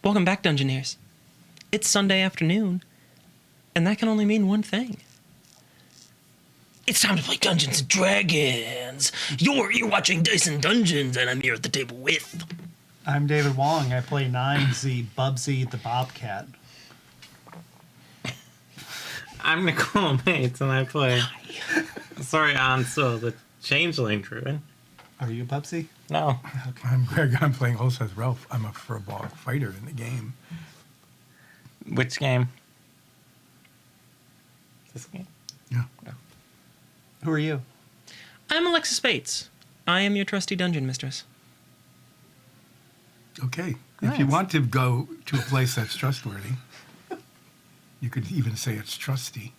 Welcome back, Dungeoneers. It's Sunday afternoon, and that can only mean one thing. It's time to play Dungeons & Dragons. You're watching Dice & Dungeons, and I'm here at the table with... I'm David Wong. I play 9Z Bubsy the Bobcat. I'm Nicole Mates, and I play... Sorry, Ansel, the Changeling Druid. Are you Bubsy? No. Okay. I'm Greg. I'm playing Holseth Ralph. I'm a furball fighter in the game. Which game? This game? Yeah. Oh. Who are you? I'm Alexis Bates. I am your trusty dungeon mistress. Okay. Nice. If you want to go to a place that's trustworthy, you could even say it's trusty.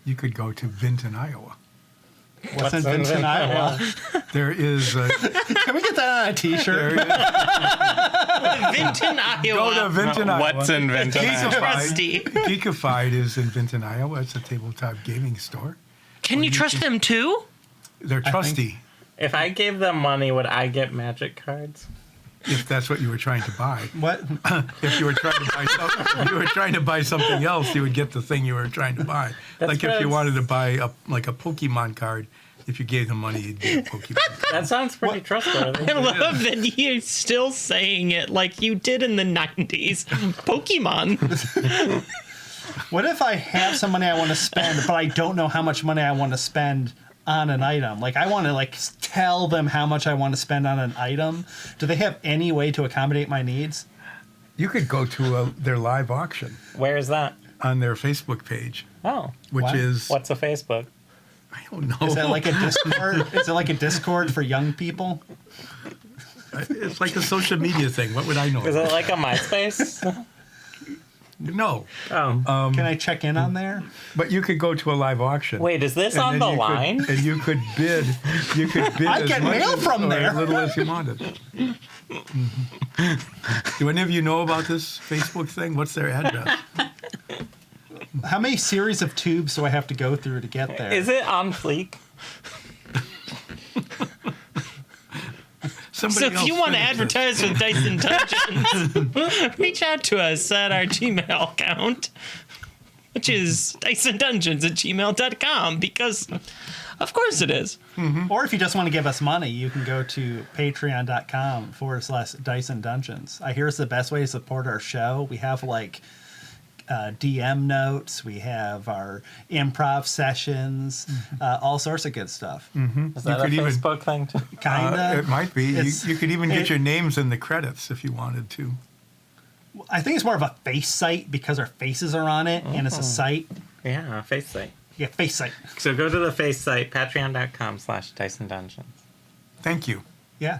You could go to Vinton, Iowa. What's in Vinton, Iowa? There is a... Can we get that on a t-shirt? Vinton, Iowa. Go to Vinton, Iowa. What's in Vinton, Iowa? Trusty. Geekified is in Vinton, Iowa. It's a tabletop gaming store. Can you trust them too? They're trusty. If I gave them money, would I get magic cards? If that's what you were trying to buy. What? If you were trying to buy something else, you would get the thing you were trying to buy. That's like if you wanted to buy a Pokemon card, if you gave them money, you'd get a Pokemon card. That sounds pretty trustworthy. I love that you're still saying it like you did in the 90s. Pokemon. What if I have some money I want to spend, but I don't know how much money I want to spend on an item? Like, I want to, tell them how much I want to spend on an item. Do they have any way to accommodate my needs? You could go to their live auction Where is that? on their Facebook page, Oh. which What? is... What's a Facebook? I don't know. Is that like a Discord? Is it like a Discord for young people? It's like a social media thing. What would I know? Is it like a MySpace? No. Oh. Can I check in on there? But you could go to a live auction. Wait, is this and on then the you line? and you could bid. You could bid I as get much mail as, from or there. as little as you wanted. Do any of you know about this Facebook thing? What's their address? How many series of tubes do I have to go through to get there? Is it on fleek? So if you want to advertise with Dice & Dungeons, reach out to us at our Gmail account, which is diceanddungeons@gmail.com, because of course it is. Mm-hmm. Or if you just want to give us money, you can go to patreon.com/Dice and Dungeons. I hear it's the best way to support our show. We have DM notes, we have our improv sessions, all sorts of good stuff. Is that a Facebook thing too? Kinda. It might be. You could even get your names in the credits if you wanted to. I think it's more of a face site because our faces are on it, and it's a site. Yeah, face site. Yeah, face site. So go to the face site, patreon.com/Dice and Dungeons. Thank you. Yeah.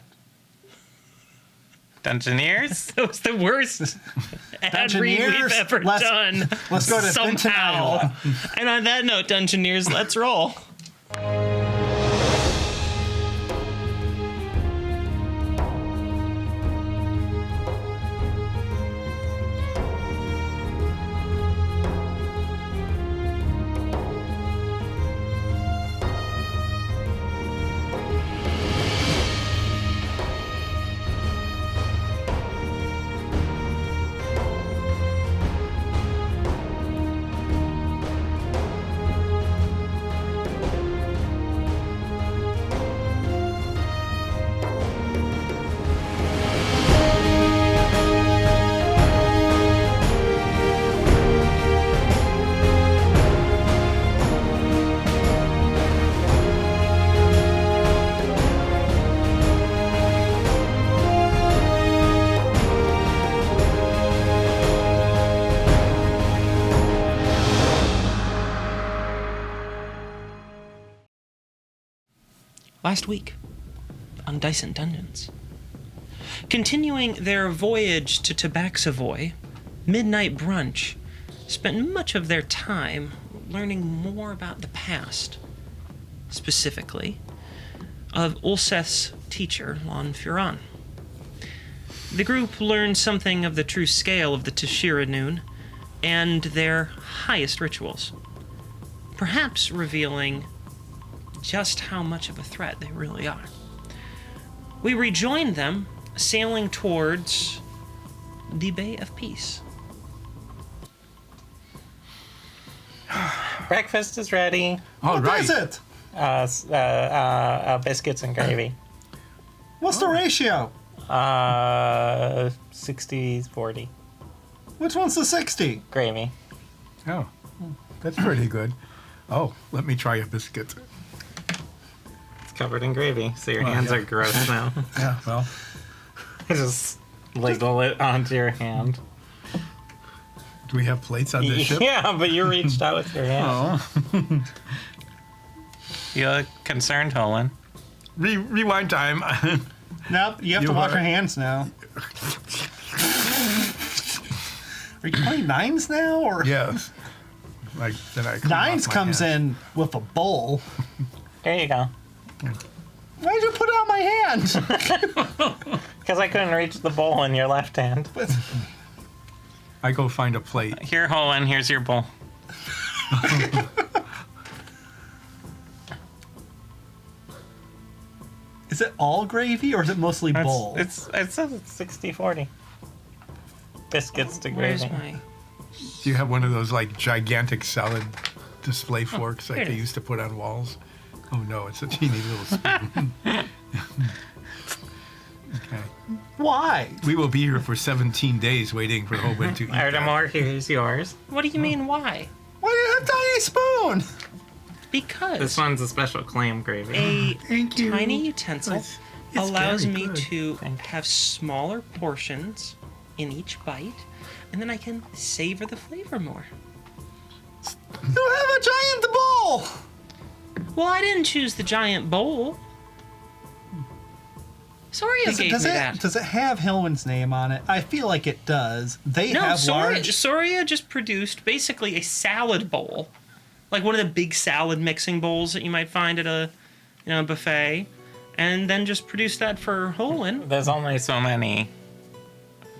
Dungeoneers? That was the worst ad read we've ever done. Let's go to Vinton, Iowa. And on that note, Dungeoneers, let's roll. Last week on Dice & Dungeons. Continuing their voyage to Tabaxavoy, Midnight Brunch spent much of their time learning more about the past, specifically of Ulseth's teacher, Lon Furan. The group learned something of the true scale of the Tashira Noon and their highest rituals, perhaps revealing just how much of a threat they really are. We rejoined them, sailing towards the Bay of Peace. Breakfast is ready. All What right. is it? Biscuits and gravy. What's the ratio? 60-40 Which one's the 60? gravy. Oh, that's pretty good. Oh, let me try a biscuit. It's covered in gravy, so your Well, hands yeah. are gross now. Yeah, well, Just ladle it onto your hand. do we have plates on this ship? Yeah, but you reached out with your hand. Oh, You look concerned, Holland. rewind time. Nope, you have You to wash are- your hands now. Are you playing nines now, or Yes. Like then I clean nines off my comes hands. in with a bowl? There you go. Why'd you put it on my hand? Because I couldn't reach the bowl in your left hand. But- I go find a plate. Here, Holland, here's your bowl. Is it all gravy or is it mostly bowl? It says it's 60-40. Biscuits to Where's gravy. my... Do you have one of those like gigantic salad display forks here like it they is. used to put on walls? Oh no, it's a teeny little spoon. Okay. Why? We will be here for 17 days waiting for Hoban to eat that. Artemore, here's yours. What do you mean, why? Why do you have tiny spoon? Because This one's a special clam gravy. a Thank you. tiny utensil It's allows very me good. to have smaller portions in each bite, and then I can savor the flavor more. You have a giant bowl. Well, I didn't choose the giant bowl. Soria gave me that. Does it have Hillman's name on it? I feel like it does. They No, have Soria, large. Soria just produced basically a salad bowl, like one of the big salad mixing bowls that you might find at a, buffet, and then just produced that for Holland. There's only so many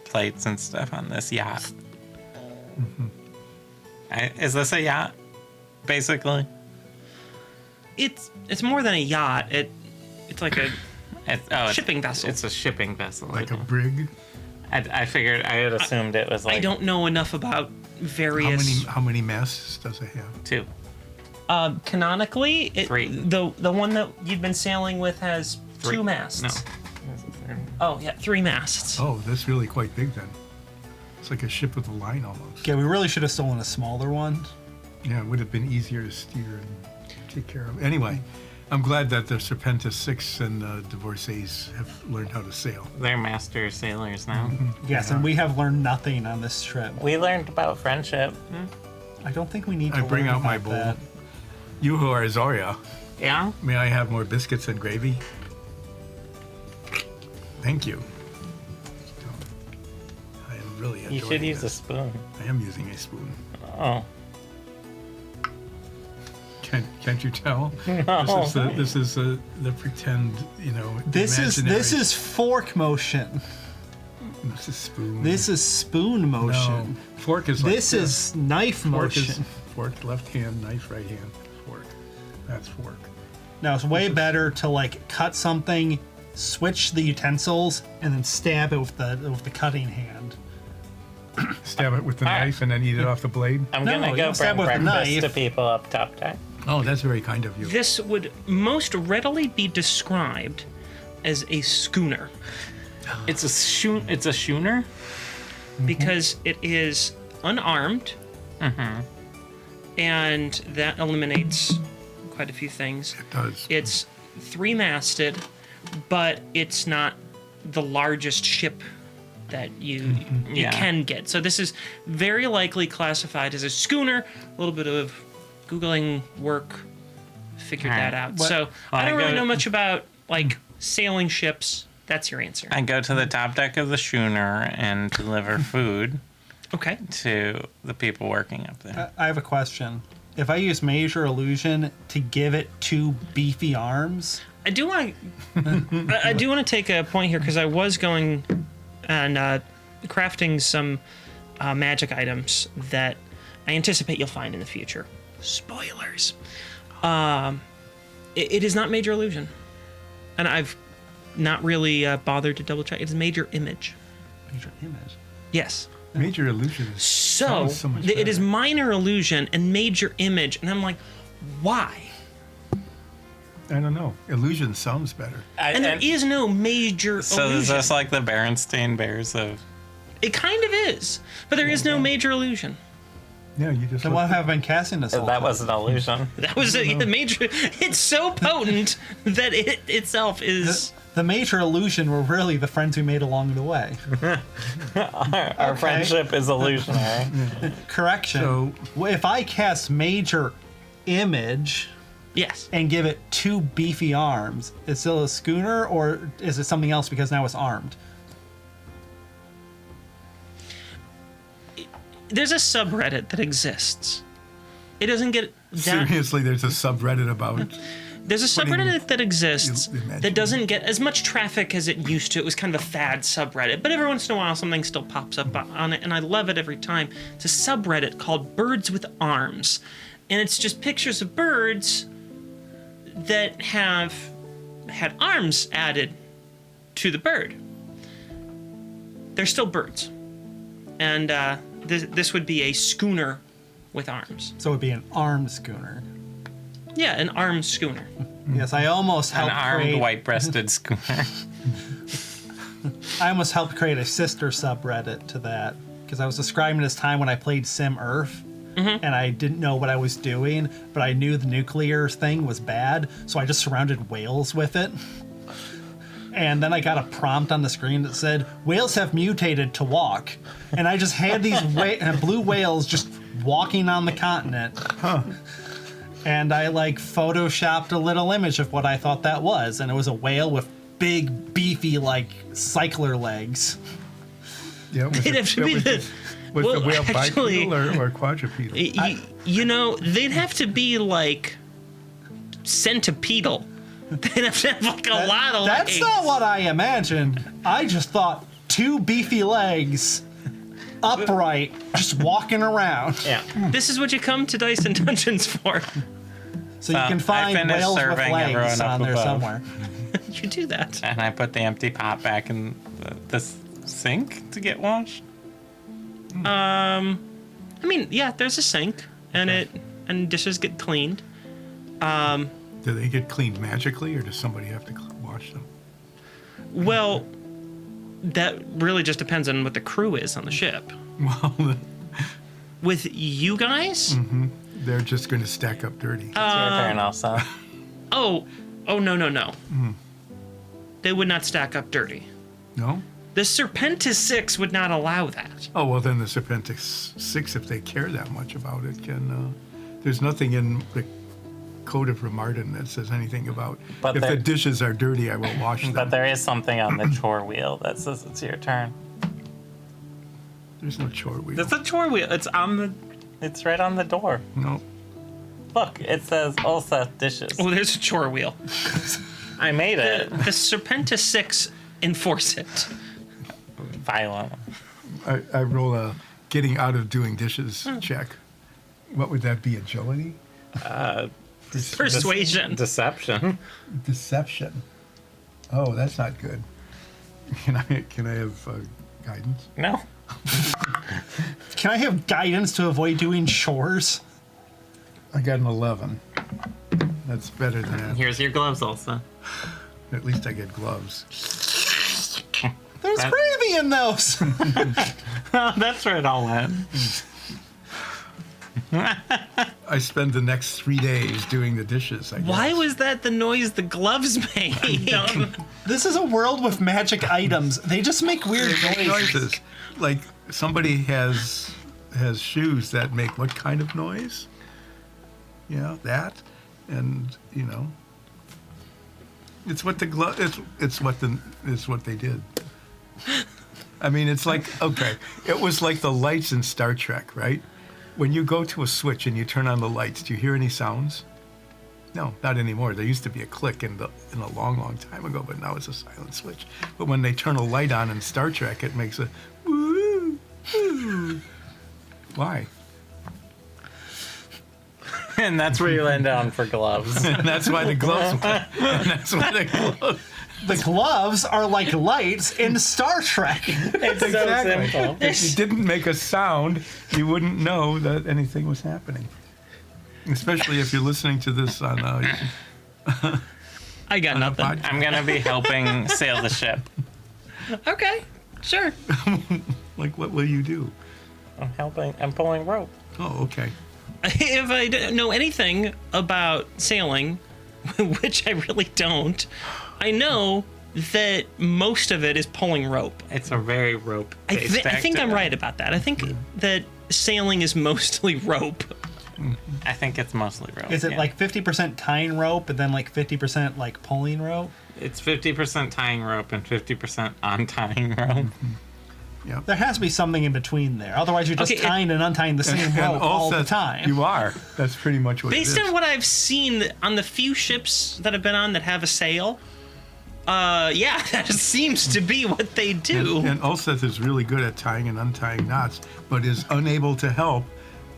plates and stuff on this yacht. Is this a yacht? Basically, It's more than a yacht. It's like a shipping vessel. It's a shipping vessel. Like a brig. I figured I had assumed it was like I don't know enough about various. How many masts does it have? 2. Canonically, 3. The one that you've been sailing with has 3. 2 masts. No. Oh yeah, 3 masts. Oh, that's really quite big then. It's like a ship with a line almost. Okay, we really should have stolen a smaller one. Yeah, it would have been easier to steer and take care of. Anyway, I'm glad that the Serpentis 6 and the Divorcees have learned how to sail. They're master sailors now. Yes, and we have learned nothing on this trip. We learned about friendship. I don't think we need to I bring learn out my about bowl. that. You who are Zoria, Yeah? may I have more biscuits and gravy? Thank you. I am really enjoying You should use a this. spoon. I am using a spoon. Oh. Can't you tell? No. This is the pretend, This imaginary- is fork motion. This is spoon. This is spoon no. motion. Fork is like This is knife fork is motion. fork left hand, knife right hand. Fork. That's fork. Now it's way better to like cut something, switch the utensils, and then stab it with the cutting hand. Stab it with the Alright. knife and then eat it off the blade. I'm No, gonna you go don't stab bring with a breakfast to knife. people up top deck. Oh, that's very kind of you. This would most readily be described as a schooner It's a schooner? because it is unarmed, and that eliminates quite a few things. It does. It's 3-masted, but it's not the largest ship that you Yeah. can get. So this is very likely classified as a schooner. A little bit of Googling work figured that out. But- So I don't I really go- know much about like sailing ships. That's your answer. I go to the top deck of the schooner and deliver food Okay. to the people working up there. I have a question. If I use major illusion to give it 2 beefy arms, I do want to. I do want to take a point here because I was going and crafting some magic items that I anticipate you'll find in the future. Spoilers. It is not major illusion, and I've not really bothered to double check. It's major image. major image. Yes. Major illusion is So, sounds so much it is better. minor illusion and major image. And I'm like, why? I don't know. Illusion sounds better. And there is no major So is illusion. this like the Berenstain Bears of... It kind of is. But there is no major illusion. Yeah, you just. So what have I been casting this whole That time? was an illusion. That was a major. It's so potent that it itself is. The major illusion were really the friends we made along the way. Our friendship is illusionary. Correction. So- If I cast major image Yes. and give it 2 beefy arms, is it still a schooner or is it something else because now it's armed? There's a subreddit that exists. It doesn't get that. Seriously, there's a subreddit about. There's a Putting subreddit that exists the imagination. that doesn't get as much traffic as it used to. It was kind of a fad subreddit, but every once in a while something still pops up on it, and I love it every time. It's a subreddit called Birds with Arms, and it's just pictures of birds that have had arms added to the bird. They're still birds, and this would be a schooner with arms. So it would be an armed schooner. Yeah, an armed schooner. Yes, I almost An helped armed create. white-breasted schooner. I almost helped create a sister subreddit to that because I was describing this time when I played Sim Earth, and I didn't know what I was doing, but I knew the nuclear thing was bad, so I just surrounded whales with it. And then I got a prompt on the screen that said, "Whales have mutated to walk," and I just had these blue whales just walking on the continent. And I like photoshopped a little image of what I thought that was, and it was a whale with big, beefy, like cycler legs. Yeah, was It'd have to be the. Was well, the whale actually- bipedal or quadrupedal? You know, they'd have to be like centipedal. They'd have to have like a lot of That's legs. not what I imagined. I just thought 2 beefy legs, upright, just walking around. Yeah. This is what you come to Dice and Dungeons for. So you can I find finished whales with serving legs everyone up on there above. somewhere. You do that. And I put the empty pot back in the sink to get washed. I mean, yeah, there's a sink, and dishes get cleaned. Do they get cleaned magically, or does somebody have to wash them? Well, that really just depends on what the crew is on the ship. Well, With you guys, they're just going to stack up dirty. It's your turn, Elsa. oh, no. They would not stack up dirty. No? The Serpentis 6 would not allow that. Oh, well, then the Serpentis 6, if they care that much about it, can. There's nothing in the Code of Romarden that says anything about But if there- the dishes are dirty, I will wash them. But there is something on the chore wheel that says it's your turn. There's no chore wheel. There's a chore wheel. It's on the. It's right on the door. No. Look, it says Elsa dishes. Oh, there's a chore wheel. I made The, it. the Serpentis 6 enforce it. Violent. I roll a getting out of doing dishes check. What would that be? Agility? Persuasion. Deception. Deception. Oh, that's not good. Can I have guidance? No. Can I have guidance to avoid doing chores? I got an 11. That's better than that. Here's your gloves, Elsa. At least I get gloves. There's That- gravy in those. That's where it all went. I spend the next 3 days doing the dishes. I guess. Why was that the noise the gloves made? This is a world with magic items. They just make weird noises. noises? Like somebody has shoes that make what kind of noise? Yeah, that, and it's what the it's what they did. I mean, it's like, okay, it was like the lights in Star Trek, right? When you go to a switch and you turn on the lights, do you hear any sounds? No, not anymore. There used to be a click in a long, long time ago, but now it's a silent switch. But when they turn a light on in Star Trek, it makes a woo, woo. Why? And that's where you land down for gloves. And that's why the gloves. And that's why the gloves. The gloves are like lights in Star Trek. It's Exactly. so simple. If you didn't make a sound, you wouldn't know that anything was happening. Especially if you're listening to this on I got a nothing. podcast. I'm gonna be helping sail the ship. Okay, sure. Like, what will you do? I'm pulling rope. Oh, okay. If I don't know anything about sailing, which I really don't, I know that most of it is pulling rope. It's a very rope. I think I'm right about that. I think that sailing is mostly rope. I think it's mostly rope. Is it yeah. like 50% tying rope and then like 50% like pulling rope? It's 50% tying rope and 50% untying rope. Yeah. There has to be something in between there. Otherwise, you're just Okay, tying and untying the same rope all the time. You are. That's pretty much what Based it is. on what I've seen on the few ships that I've been on that have a sail, yeah, that seems to be what they do. And Ulseth is really good at tying and untying knots, but is unable to help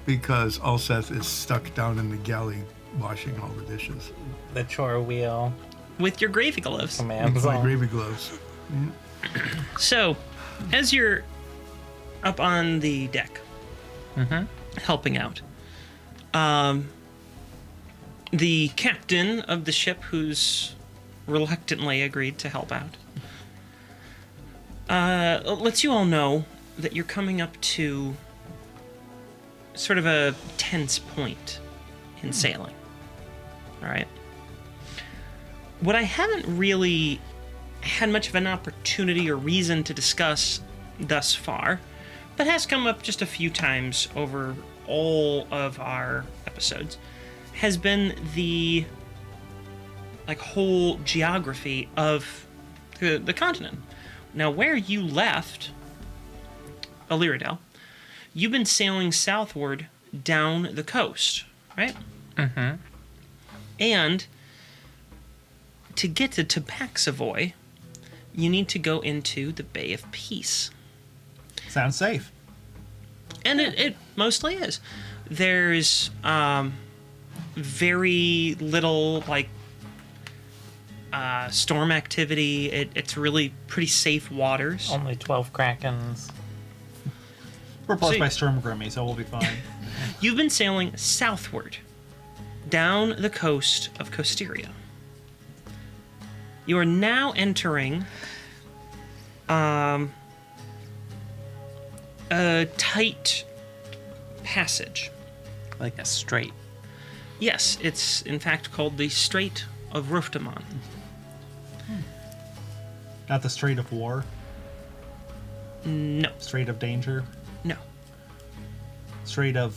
because Ulseth is stuck down in the galley washing all the dishes The chore wheel With your gravy gloves. command with my zone. gravy gloves. So, as you're up on the deck, helping out, the captain of the ship, who's reluctantly agreed to help out, lets you all know that you're coming up to sort of a tense point in sailing. All right. What I haven't really had much of an opportunity or reason to discuss thus far, but has come up just a few times over all of our episodes, has been the whole geography of the continent. Now, where you left Illyridel, you've been sailing southward down the coast, right? Mm-hmm. And to get to Tabaxavoy, you need to go into the Bay of Peace. Sounds safe. And it mostly is. There's very little, storm activity. It's really pretty safe waters. Only 12 krakens. We're blessed So- by Sturmgrummy, so we'll be fine. You've been sailing southward, down the coast of Costeria. You are now entering a tight passage. Like a straight. Yes, it's in fact called the Strait of Roftaman. Not the Strait of War, No, Strait of Danger, no, Strait of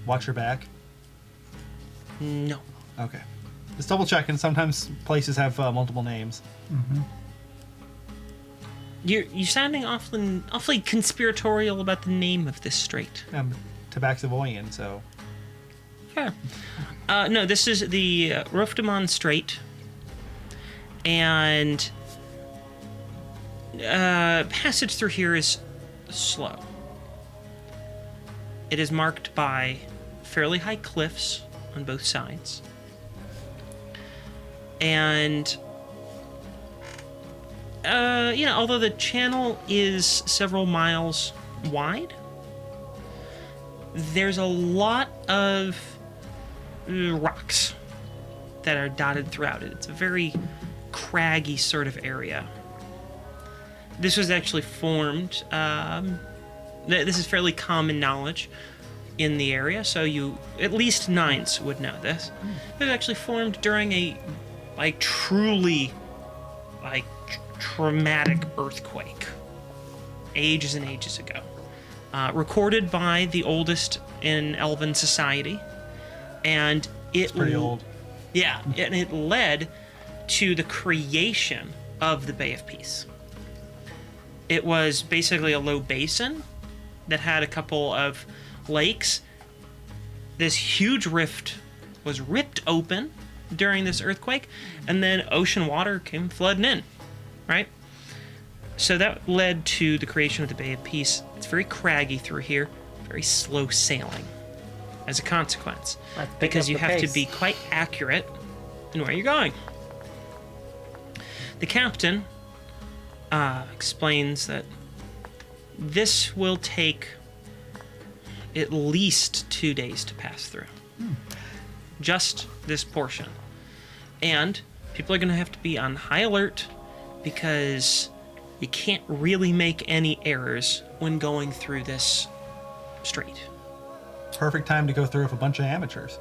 Watch Your Back. no. Okay. Just double checking. Sometimes places have multiple names. You're sounding awfully conspiratorial about the name of this strait. I'm Tabaxavoyan, so Fair. No, this is the Roftaman Strait, and passage through here is slow. It is marked by fairly high cliffs on both sides, and although the channel is several miles wide, there's a lot of rocks that are dotted throughout it. It's a very craggy sort of area. This was actually formed, this is fairly common knowledge in the area, so at least Nines would know this. It was actually formed during a truly traumatic earthquake ages and ages ago. Recorded by the oldest in Elven society, and it's pretty old. Yeah, and it led to the creation of the Bay of Peace. It was basically a low basin that had a couple of lakes. This huge rift was ripped open during this earthquake, and then ocean water came flooding in, right? So that led to the creation of the Bay of Peace. It's very craggy through here, very slow sailing as a consequence, Let's pick because up you the have to pace. be quite accurate in where you're going. The captain explains that this will take at least 2 days to pass through. Just this portion. And people are going to have to be on high alert because you can't really make any errors when going through this strait. Perfect time to go through with a bunch of amateurs.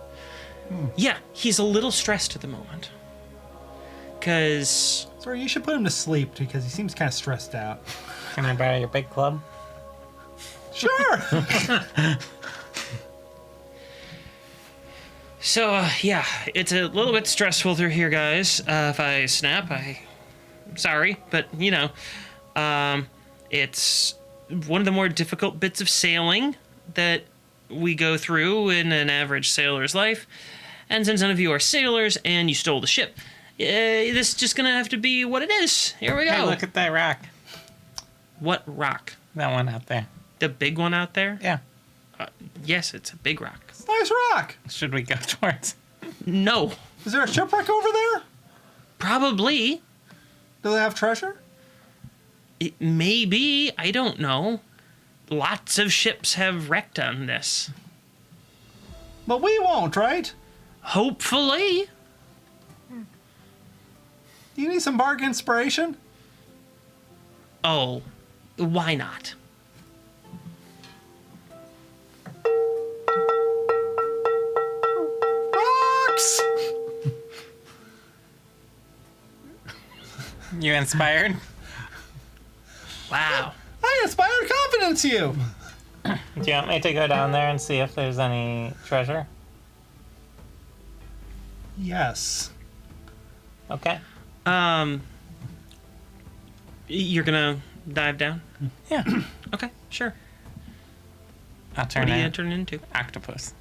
Yeah, he's a little stressed at the moment. Because... Sorry, you should put him to sleep because he seems kind of stressed out. Can I borrow your big club? Sure! So, yeah, it's a little bit stressful through here, guys. If I snap, sorry, but, it's one of the more difficult bits of sailing that we go through in an average sailor's life. And since none of you are sailors and you stole the ship, this is just gonna have to be what it is. Here we go. Hey, look at that rock. What rock? That one out there. The big one out there? Yeah. Yes, it's a big rock. Nice rock! Should we go towards? No. Is there a shipwreck over there? Probably. Do they have treasure? It may be. I don't know. Lots of ships have wrecked on this. But we won't, right? Hopefully. Do you need some bargain inspiration? Oh, why not? Rocks! You inspired? Wow. I inspired confidence you! Do you want me to go down there and see if there's any treasure? Yes. Okay. You're gonna dive down? Yeah. Okay, sure. I'll turn What are you it gonna turn into? octopus.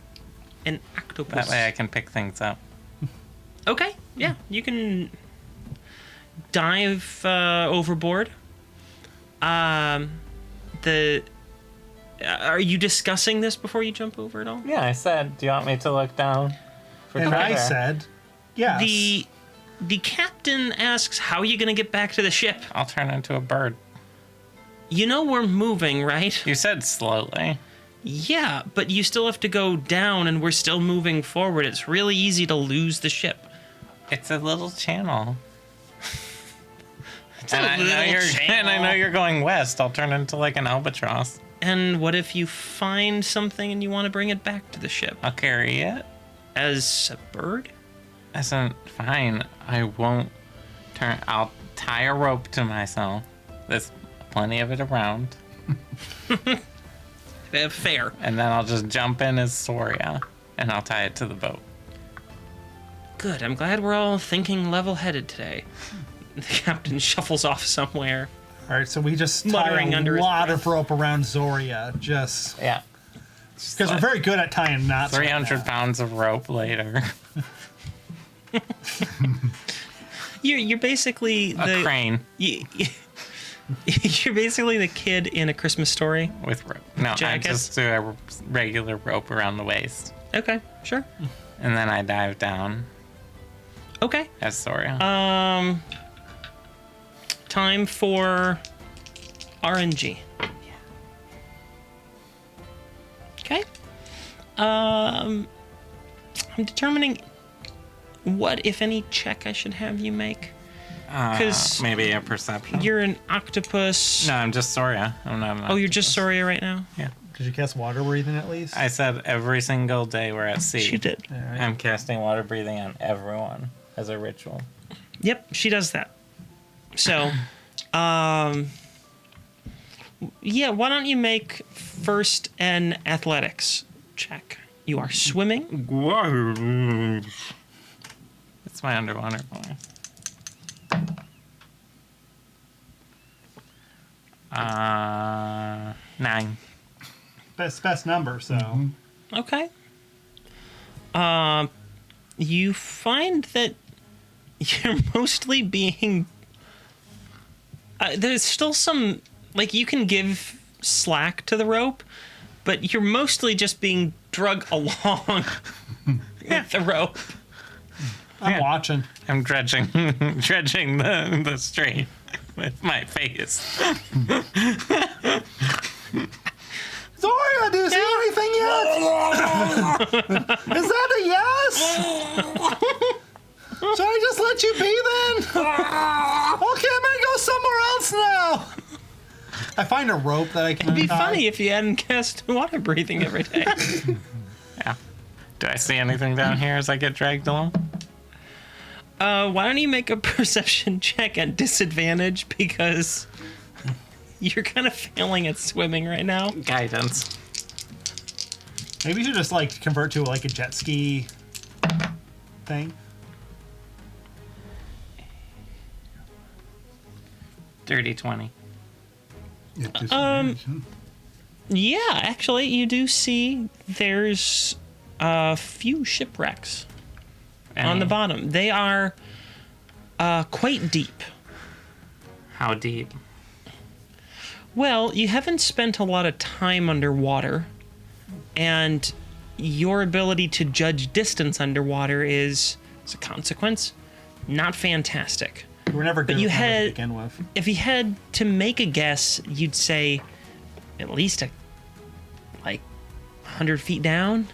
An octopus. That way I can pick things up. Okay, yeah, you can dive overboard. Are you discussing this before you jump over at all? Yeah, I said, do you want me to look down for And treasure? I said, yes. The captain asks, how are you gonna get back to the ship? I'll turn into a bird. You know we're moving, right? You said slowly. Yeah, but you still have to go down and we're still moving forward. It's really easy to lose the ship. It's a little channel. It's And a I little know you're channel. and I know you're going west. I'll turn into like an albatross. And what if you find something and you want to bring it back to the ship? I'll carry it. As a bird? Isn't fine. I won't turn. I'll tie a rope to myself. There's plenty of it around, Fair. and then I'll just jump in as Soria, and I'll tie it to the boat. Good. I'm glad we're all thinking level-headed today. The captain shuffles off somewhere. All right, so we just tie Muttering under a his lot breath. of rope around Zoria, just Yeah. because we're very good at tying knots. right 300 now. pounds of rope later. You're basically A crane You're basically the kid in A Christmas Story. with rope. No, I Jacket? just do a regular rope around the waist, Okay, sure. and then I dive down Okay. as Soria. Time for RNG. Okay. I'm determining what, if any, check I should have you make. 'cause Maybe a perception. You're an octopus. No, I'm just Soria. I'm not. Oh, you're just Soria right now? Yeah. Did you cast water breathing at least? I said every single day we're at sea. She did. All right. I'm casting water breathing on everyone as a ritual. Yep, she does that. So, yeah, why don't you make first an athletics check? You are swimming. It's my underwater voice. 9. Best number, so. Okay. You find that you're mostly being. There's still some, like, you can give slack to the rope, but you're mostly just being drug along with the rope. I'm watching. I'm dredging the stream with my face. Zoria, do you see anything yet? Is that a yes? Should I just let you be then? Okay, I'm gonna go somewhere else now. I find a rope that I can It'd be tie. funny if you hadn't cast water breathing every day. Yeah. Do I see anything down here as I get dragged along? Why don't you make a perception check at disadvantage because you're kind of failing at swimming right now. Guidance. Maybe you should just like convert to like a jet ski thing. Dirty 20. At disadvantage, huh? Yeah, actually, you do see there's a few shipwrecks on the bottom. They are quite deep. How deep? Well, you haven't spent a lot of time underwater, and your ability to judge distance underwater is, as a consequence, not fantastic. We were never good you at numbers had- to begin with. If you had to make a guess, you'd say at least like 100 feet down,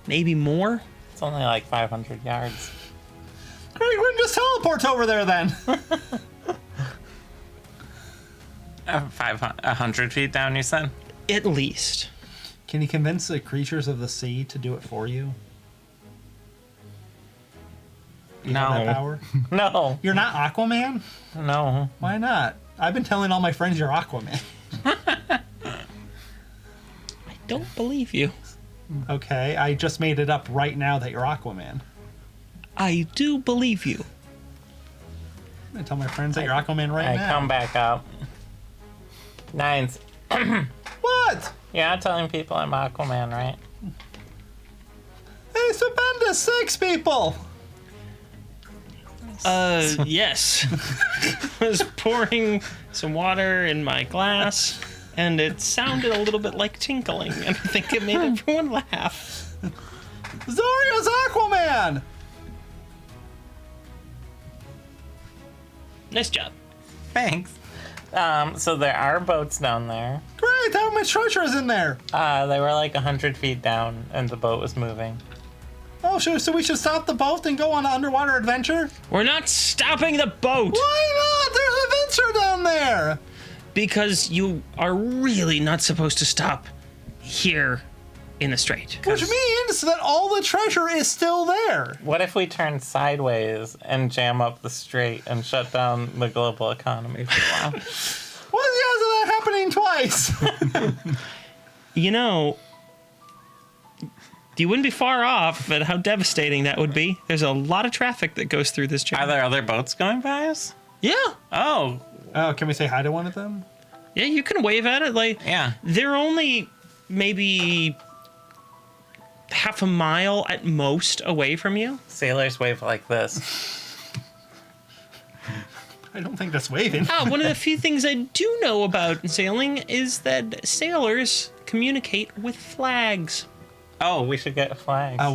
maybe more. It's only like 500 yards. Great, we can just teleport over there then. 100 feet down, you said? At least. Can you convince the creatures of the sea to do it for you? You have that power? No. You're not Aquaman? No. Why not? I've been telling all my friends you're Aquaman. I don't believe you. Okay, I just made it up right now that you're Aquaman. I do believe you. I'm gonna tell my friends that you're Aquaman right I now. come back up. Nines. What? You're not telling people I'm Aquaman, right? Hey, stupendous, 6 people! Yes. I was pouring some water in my glass, and it sounded a little bit like tinkling, and I think it made everyone laugh. Zoria's Aquaman! Nice job. Thanks. So there are boats down there. Great, how much treasure is in there? They were like 100 feet down, and the boat was moving. Oh, so we should stop the boat and go on an underwater adventure? We're not stopping the boat Why not? There's an adventure down there! because you are really not supposed to stop here in the strait. Which means that all the treasure is still there. What if we turn sideways and jam up the strait and shut down the global economy for a while? What is the odds of that happening twice? You know, you wouldn't be far off at how devastating that would be. There's a lot of traffic that goes through this Are channel. there other boats going by us? Yeah. Oh, Oh, can we say hi to one of them? Yeah, you can wave at it. Like, yeah. they're only maybe half a mile at most away from you. Sailors wave like this. I don't think that's waving. One of the few things I do know about sailing is that sailors communicate with flags. Oh, we should get flags. Oh,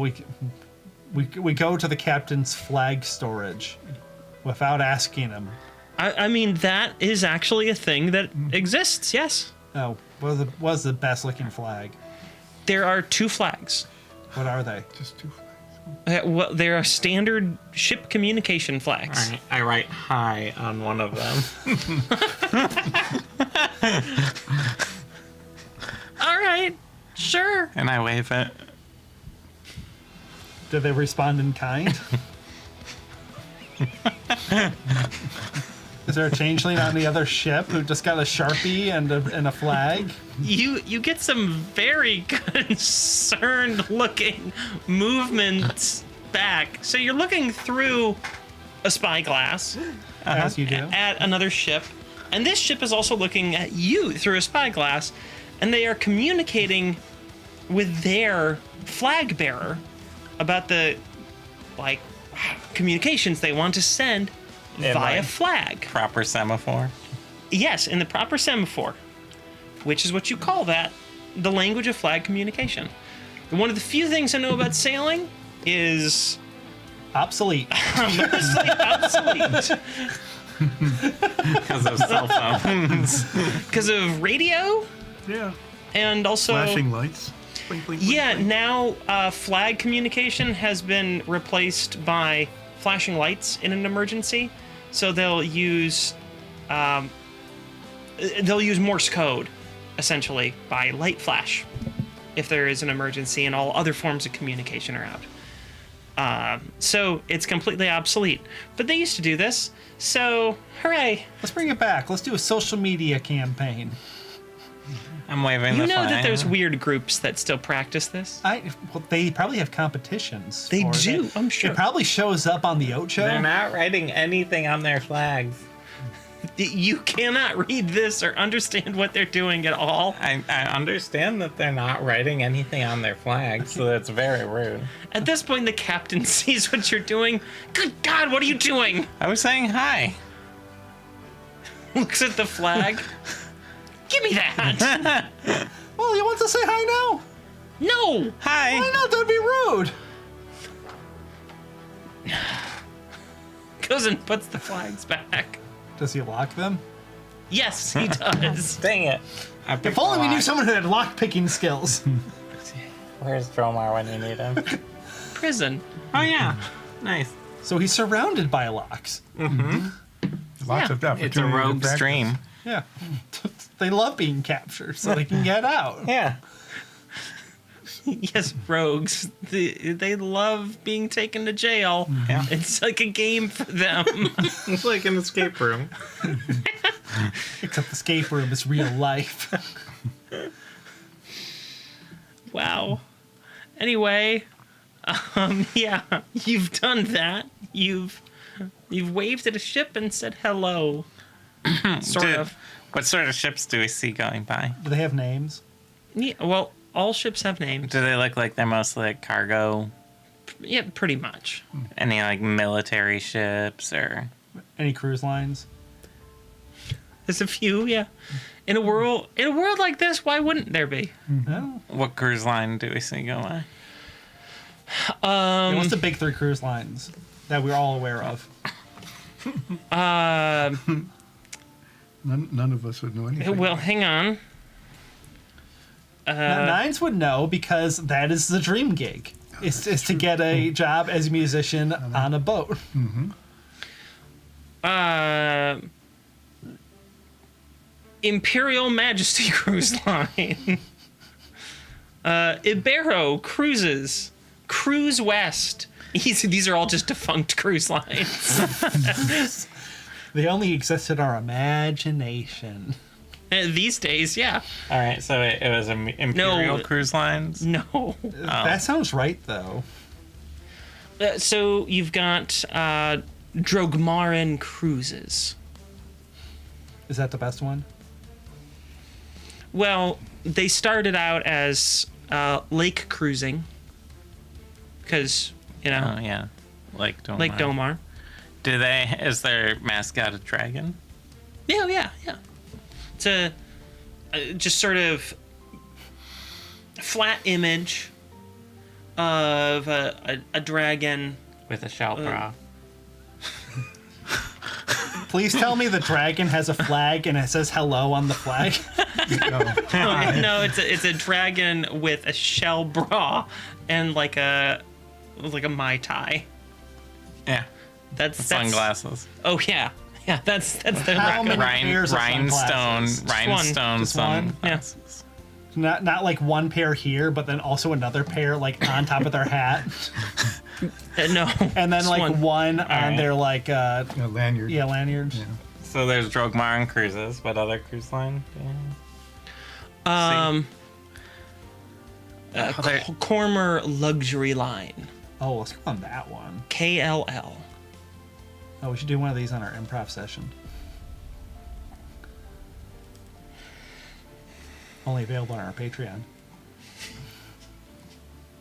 we go to the captain's flag storage without asking him. I mean, that is actually a thing that exists, yes. Oh, what's the best looking flag? There are 2 flags. What are they? Just 2 flags. Well, there are standard ship communication flags. All right, I write hi on one of them. All right, sure. And I wave it. Do they respond in kind? Is there a changeling on the other ship who just got a Sharpie and a flag? You get some very concerned looking movements back. So you're looking through a spyglass As you do. at another ship, and this ship is also looking at you through a spyglass, and they are communicating with their flag bearer about the communications they want to send In, via flag. Proper semaphore. Yes, in the proper semaphore, which is what you call that, the language of flag communication. And one of the few things I know about sailing is Obsolete. Mostly obsolete. Because of cell phones. Because of radio Yeah. and also... Flashing lights. Blink, blink, blink, Yeah, blink. now flag communication has been replaced by flashing lights in an emergency. So they'll use Morse code, essentially, by light flash if there is an emergency, and all other forms of communication are out. So it's completely obsolete. But they used to do this, so hooray. Let's bring it back. Let's do a social media campaign. I'm waving You the know flag. that there's weird groups that still practice this? Well, they probably have competitions. They for do, it. I'm sure. It probably shows up on the Ocho. They're not writing anything on their flags. You cannot read this or understand what they're doing at all. I understand that they're not writing anything on their flags, so that's very rude. At this point, the captain sees what you're doing. Good God, what are you doing? I was saying hi. Looks at the flag. Give me that. Well, you want to say hi now? No. Hi. Why not? That'd be rude. Goes and puts the flags back. Does he lock them? Yes, he does. Dang it. I If only we knew someone who had lock-picking skills. Where's Dromar when you need him? Prison. Oh, yeah. Nice. So he's surrounded by locks. Lots of opportunity. It's a to rogue practice. stream. Yeah. They love being captured so they can get out. Yeah. Yes, rogues. They love being taken to jail. Yeah. It's like a game for them. It's like an escape room. Except the escape room is real life. Wow. Anyway, yeah, you've done that. You've waved at a ship and said hello. Sort of. What sort of ships do we see going by? Do they have names? Yeah, well, all ships have names. Do they look like they're mostly like cargo? Yeah, pretty much. Any like military ships or? Any cruise lines? There's a few, yeah. In a world like this, why wouldn't there be? No. What cruise line do we see go by? What's the big three cruise lines that we're all aware of? None of us would know anything. Well, hang on. Now, Nines would know because that is the dream gig. Is to get a job as a musician on a boat. Imperial Majesty Cruise Line. Ibero Cruises. Cruise West. These are all just defunct cruise lines. They only exist in our imagination. These days, yeah. All right, so it was Imperial No. Cruise Lines. No. That sounds right, though. So you've got Drogmaran Cruises. Is that the best one? Well, they started out as lake cruising. Because, Oh yeah, Lake Domar. Lake Domar. Is their mascot a dragon? Yeah. It's a just sort of flat image of a dragon. With a shell bra. Please tell me the dragon has a flag and it says hello on the flag. No, it's a dragon with a shell bra and like a Mai Tai. Yeah. That's Sunglasses. Oh yeah, that's the How record. many pairs of Rhinestone sunglasses? Just one? sunglasses. Not like one pair here, but then also another pair like on top of their hat, No. and then just like one on right. their like A lanyard. lanyards. Yeah. So there's Drogmaran Cruises, but other cruise line? Yeah. Cormer Luxury Line, Oh, let's go on that one. KLL. Oh, we should do one of these on our improv session. Only available on our Patreon.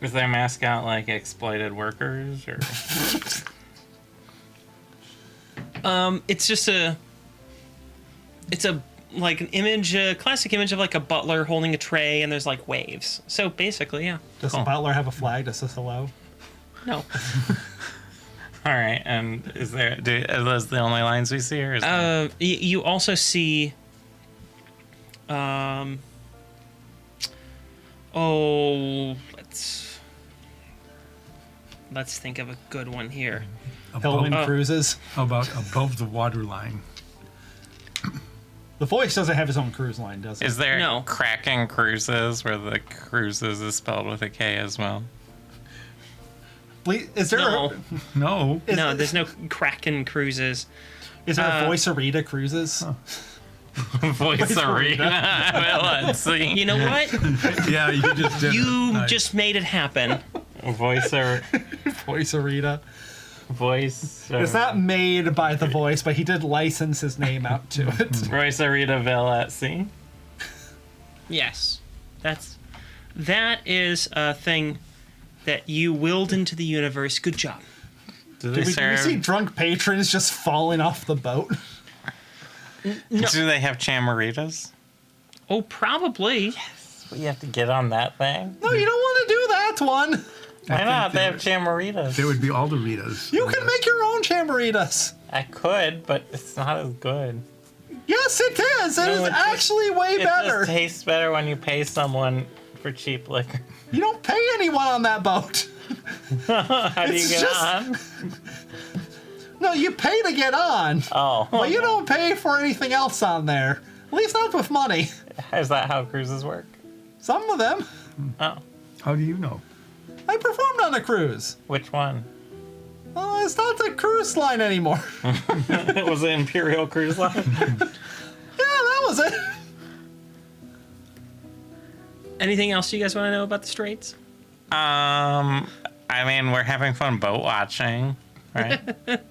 Is their mascot like exploited workers or? It's just like an image, a classic image of like a butler holding a tray, and there's like waves. So basically, yeah. Does Cool. the butler have a flag that says hello? No. All right, and are those the only lines we see, or is there... You also see. Let's think of a good one here. Hillwind Cruises. How about above the waterline? The voice doesn't have his own cruise line, does it? Is there No. Kraken Cruises where the cruises is spelled with a K as well? Is there No, No. no, there's no Kraken cruises. is there a Voice Arita Cruises? Voice Arena. Well, let's see. You know what? Yeah, you just did. You Nice. just made it happen. Voice Arita. It's It's not made by the voice, but he did license his name out to it. Voice Aritaville at sea. Yes, that is a thing that you willed into the universe. Good job. Do Do they we see serve? drunk patrons just falling off the boat? Do they have chamaritas? Oh, probably. We have to get on that thing. No, you don't want to do that one. Why not? They have chamaritas. They would be all the Ritas. You can make your own chamaritas. I could, but it's not as good. Yes, it is. It is it just- actually way It better. just tastes better when you pay someone for cheap liquor. You don't pay anyone on that boat. How do you It's get just- on? No, you pay to get on, Oh, but you don't pay for anything else on there. At least not with money. is that how cruises work? Some of them. Oh, How do you know? I performed on a cruise. which one? Well, it's not the cruise line anymore. It was an Imperial Cruise Line. Yeah, that was it. Anything else you guys want to know about the Straits? I mean, we're having fun boat watching, right?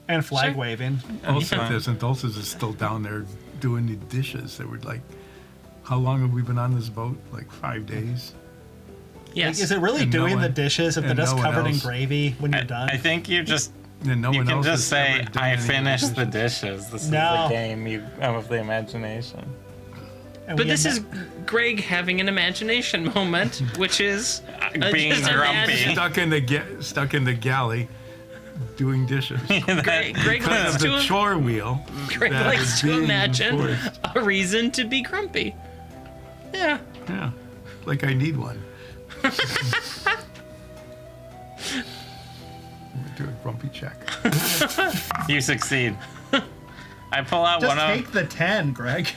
And flag Sure. waving. Dulces isn't. Dulces is still down there doing the dishes. They were like, how long have we been on this boat? Like 5 days? Yes. Is it really And no doing the one- dishes if they're and just no one covered in else. gravy when you're done? I think you just And no you one can else just has say ever done I any of finished the dishes." dishes. This is No. the game you of the imagination. And But we this had is Greg having an imagination moment, which is Being just grumpy. imagine- Stuck in the galley doing dishes. Greg Because likes of the to chore wheel. Greg that likes is to being imagine enforced. a reason to be grumpy. Yeah. Yeah, like I need one. Do a grumpy check. You succeed. I pull out just one of take the 10, Greg.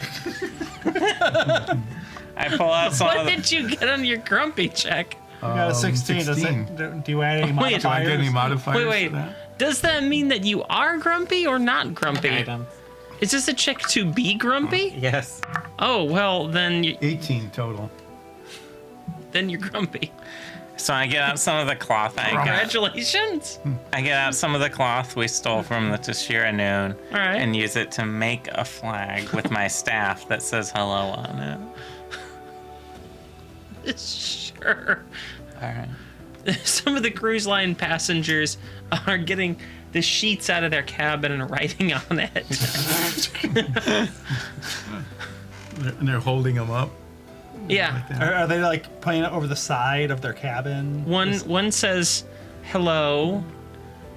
I pull out some What of the did you get on your grumpy check? You got a 16. Does 16. it, do you add any Wait, Do I modifiers? get any modifiers? Wait. To that? Does that mean that you are grumpy or not grumpy? items. Is this a check to be grumpy? Yes. Oh, well, then you, 18 total. then you're grumpy. So I get out some of the cloth I got. Congratulations. I get out some of the cloth we stole from the Tashira Noon All right. and use it to make a flag with my staff that says hello on it. Sure. All right. Some of the cruise line passengers are getting the sheets out of their cabin and writing on it. And they're holding them up. Yeah. Are they like playing it over the side of their cabin? One says hello.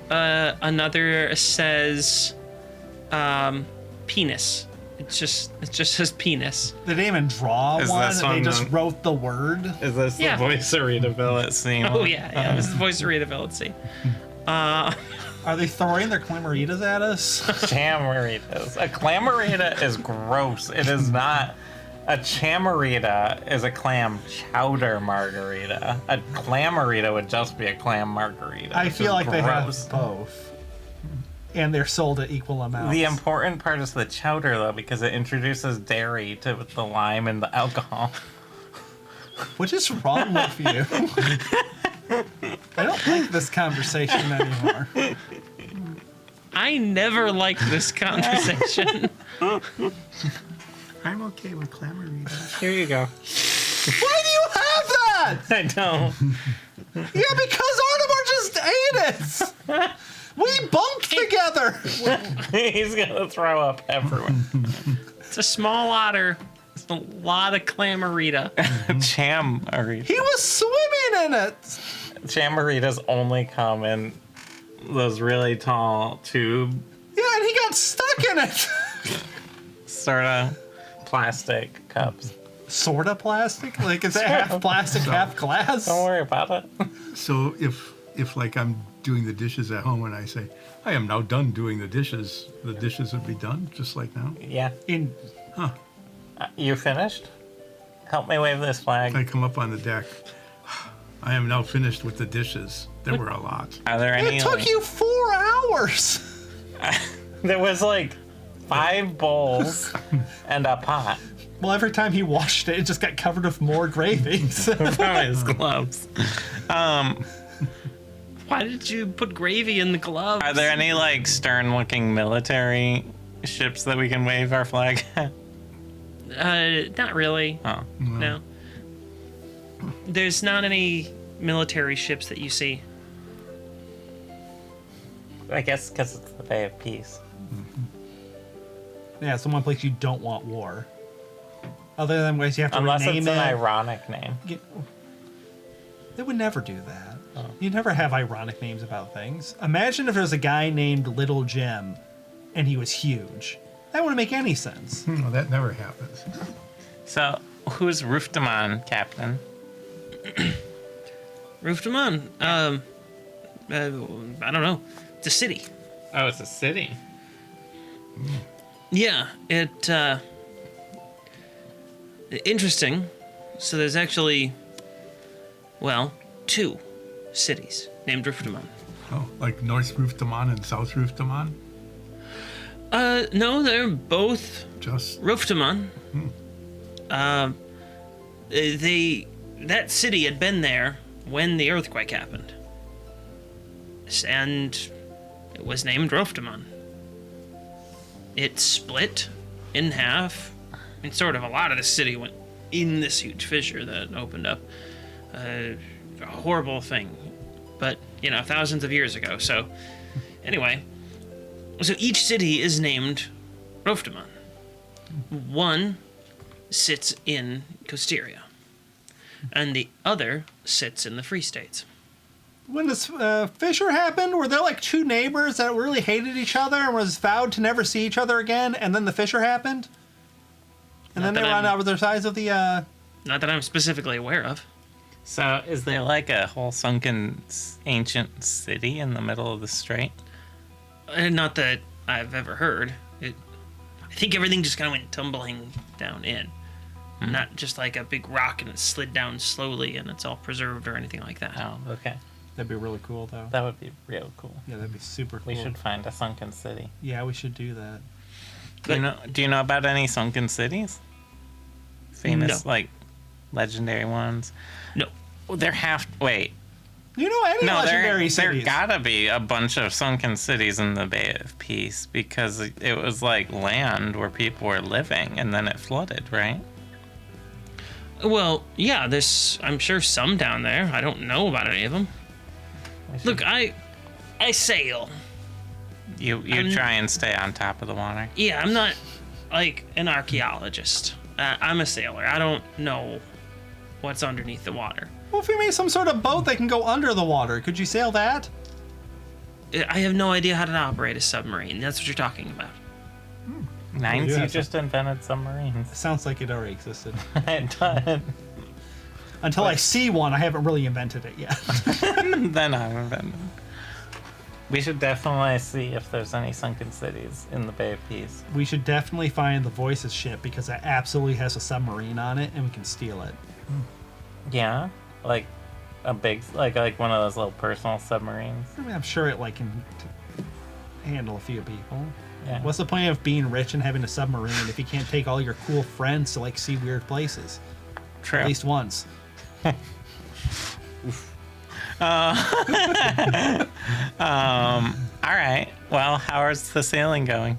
Another says penis. It just says penis. They didn't even draw Is one. this They one just the- wrote the word. Is this Yeah. the voice of Rita Billet scene? Oh yeah. This is the voice of Rita Velitsy. Are they throwing their clamoritas at us? Chamaritas. A clamorita is gross. It is not. A chamarita is a clam chowder margarita. A clamorita would just be a clam margarita. I which feel is like they gross. have both. And they're sold at equal amounts. The important part is the chowder, though, because it introduces dairy to the lime and the alcohol. What is wrong with you? I don't like this conversation anymore. I never liked this conversation. I'm okay with clamorita. Here you go. Why do you have that? I don't. Yeah, because Artemar just ate it. We bunked together. He's gonna throw up everywhere. It's a small otter. It's a lot of clamorita. Chamarita. He was swimming in it. Chamaritas only come in those really tall tube Yeah, and he got stuck in it. sort of plastic cups. Sorta plastic? Like, is it half plastic, half glass? Don't worry about it. So if like I'm doing the dishes at home and I say, I am now done doing the dishes would be done just like now. Yeah. Huh. You finished? Help me wave this flag. I come up on the deck. I am now finished with the dishes. There were a lot. Are there any? It took like- you 4 hours. There was like 5 bowls and a pot Well, every time he washed it, it just got covered with more gravy. from his gloves. Why did you put gravy in the gloves? Are there any like stern-looking military ships that we can wave our flag at? Not really. Oh, No. There's not any military ships that you see. I guess because it's the Bay of Peace. Yeah, it's the one place you don't want war. Other than ways you have to Unless rename it's it. an ironic name. They would never do that. You'd never have ironic names about things. Imagine if there was a guy named Little Jim and he was huge. That wouldn't make any sense. No, that never happens. So, who's Roftaman, Captain? Roftaman. I don't know. It's a city. Oh, it's a city. Yeah, interesting. So there's actually, well, 2 cities named Roftaman. Oh, like North Roftaman and South Roftaman? No, they're both Just Roftaman. That city had been there when the earthquake happened, and it was named Roftaman. It split in half, and sort of a lot of the city went in this huge fissure that opened up. A horrible thing, but thousands of years ago. So, anyway, so each city is named Roftaman. One sits in Costeria, and the other sits in the Free States. When this fissure happened, were there like 2 neighbors that really hated each other and was vowed to never see each other again, and then the fissure happened? And Not then they that ran I'm- out of their sides of the... Not that I'm specifically aware of. So, is there like a whole sunken ancient city in the middle of the strait? Not that I've ever heard. I think everything just kind of went tumbling down in. Not just like a big rock and it slid down slowly and it's all preserved or anything like that. Oh, okay. That'd be really cool, though. That would be real cool. Yeah, that'd be super cool. We should find a sunken city. Yeah, we should do that. Do you know about any sunken cities? Famous, No. like, legendary ones? No. Well, wait. You know any No, legendary there cities? gotta be a bunch of sunken cities in the Bay of Peace because it was like land where people were living and then it flooded, right? Well, yeah, there's, I'm sure, some down there. I don't know about any of them. Look, I sail. You try and stay on top of the water. Yeah, I'm not like an archaeologist. I'm a sailor. I don't know what's underneath the water. Well, if we made some sort of boat that can go under the water, could you sail that? I have no idea how to operate a submarine. That's what you're talking about. Nines, Yeah, you just invented submarines. Sounds like it already existed. It does. Until I see one, I haven't really invented it yet. Then I'm invented. We should definitely see if there's any sunken cities in the Bay of Peace. We should definitely find the Voices ship because it absolutely has a submarine on it, and we can steal it. Yeah, like a big, like one of those little personal submarines. I mean, I'm sure it can handle a few people. Yeah. What's the point of being rich and having a submarine if you can't take all your cool friends to see weird places? True. At least once. All right. Well, how is the sailing going?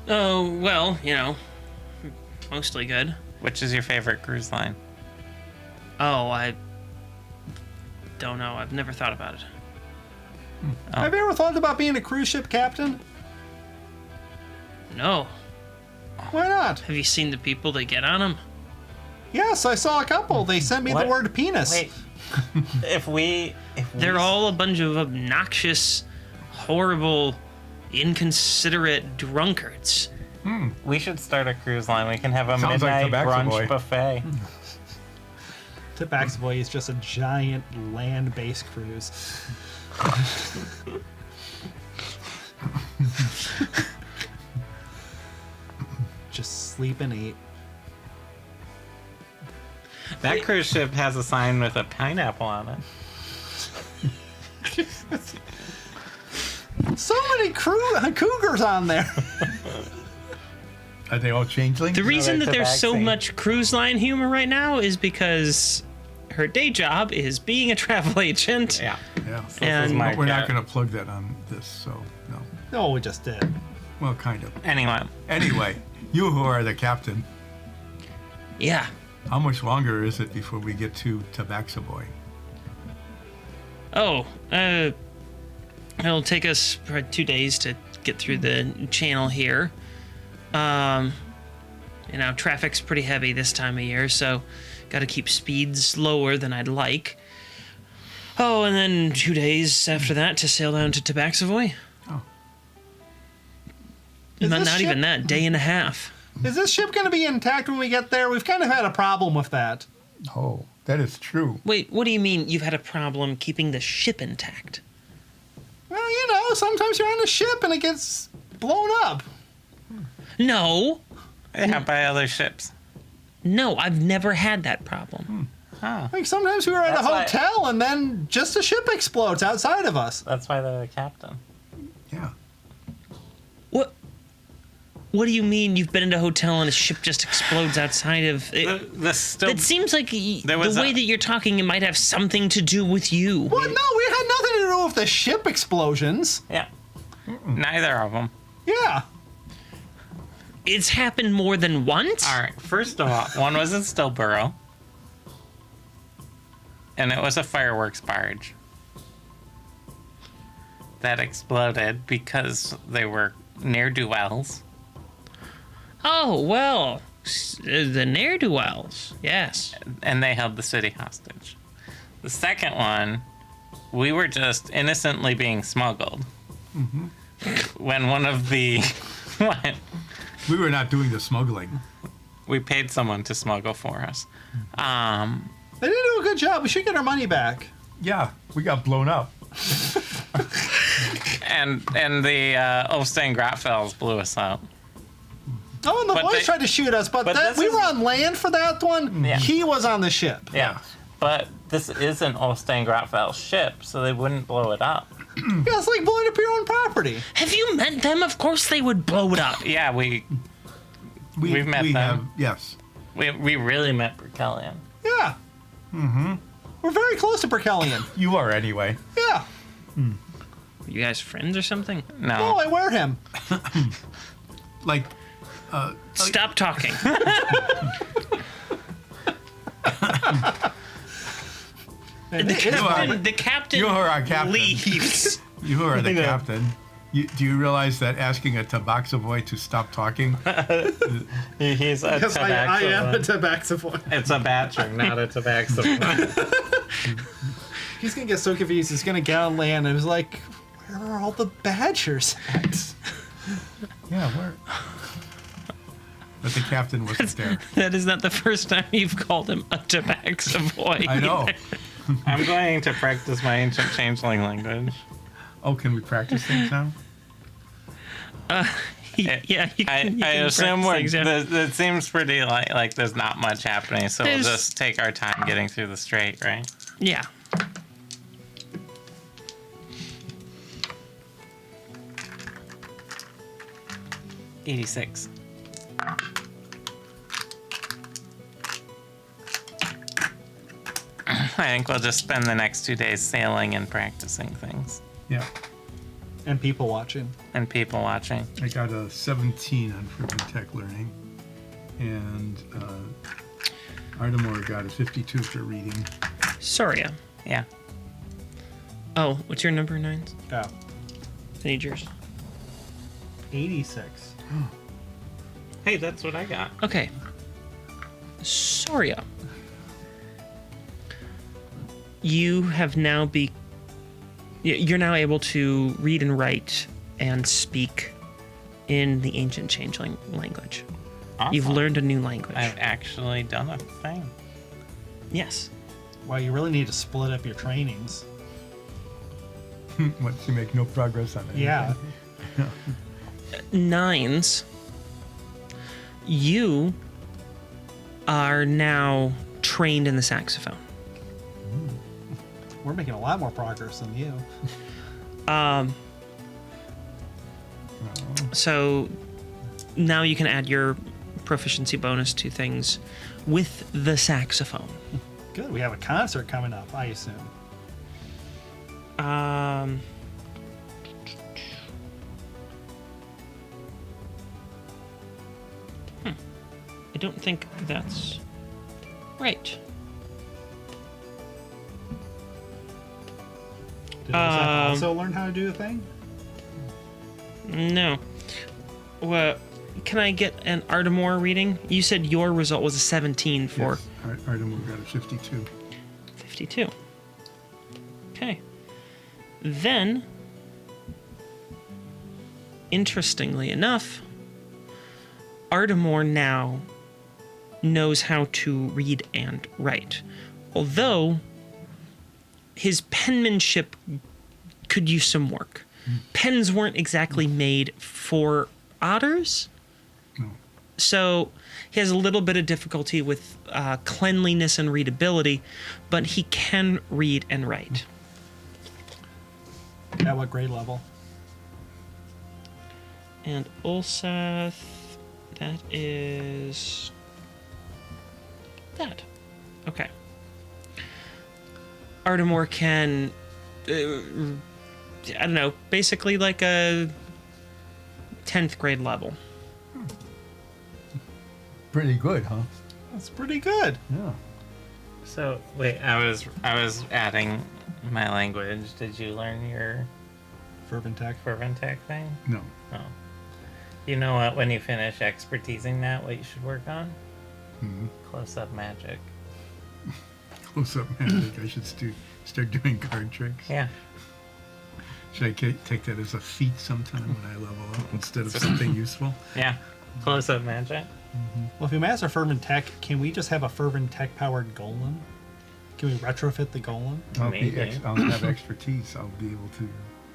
Oh, well, mostly good. Which is your favorite cruise line? Oh, I don't know. I've never thought about it. Have you ever thought about being a cruise ship captain? No. Why not? Have you seen the people that get on them? Yes, I saw a couple. They sent me What? the word penis. Wait. If we They're all a bunch of obnoxious, horrible, inconsiderate drunkards. We should start a cruise line. We can have a Sounds like midnight Tobacco brunch Boy. buffet. Tabaxavoy is just a giant land-based cruise. Just sleep and eat. That cruise ship has a sign with a pineapple on it. So many cougars on there. Are they all changelings? The reason that there's so tabaxi. much cruise line humor right now is because her day job is being a travel agent. Yeah. Yeah. And my But we're not cat. going to plug that on this, so no. No, we just did. Well, kind of. Anyway, Anyway, you who are the captain, yeah. how much longer is it before we get to Tabaxavoy? Oh, it'll take us probably 2 days to get through the channel here. Traffic's pretty heavy this time of year, so got to keep speeds lower than I'd like. Oh, and then 2 days after that to sail down to Tabaxavoy. Oh. Is Not this ship- even that, day and a half. Is this ship going to be intact when we get there? We've kind of had a problem with that. Oh, that is true. Wait, what do you mean you've had a problem keeping the ship intact? Well, sometimes you're on a ship and it gets blown up. No, yeah, by other ships. no, I've never had that problem. Like sometimes we were at That's a why- hotel and then just a ship explodes outside of us. That's why they're the captain. Yeah. What do you mean you've been in a hotel and a ship just explodes outside of it? It seems like the was way a- that you're talking, it might have something to do with you. Well, no, we had nothing to do with the ship explosions. Yeah. Neither of them. Yeah. It's happened more than once? All right. First of all, one was in Stillborough, and it was a fireworks barge that exploded because they were ne'er-do-wells. Oh, well, the ne'er-do-wells, yes. And they held the city hostage. The second one, we were just innocently being smuggled. When one of the... What? We were not doing the smuggling. We paid someone to smuggle for us. They didn't do a good job. We should get our money back. Yeah, we got blown up. And the Ulstein Grotfells blew us out. Oh, and the But boys they- tried to shoot us, but but that, this we is- were on land for that one. Yeah. He was on the ship. Yeah. But this is an Ulstein Grotfell ship, so they wouldn't blow it up. Yeah, it's like blowing up your own property. Have you met them? Of course they would blow it up. Yeah, we've met them. Have, yes. We really met Berkelion. Yeah. Mm-hmm. We're very close to Berkelion. You are anyway. Yeah. Are you guys friends or something? Oh, No. I wear him. Like, Stop talking. And The it's captain, fine. the captain You are our captain. leaves. you are the know. captain. Do you realize that asking a Tabaxavoy to stop talking? He's a Yes, I am a Tabaxavoy. It's a batcher, not a tabaxi. He's gonna get so confused. He's gonna get on land and he's like, "Where are all the badgers at?" Yeah, where? But the captain wasn't there. That is not the first time you've called him a Tabaxavoy. I know. I'm going to practice my ancient changeling language. Oh, can we practice things now? Yeah, you I can assume practice things, yeah. it seems pretty like there's not much happening, so we'll There's- just take our time getting through the strait, right? Yeah. '86. I think we'll just spend the next 2 days sailing and practicing things, Yeah. And people watching. and people watching. I got a 17 on Frivolous Tech Learning. And Ardamore got a 52 for reading. Soria. Yeah. Oh, what's your number, Nines? Oh. I need yours. 86. Hey, that's what I got. Okay. Soria. You have now You're now able to read and write and speak in the ancient changeling language. Awesome. You've learned a new language. I've actually done a thing. Yes. Well, you really need to split up your trainings. Once you make no progress on it. Yeah. Nines, you are now trained in the saxophone. We're making a lot more progress than you. So now you can add your proficiency bonus to things with the saxophone. Good. We have a concert coming up, I assume. I don't think that's right. Did Zach also learn how to do the thing? No. Well, can I get an Ardamore reading? You said your result was a 17 for Yes. Artemore got a 52. 52. Okay. Then, interestingly enough, Ardamore now knows how to read and write. Although his penmanship could use some work. Pens weren't exactly made for otters. No. So he has a little bit of difficulty with cleanliness and readability, but he can read and write. At what grade level? And Ulseth, that is that. Okay. Ardamore can, I don't know, basically like a 10th grade level. Pretty good, huh? That's pretty good. Yeah. So wait, I was adding my language. Did you learn your Fervent Tech. fervent tech thing? No. Oh. You know what? When you finish expertising that, what you should work on? Close-up magic. Close-up magic. I should start doing card tricks. Yeah. Should I take that as a feat sometime when I level up instead of something useful? Yeah. Close-up magic. Well, if we master Fervent Tech, can we just have a Fervent Tech powered golem? Can we retrofit the golem? Maybe. I'll have expertise. I'll be able to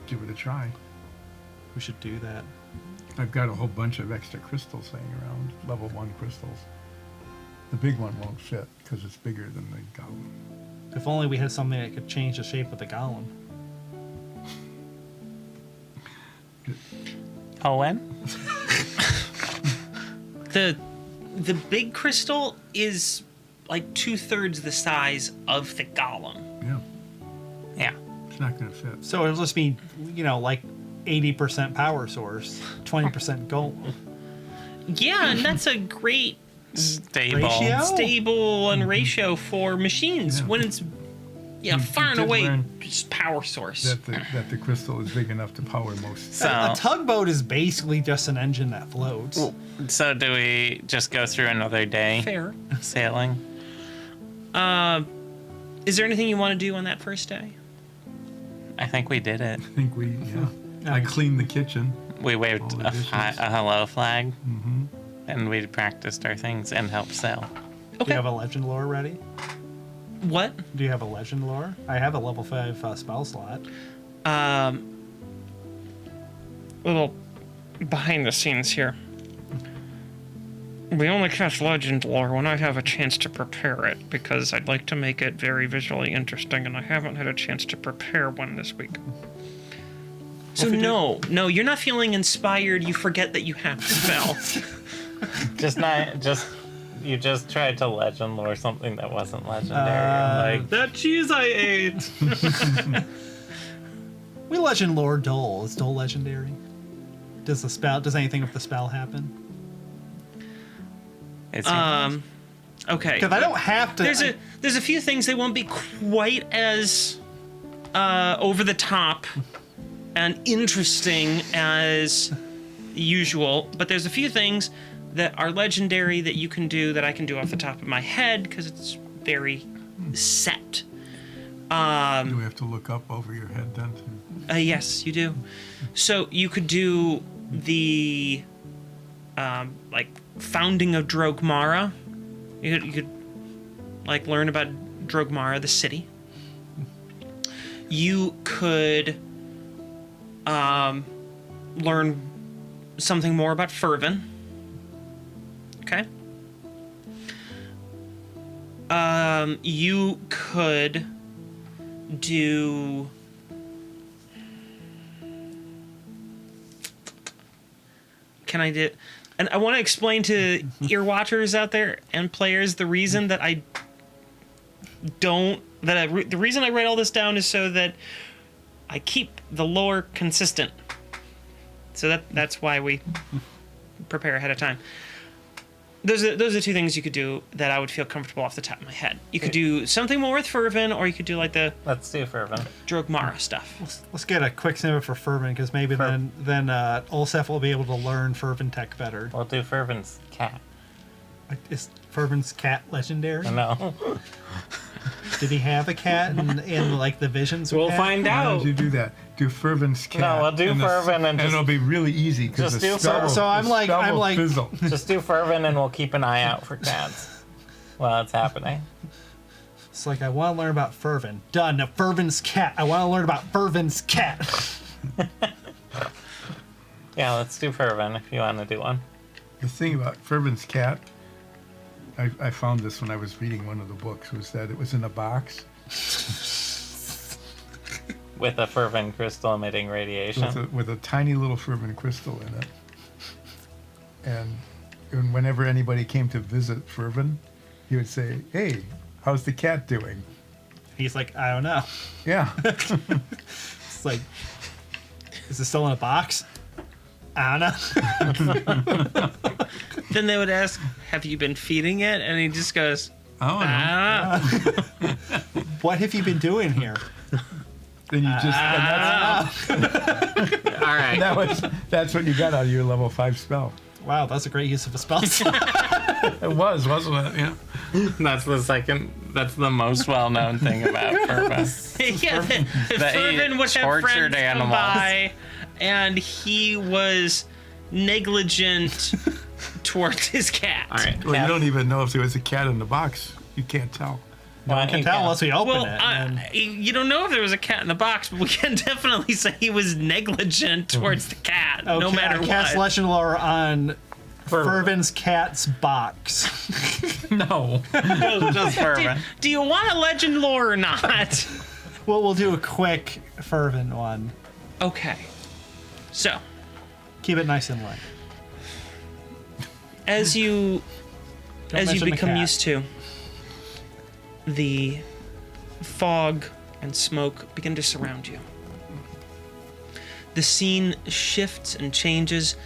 give it a try. We should do that. I've got a whole bunch of extra crystals laying around, level 1 crystals. The big one won't fit because it's bigger than the golem. If only we had something that could change the shape of the golem. Owen? The big crystal is like 2/3 the size of the golem. Yeah, Yeah. it's not going to fit. So it'll just be, like 80% power source, 20% golem. Yeah, and that's a great Stable. Ratio? stable and ratio for machines Yeah. when it's far and did away learn just power source. That the crystal is big enough to power most. So, A tugboat is basically just an engine that floats. so do we just go through another day Fair. sailing? Is there anything you want to do on that first day? I think we did it. I think I cleaned the kitchen. We waved All the a dishes. hello flag, and we practiced our things and helped sail. Do Okay. you have a legend lore ready? What? Do you have a legend lore? I have a level 5 spell slot. Little behind the scenes here. We only cast legend lore when I have a chance to prepare it, because I'd like to make it very visually interesting, and I haven't had a chance to prepare one this week. So no, you're not feeling inspired. You forget that you have the spell. You just tried to legend lore something that wasn't legendary. That cheese I ate. We legend lore Dole. Is Dole legendary? Does anything with the spell happen? it's Okay. Because I don't have to. There's a few things that won't be quite as over the top and interesting as usual, but there's a few things that are legendary that you can do that I can do off the top of my head because it's very set. Do we have to look up over your head then? Yes, you do. So you could do the like founding of Drogmara. You could like learn about Drogmara, the city. You could learn something more about Fervin. Okay. You could do. Can I do? And I want to explain to ear watchers out there and players the reason that I don't. The reason I write all this down is so that I keep the lore consistent. So that's why we prepare ahead of time. Those are two things you could do that I would feel comfortable off the top of my head. You could do something more with Fervin, or you could do like the Let's do Fervin. Drogmara stuff. Let's get a quick snippet for Fervin, because maybe then Olsef will be able to learn Fervin tech better. We'll do Fervin's cat. Is Fervin's cat legendary? No. Did he have a cat in like the visions? We'll find Why out. don't you do that? Do Fervin's cat. No, we'll do Fervin and it'll just- be really easy because just the do spell Fervin. So I'm the like- spell I'm will like- fizzle. Just do Fervin and we'll keep an eye out for cats while it's happening. It's like, I want to learn about Fervin. Done. Now Fervin's cat. I want to learn about Fervin's cat. Yeah, let's do Fervin if you want to do one. The thing about Fervin's cat, I found this when I was reading one of the books, was that it was in a box With a Fervin crystal emitting radiation. with a tiny little Fervin crystal in it. And whenever anybody came to visit Fervin, he would say, "Hey, how's the cat doing?" He's like, I don't know. Yeah. It's like, is it still in a box? I don't know. Then they would ask, "Have you been feeding it?" And he just goes, Oh, no. "Ah." What have you been doing here? Then you just and All right. that's what you got out of your level 5 spell. Wow, that's a great use of a spell slot. It was, wasn't it? Yeah. That's the most well-known thing about Fervin. Yeah, That he Fervin would have tortured friends come animals. by, and he was negligent towards his cat. All right. Well, you don't even know if there was a cat in the box. You can't tell. No one can tell unless we open Well, it. and then- you don't know if there was a cat in the box, but we can definitely say he was negligent towards the cat, no Okay, matter I cast what. Legend Lore on Fervin's cat's box. No. Just Fervin. Do you want a legend lore or not? Well, we'll do a quick Fervin one. Okay. So, Keep it nice and light. as you mention the become cat. used to, the fog and smoke begin to surround you. The scene shifts and changes,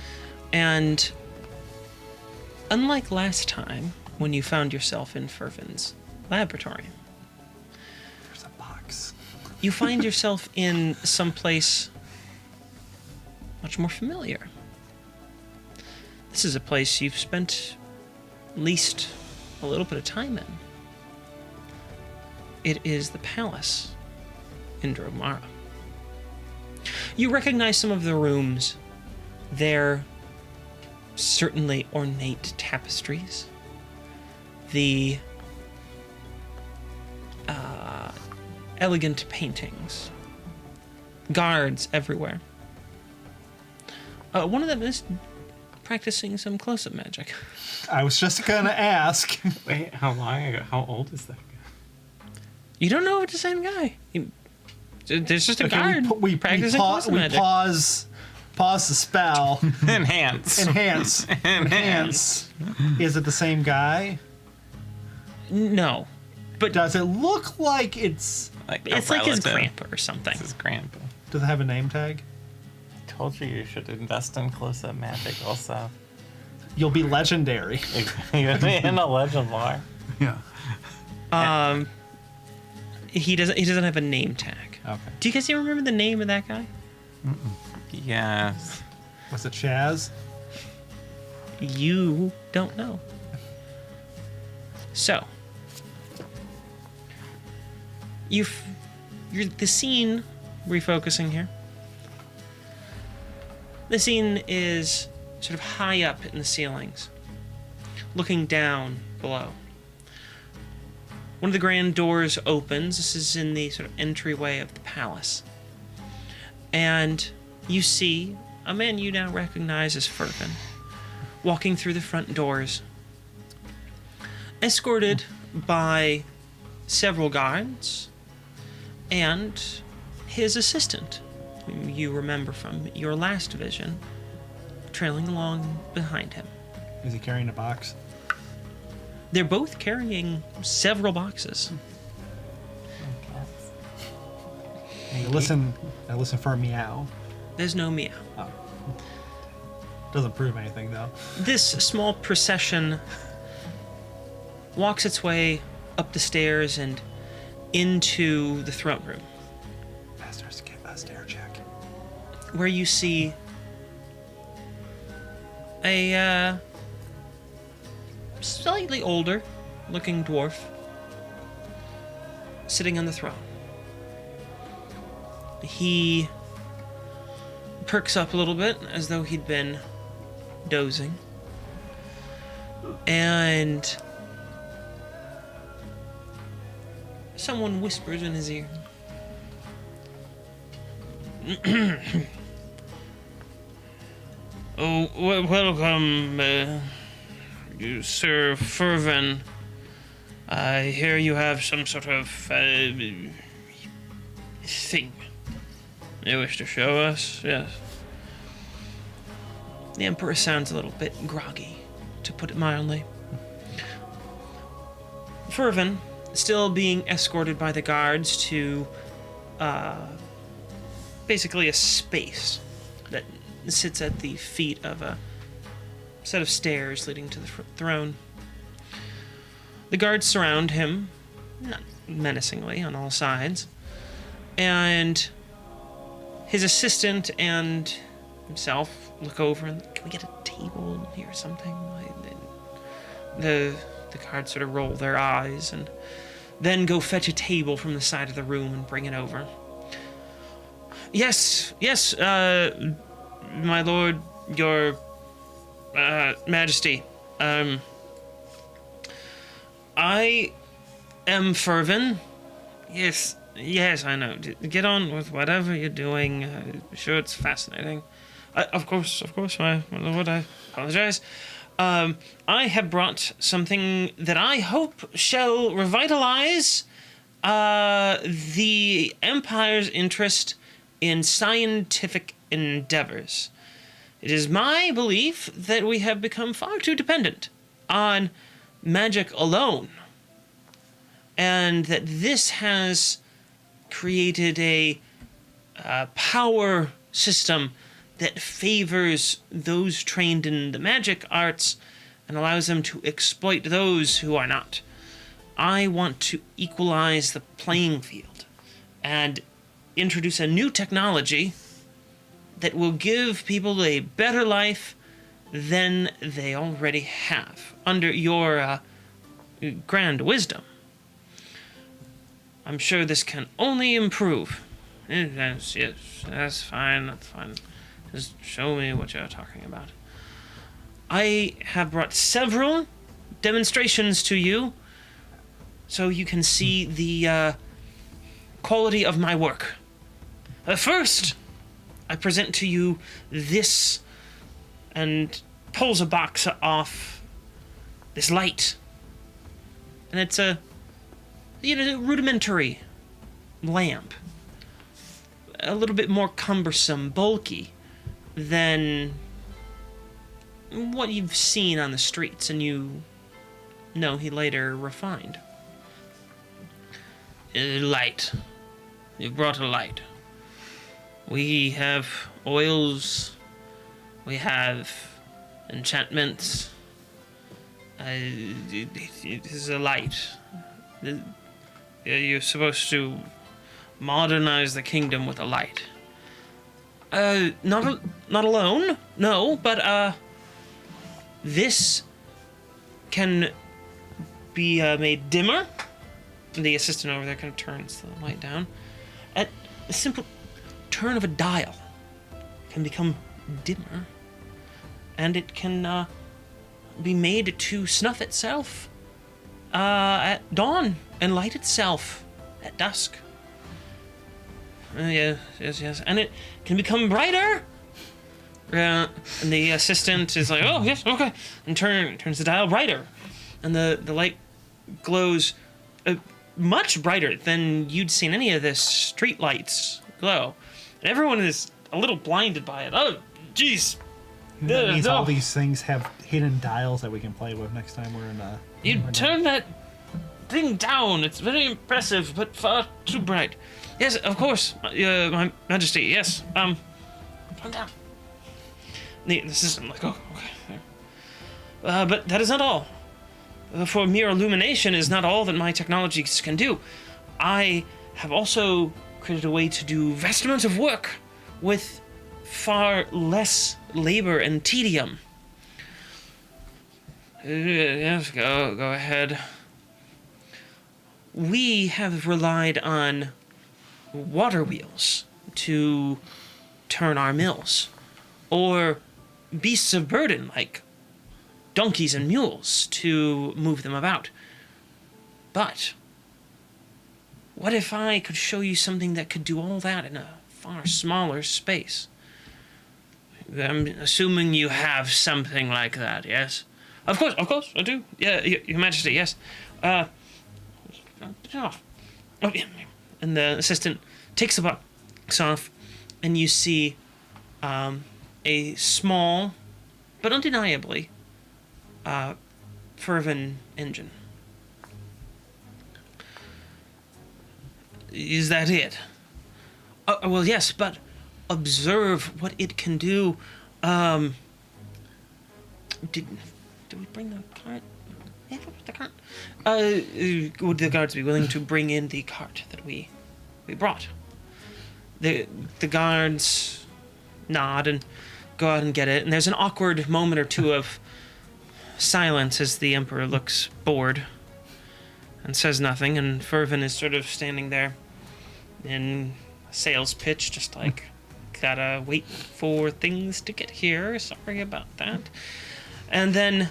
and unlike last time when you found yourself in Fervin's laboratory, There's a box. you find yourself in some place much more familiar. This is a place you've spent at least a little bit of time in. It is the palace in Drogmara. You recognize some of the rooms. They're certainly ornate tapestries. The elegant paintings. Guards everywhere. One of them is practicing some close-up magic. I was just gonna ask. Wait, how long ago? How old is that guy? You don't know if it's the same guy. There's just a Okay, guard we practicing close-up we magic. pause the spell. Enhance. Enhance. Is it the same guy? No, but Does it look like it's? it's like his grandpa or something. It's his grandpa. Does it have a name tag? Told you should invest in close-up magic also. You'll be legendary. Even in a legend lore. Yeah. He doesn't have a name tag. Okay. Do you guys even remember the name of that guy? Yes. Was it Chaz? You don't know. So, you The scene, refocusing here. The scene is sort of high up in the ceilings, looking down below. One of the grand doors opens. This is in the sort of entryway of the palace. And you see a man you now recognize as Fervin walking through the front doors, escorted by several guards and his assistant, whom you remember from your last vision, trailing along behind him. Is he carrying a box? They're both carrying several boxes. I listen for a meow. There's no meow. Oh. Doesn't prove anything, though. This small procession walks its way up the stairs and into the throne room, Masters, give a stair check. where you see a slightly older looking dwarf sitting on the throne. He perks up a little bit as though he'd been dozing, and someone whispers in his ear. Oh, welcome, you Sir Fervin. I hear you have some sort of thing you wish to show us. Yes. The Emperor sounds a little bit groggy, to put it mildly. Fervin, still being escorted by the guards to basically a space that sits at the feet of a set of stairs leading to the throne. The guards surround him, not menacingly, on all sides, and his assistant and himself look over and, can we get a table here or something? The guards sort of roll their eyes and then go fetch a table from the side of the room and bring it over. Yes, my lord, your majesty. I am Fervin. Yes, I know. Get on with whatever you're doing. I'm sure it's fascinating. Of course, my lord, I apologize. I have brought something that I hope shall revitalize the Empire's interest in scientific endeavors. It is my belief that we have become far too dependent on magic alone, and that this has created a power system that favors those trained in the magic arts and allows them to exploit those who are not. I want to equalize the playing field and introduce a new technology that will give people a better life than they already have under your grand wisdom. I'm sure this can only improve. Yes, that's fine. Just show me what you're talking about. I have brought several demonstrations to you so you can see the quality of my work. First, I present to you this, and pulls a box off this light. And it's a rudimentary lamp. A little bit more cumbersome, bulky than what you've seen on the streets, and you know he later refined. Light. You've brought a light. We have oils. We have enchantments. It is a light. You're supposed to modernize the kingdom with a light. Not alone, no, but this can be made dimmer. The assistant over there kind of turns the light down. at the simple turn of a dial, can become dimmer, and it can be made to snuff itself at dawn and light itself at dusk. Yes, and it can become brighter. And the assistant is like, "Oh yes, okay," and turns the dial brighter, and the light glows much brighter than you'd seen any of the street lights glow, and everyone is a little blinded by it. Oh, jeez! That means all these things have hidden dials that we can play with next time we're in. You turn that thing down. It's very impressive, but far too bright. Yes, of course, My Majesty. Yes. Calm down. The system, like, oh, okay. But that is not all. For mere illumination is not all that my technologies can do. I have also created a way to do vast amounts of work with far less labor and tedium. Yes, go ahead. We have relied on water wheels to turn our mills, or beasts of burden like donkeys and mules to move them about. But what if I could show you something that could do all that in a far smaller space? I'm assuming you have something like that, yes? Of course, I do. Yeah, Your Majesty, yes. Oh, yeah. And the assistant takes the box off, and you see a small, but undeniably, fervent engine. Is that it? Well, yes, but observe what it can do. Did we bring the cart? Yeah, the cart. Would the guards be willing to bring in the cart that we brought? The guards nod and go out and get it, and there's an awkward moment or two of silence as the Emperor looks bored and says nothing, and Fervin is sort of standing there in a sales pitch, just like, gotta wait for things to get here, sorry about that. And then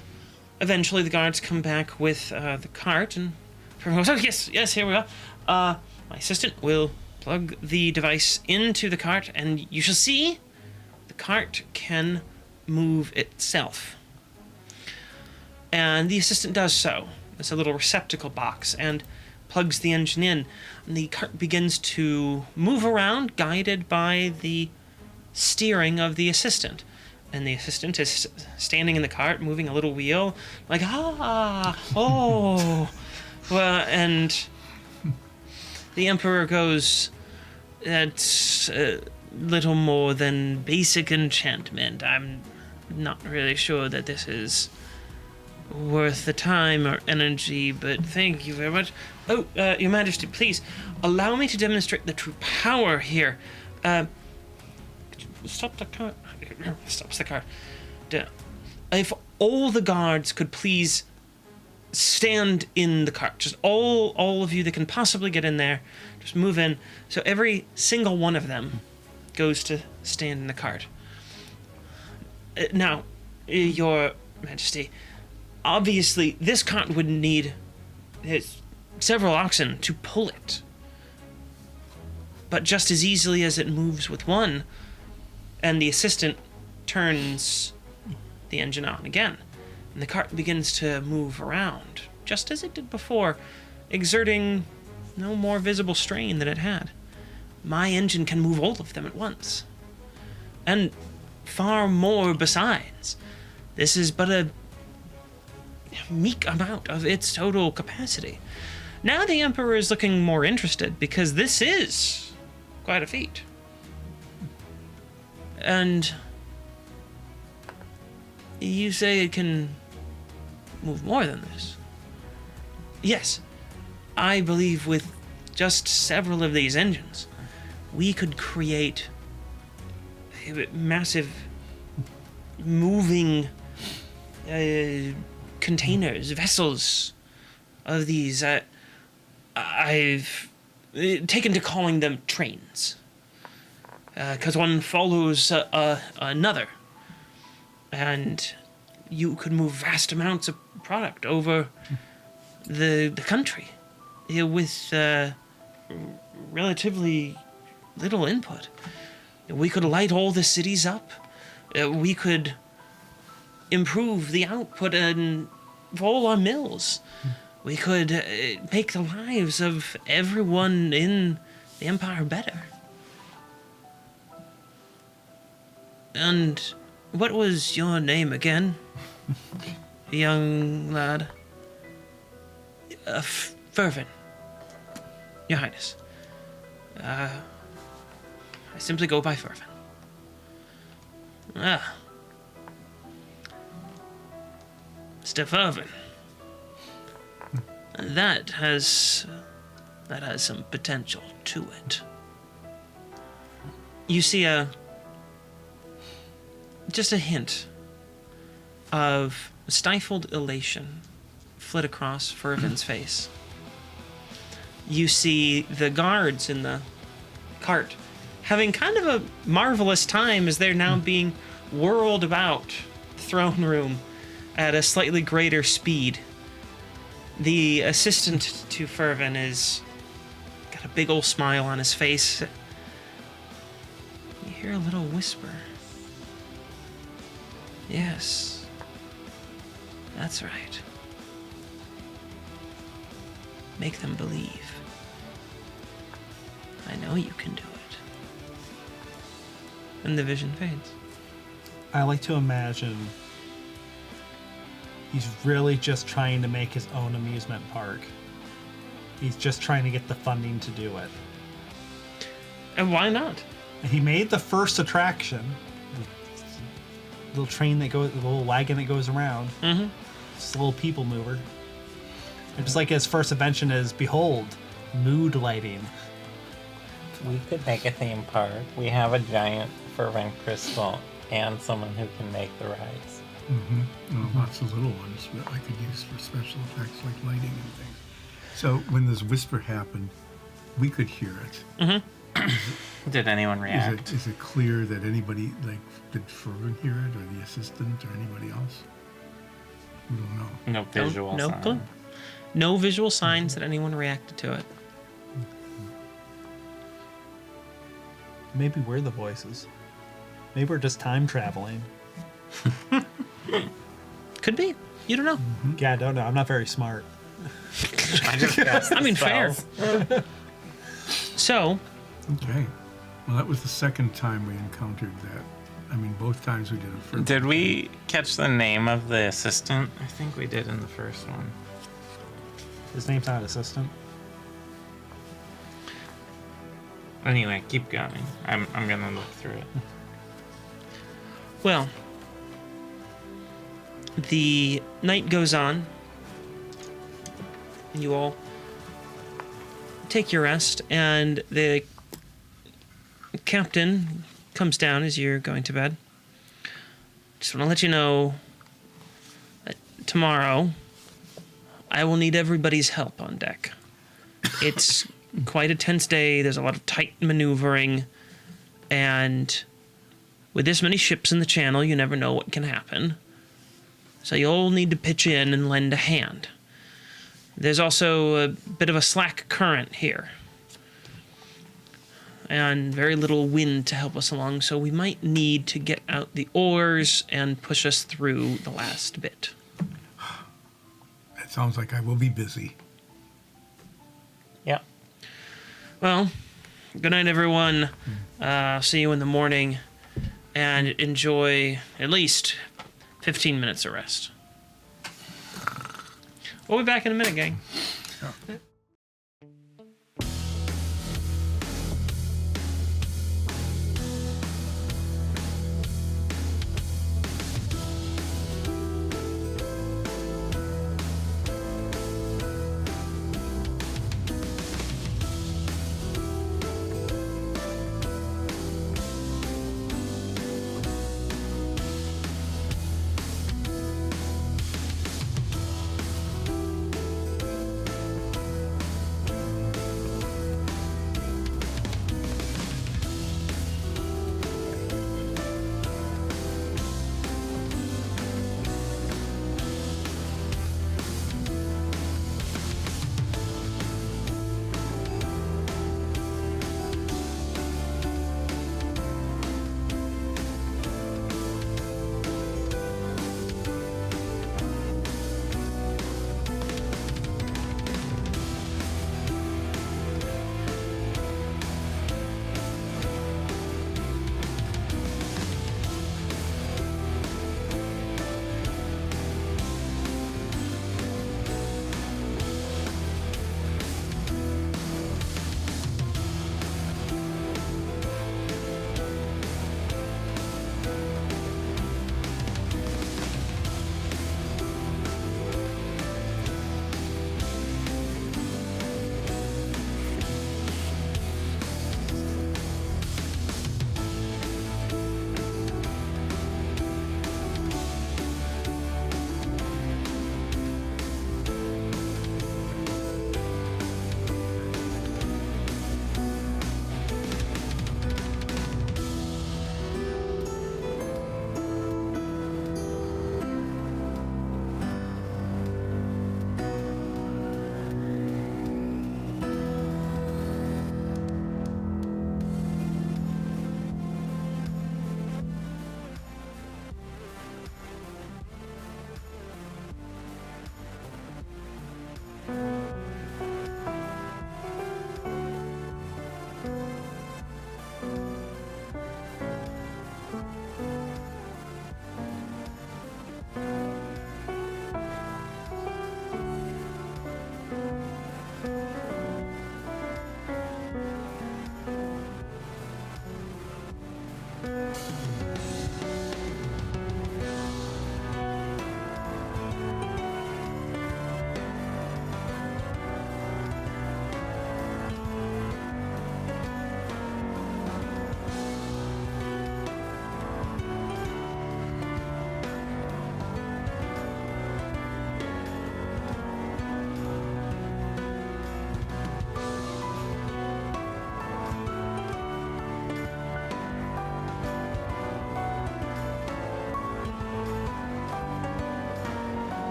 eventually the guards come back with the cart, and Fervin goes, oh, yes, here we are. My assistant will plug the device into the cart, and you shall see the cart can move itself. And the assistant does so. It's a little receptacle box, and plugs the engine in, and the cart begins to move around, guided by the steering of the assistant. And the assistant is standing in the cart, moving a little wheel, like, oh. Well, and the Emperor goes, that's a little more than basic enchantment. I'm not really sure that this is worth the time or energy, but thank you very much. Oh, Your Majesty, please allow me to demonstrate the true power here. Could you stop the cart? Stops the cart. If all the guards could please stand in the cart, just all of you that can possibly get in there, just move in. So every single one of them goes to stand in the cart. Now, Your Majesty, obviously, this cart would need several oxen to pull it. But just as easily as it moves with one, and the assistant turns the engine on again, and the cart begins to move around, just as it did before, exerting no more visible strain than it had. My engine can move all of them at once. And far more besides. This is but a meek amount of its total capacity. Now the Emperor is looking more interested, because this is quite a feat. And you say it can move more than this. Yes, I believe with just several of these engines, we could create massive moving containers, vessels of these. I've taken to calling them trains. Because one follows another. And you could move vast amounts of product over the country with relatively little input. We could light all the cities up. We could improve the output of all our mills. We could make the lives of everyone in the Empire better. And what was your name again, young lad? Fervent, Your Highness. I simply go by Fervent. Mr. Fervent. That has some potential to it. You see just a hint of stifled elation flit across Fervent's face. You see the guards in the cart having kind of a marvelous time as they're now being whirled about the throne room at a slightly greater speed. The assistant to Fervent is got a big old smile on his face. You hear a little whisper. Yes, that's right. Make them believe. I know you can do it. And the vision fades. I like to imagine he's really just trying to make his own amusement park. He's just trying to get the funding to do it. And why not? He made the first attraction. The little train that goes, the little wagon that goes around. Mm-hmm. Just a little people mover. And just like his first invention is, behold, mood lighting. We could make a theme park. We have a giant Fervent crystal and someone who can make the rides. Lots of little ones that I could use for special effects like lighting and things. So when this whisper happened, we could hear it. Did anyone react? Is it clear that anybody, like, did Fervent hear it, or the assistant, or anybody else? We don't know. No visual No sign. clue. No visual signs that anyone reacted to it. Maybe we're the voices. Maybe we're just time traveling. Could be. You don't know. Yeah, I don't know. I'm not very smart. I just guessed I mean, fair. spells. So, Okay. Well, that was the second time we encountered that. I mean, both times we did it first. Did we catch the name of the assistant? I think we did in the first one. His name's not assistant. Anyway, keep going. I'm gonna look through it. well, the night goes on. You all take your rest, and the captain comes down as you're going to bed. Just want to let you know that tomorrow I will need everybody's help on deck. It's quite a tense day. There's a lot of tight maneuvering, and with this many ships in the channel, you never know what can happen. So you'll need to pitch in and lend a hand. There's also a bit of a slack current here, and very little wind to help us along, so we might need to get out the oars and push us through the last bit. It sounds like I will be busy. Yep. Well, good night, everyone. See you in the morning, and enjoy at least 15 minutes of rest. We'll be back in a minute, gang.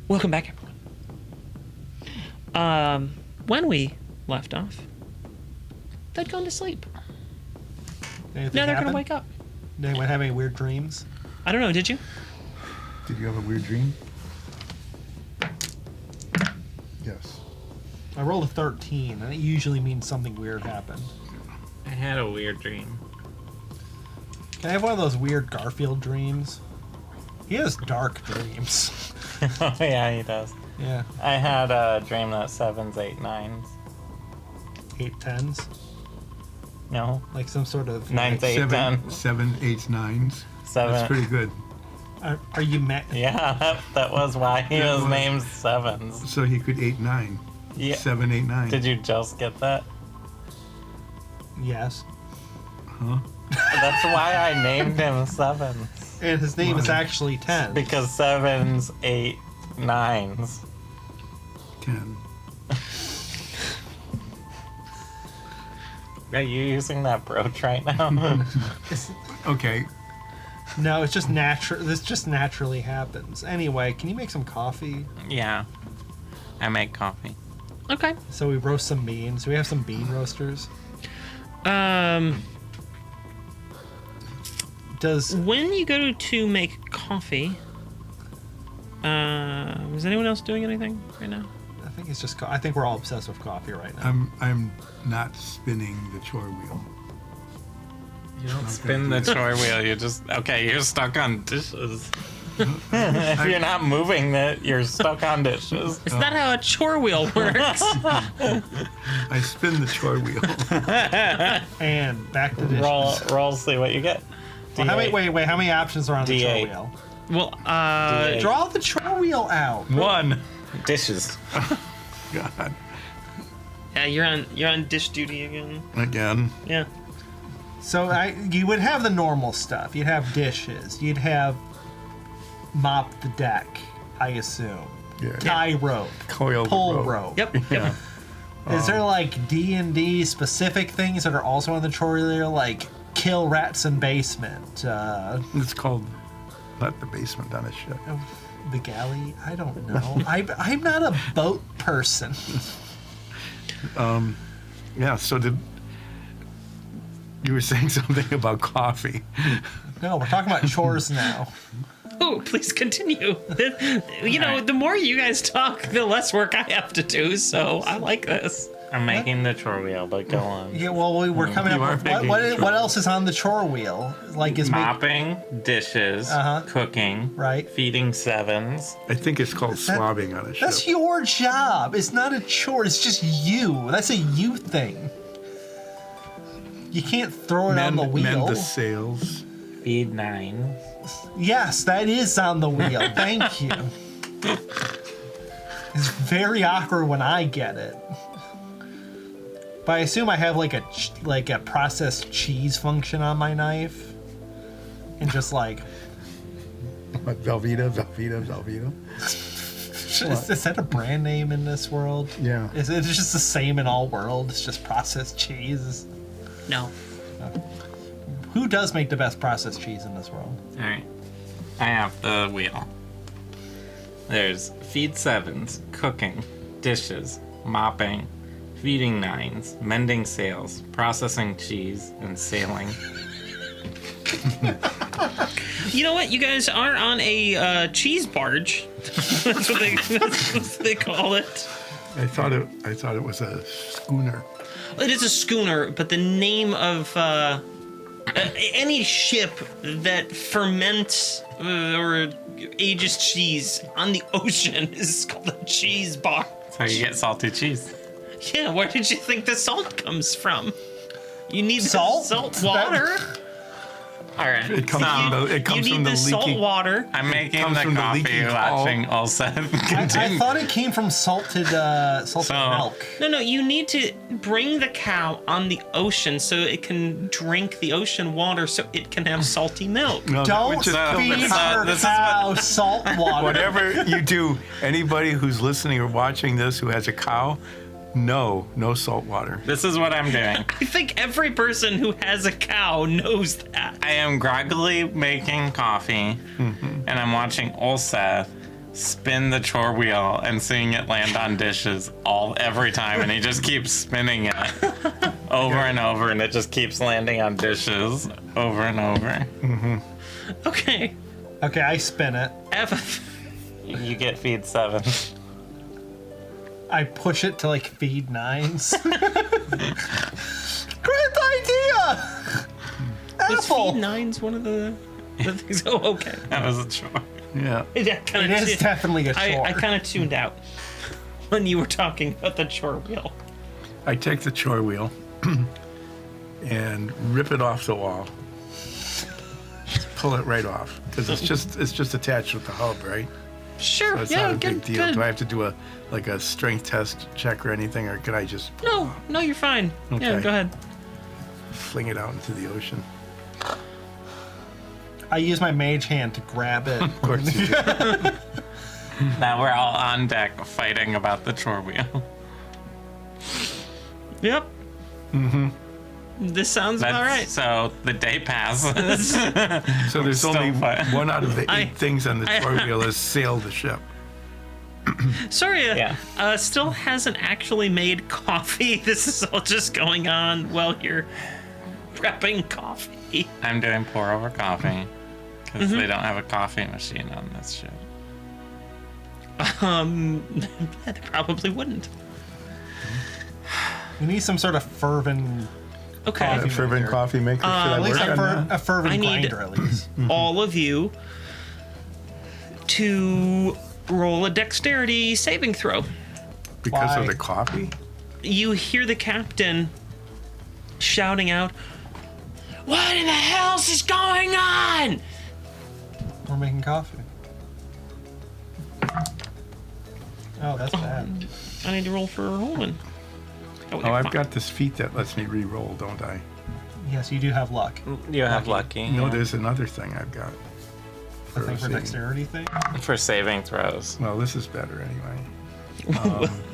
Welcome back, everyone. When we left off, they'd gone to sleep. Anything Now they're happen? gonna wake up. Did anyone have any weird dreams? I don't know. Did you? Did you have a weird dream? Yes. I rolled a 13, and it usually means something weird happened. I had a weird dream. Can I have one of those weird Garfield dreams? He has dark dreams. Oh, yeah, he does. Yeah. I had a dream that 7s, 8, 9s. 8 10s. No, Like some sort of... 9s, 8, 10. 7, 8s, 9s. 7. That's pretty good. Are you mad? Yeah, that was why he was named 7s. So he could 8, 9. Yeah. 7, 8, 9. Did you just get that? Yes. Huh? That's why I named him 7s. And his name is Why? actually 10. Because 7s, 8, 9s. 10. Are you using that brooch right now? Okay. No, it's just natural. This just naturally happens. Anyway, can you make some coffee? Yeah. I make coffee. Okay. So we roast some beans. We have some bean roasters. Does When you go to make coffee, is anyone else doing anything right now? I think it's just. I think we're all obsessed with coffee right now. I'm not spinning the chore wheel. You don't spin the chore wheel. You just you're stuck on dishes. If you're not moving it, you're stuck on dishes. Is that how a chore wheel works? I spin the chore wheel. And back to dishes. Roll, see what you get. Well, wait. How many options are on the chore D8. wheel? Well, D8. Draw the chore wheel out. 1. Dishes. God. yeah, you're on dish duty again. Again. Yeah. So you would have the normal stuff. You'd have dishes. You'd have mop the deck, I assume. Yeah. Tie rope. Coil the Pull rope. rope. Yep. Yeah. Is there like D&D specific things that are also on the chore wheel, like kill rats in basement, It's called Not the Basement on a Ship. the galley? I don't know. I'm not a boat person. Yeah, so you were saying something about coffee. No, we're talking about chores now. Oh, please continue. You know, the more you guys talk, the less work I have to do. So I like this. I'm making the chore wheel, but go on. Yeah, well, we're coming You are up with making what a chore what else is on the chore wheel? Like is Mopping, dishes, Uh-huh. cooking, Right. feeding 7s. I think it's called swabbing on a ship. That's your job. It's not a chore. It's just you. That's a you thing. You can't throw it on the wheel. Mend the sails. Feed 9s. Yes, that is on the wheel. Thank you. It's very awkward when I get it. But I assume I have like a processed cheese function on my knife, and just like, What, Velveeta? is that a brand name in this world? Yeah. Is it just the same in all worlds? It's just processed cheese. No. Who does make the best processed cheese in this world? Alright. I have the wheel. There's feed 7s, cooking, dishes, mopping, feeding 9s, mending sails, processing cheese, and sailing. You know what? You guys are on a cheese barge. that's what they call it. I thought it was a schooner. It is a schooner, but the name of any ship that ferments or ages cheese on the ocean is called a cheese barge. That's how you get salty cheese. Yeah, where did you think the salt comes from? You need Salt? salt water. Alright. It comes from the You need from the the salt leaky. water. I'm making comes the from the coffee leaky watching Ulsa I continue. thought it came from salted So- milk. No, you need to bring the cow on the ocean so it can drink the ocean water so it can have salty milk. No, that Don't would just- feed this is- her this is cow salt water. Whatever you do, anybody who's listening or watching this who has a cow, no salt water. This is what I'm doing. I think every person who has a cow knows that. I am groggily making coffee, and I'm watching Ulsa spin the chore wheel and seeing it land on dishes every time, and he just keeps spinning it over and over, and it just keeps landing on dishes over and over. Okay. Okay, I spin it. You get feed 7. I push it to like feed 9s. Great idea! Was Apple! feed 9's one of the things? Oh, okay. That was a chore. Yeah. It is definitely a chore. I kind of tuned out when you were talking about the chore wheel. I take the chore wheel and rip it off the wall. Just pull it right off because it's just attached with the hub, right? Sure. So it's yeah. not a big deal. Good. Do I have to do a strength test check or anything, or can I just No, you're fine. Yeah, Okay. go ahead. fling it out into the ocean? I use my mage hand to grab it. Of course you do. Now we're all on deck fighting about the chore wheel. Yep. Mm-hmm. This sounds about right. So the day passes. So there's Still only fun. one out of the 8 I- things on the chore wheel is sail the ship. Soria Yeah. still hasn't actually made coffee. This is all just going on while you're prepping coffee. I'm doing pour over coffee because they don't have a coffee machine on this ship. They probably wouldn't. We need some sort of fervent, Okay. Coffee A fervent maker. coffee maker. Should I at least work on that? a fervent I need- grinder at least. All of you to roll a dexterity saving throw. Because Why? of the coffee? You hear the captain shouting out, "What in the hell's is going on?" We're making coffee. Oh, that's bad. I need to roll for Holman. Oh, I've got this feat that lets me re-roll, don't I? Yes, you do have luck. You have lucky. No, there's another thing I've got. I think for saving. dexterity thing. For saving throws. Well, this is better anyway.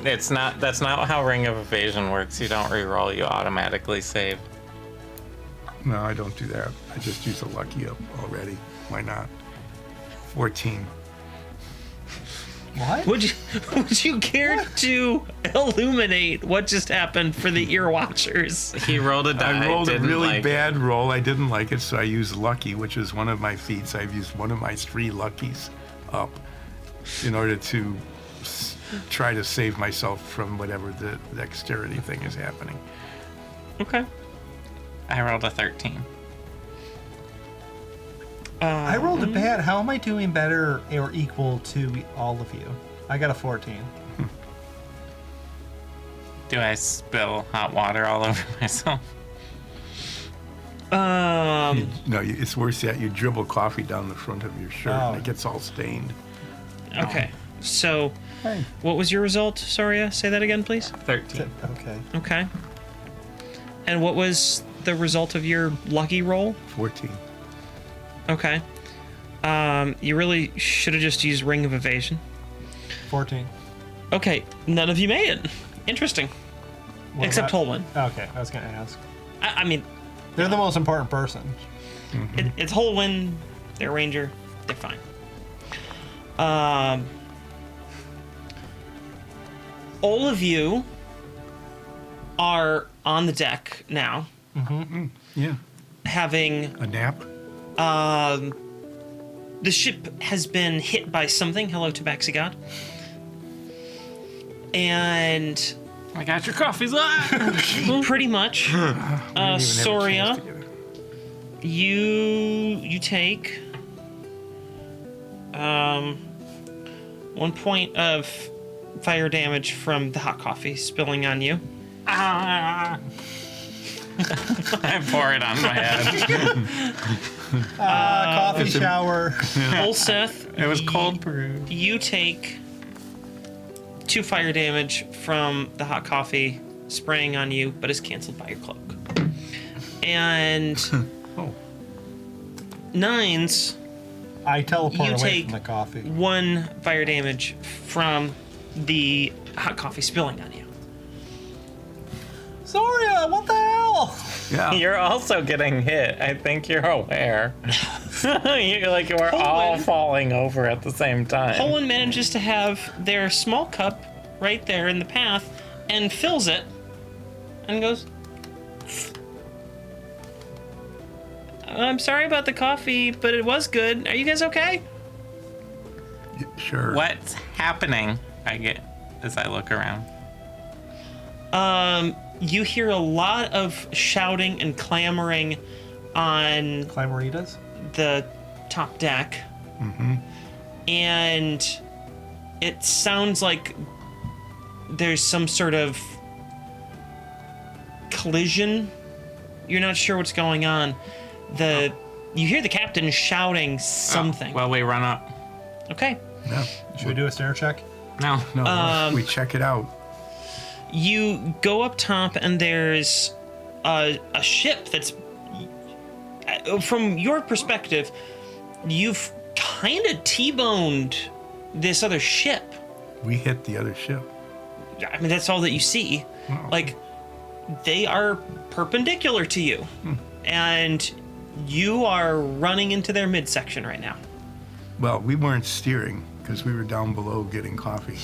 It's not. That's not how Ring of Evasion works. You don't re-roll. You automatically save. No, I don't do that. I just use a lucky up already. Why not? 14. What? Would you care to illuminate what just happened for the ear watchers? He rolled a die. I rolled a didn't really like bad roll. I didn't like it, so I used lucky, which is one of my feats. I've used one of my 3 luckies up in order to try to save myself from whatever the dexterity thing is happening. Okay. I rolled a 13. I rolled a bad. How am I doing better or equal to all of you? I got a 14. Do I spill hot water all over myself? No, it's worse yet. You dribble coffee down the front of your shirt Oh. and it gets all stained. Okay. So, Hey. what was your result, Soria? Say that again, please. 13. Okay. Okay. And what was the result of your lucky roll? 14. Okay. You really should have just used Ring of Evasion. 14. Okay, none of you made it. Interesting. What Except about- Holman. Okay, I was gonna ask. I mean, They're the most important person. it's Holman, they're Ranger, they're fine. All of you are on the deck now, Yeah. having A nap? the ship has been hit by something. Hello, Tabaxi God. And I got your coffees. pretty much, We didn't even have a chance Soria, to get it. you take 1 point of fire damage from the hot coffee spilling on you. I pour it on my head. Coffee shower. Ulseth, It was cold brewed. you take 2 fire damage from the hot coffee spraying on you, but is canceled by your cloak. And Oh. Nines, I teleport You away take from the coffee. 1 fire damage from the hot coffee spilling on you. Soria, what the hell? Yeah. You're also getting hit. I think you're aware. We're all falling over at the same time. Poland manages to have their small cup right there in the path and fills it and goes, I'm sorry about the coffee, but it was good. Are you guys okay? Sure. What's happening? As I look around. You hear a lot of shouting and clamoring on Clamoritas? the top deck. Mm-hmm. And it sounds like there's some sort of collision. You're not sure what's going on. You hear the captain shouting something. Well, we run up. Okay. Yeah. Should we do a stare check? No. No, we check it out. You go up top and there's a ship that's, from your perspective, you've kind of T-boned this other ship. We hit the other ship. I mean, that's all that you see. Oh. Like, they are perpendicular to you. And you are running into their midsection right now. Well, we weren't steering because we were down below getting coffee.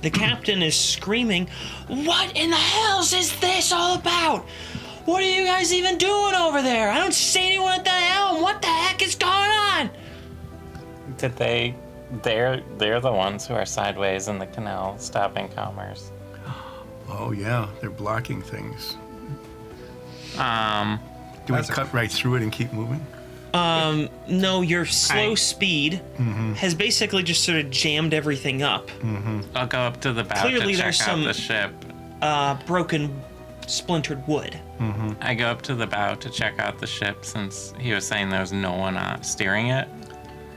The captain is screaming, what in the hells is this all about? What are you guys even doing over there? I don't see anyone at the helm. What the heck is going on? Did they? They're the ones who are sideways in the canal, stopping commerce. Oh, yeah, they're blocking things. Do we That's cut right through it and keep moving? No, your slow speed has basically just sort of jammed everything up. I'll go up to the bow Clearly to check there's out some- the ship. Broken, splintered wood. I go up to the bow to check out the ship since he was saying there was no one steering it.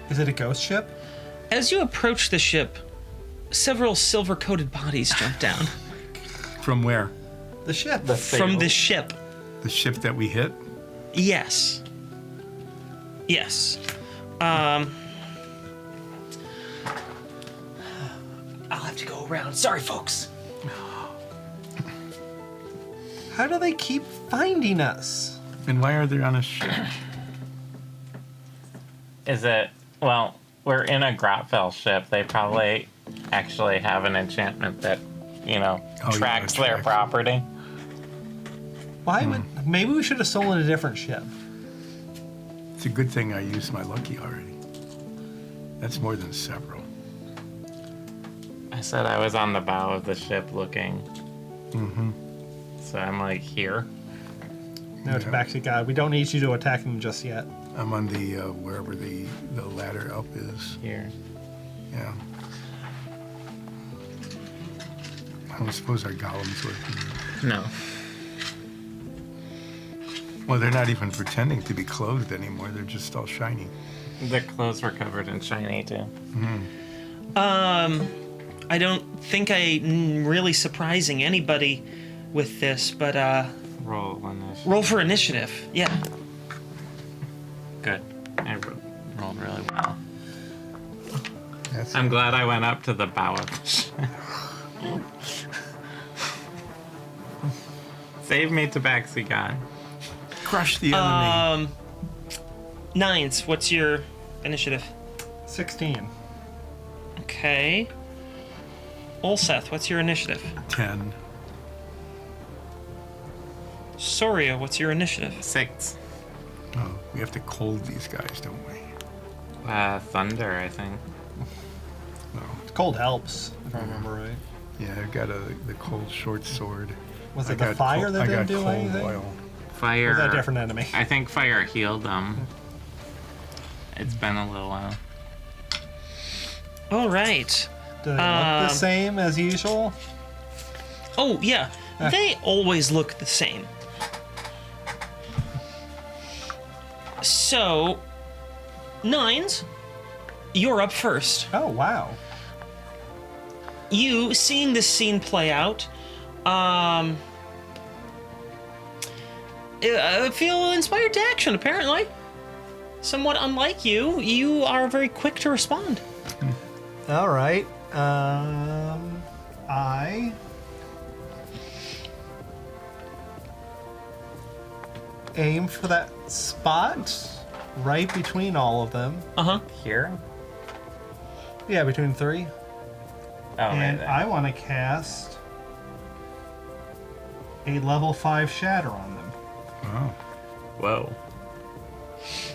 Is it a ghost ship? As you approach the ship, several silver-coated bodies jump down From where? The ship. from the ship. The ship that we hit? Yes. Yes. I'll have to go around. Sorry, folks. How do they keep finding us? And why are they on a ship? Is it? Well, we're in a Grotfell ship. They probably actually have an enchantment that, tracks their track. property. Why would... Maybe we should have stolen a different ship. It's a good thing I used my lucky already. That's more than several. I said I was on the bow of the ship looking. So I'm like here. No, Tabaxi God, we don't need you to attack them just yet. I'm on the, wherever the ladder up is. Here. Yeah. I don't suppose our golems would. No. Well, they're not even pretending to be clothed anymore. They're just all shiny. The clothes were covered in shiny too. I don't think I'm really surprising anybody with this, but Roll initiative. roll for initiative. Yeah. Good. I rolled really well. That's I'm glad I went up to the bow of the ship. Save me, Tabaxi God. crush the enemy. Nines, what's your initiative? 16. Okay. Olseth, what's your initiative? 10. Soria, what's your initiative? 6. Oh, we have to cold these guys, don't we? Thunder, I think. Cold helps, if I remember right. Yeah, I've got the cold short sword. Was I it the got fire that I didn't got do cold anything? oil. Fire. Or was that a different enemy? I think fire healed them. It's been a little while. All right. Do they look the same as usual? Oh, yeah. They always look the same. So, Nines, you're up first. Oh, wow. You, seeing this scene play out, feel inspired to action, apparently. Somewhat unlike you, you are very quick to respond. All right. aim for that spot right between all of them. Uh-huh. Here? Yeah, between 3. Oh, And right I want to cast a level 5 shatter on them. Wow. Whoa.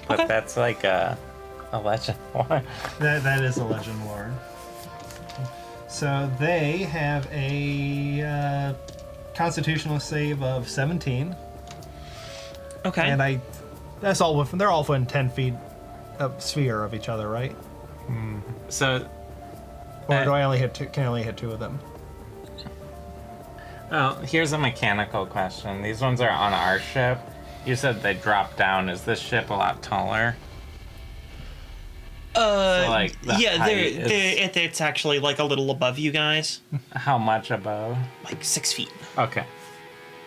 But Okay. that's like a legend one. That is a legend lore. So they have a constitutional save of 17. Okay. And that's all within, they're all within 10 feet of sphere of each other, right? So, Or do I only hit can I only hit 2 of them? oh, here's a mechanical question. These ones are on our ship. You said they drop down. Is this ship a lot taller? So, like, the yeah, height is- it's actually like a little above you guys, How much above? like 6 feet. Okay.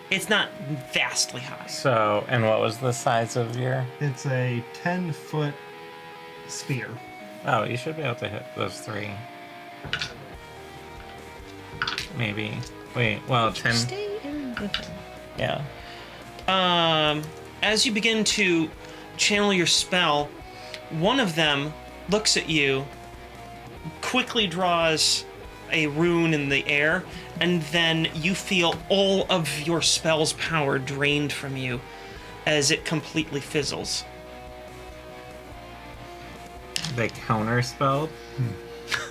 It's not vastly high. So, and what was the size of your... It's a 10-foot sphere. Oh, you should be able to hit those 3. Maybe. Wait, well, 10... Stay in the thing. Yeah. As you begin to channel your spell, one of them looks at you, quickly draws a rune in the air, and then you feel all of your spell's power drained from you as it completely fizzles. They counterspelled?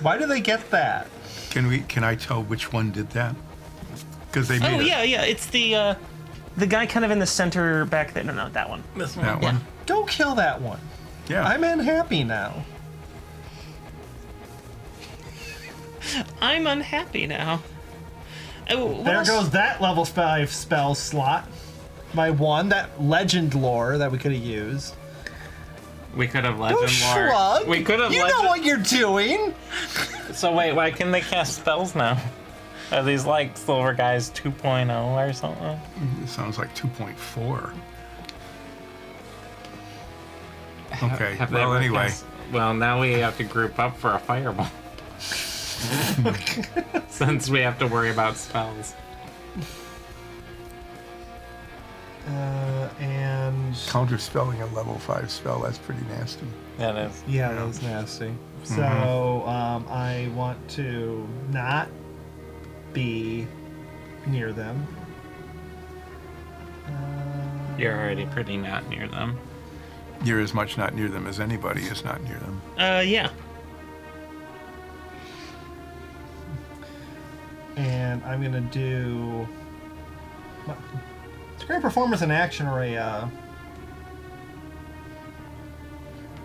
Why do they get that? Can I tell which one did that? Because they made Oh, yeah, it's the guy kind of in the center back there. No, not that one. This one. that Yeah. one. Don't kill that one. Yeah. I'm unhappy now. I'm unhappy now. Oh, what There else? goes that level 5 spell slot. My one, that legend lore that we could have used. We could have Don't legend lore. shrug. We could have You legend... know what you're doing. So wait, why can they cast spells now? Are these like Silver Guys 2.0 or something? It sounds like 2.4. Okay. Have they Well, ever anyway. cast- Well, now we have to group up for a fireball. Since we have to worry about spells. And Counterspelling a level 5 spell, that's pretty nasty. That is. yeah, that was nasty. So I want to not be near them. You're already pretty not near them. You're as much not near them as anybody is not near them. Yeah. And I'm gonna do. It's a great performance in action or a. I'll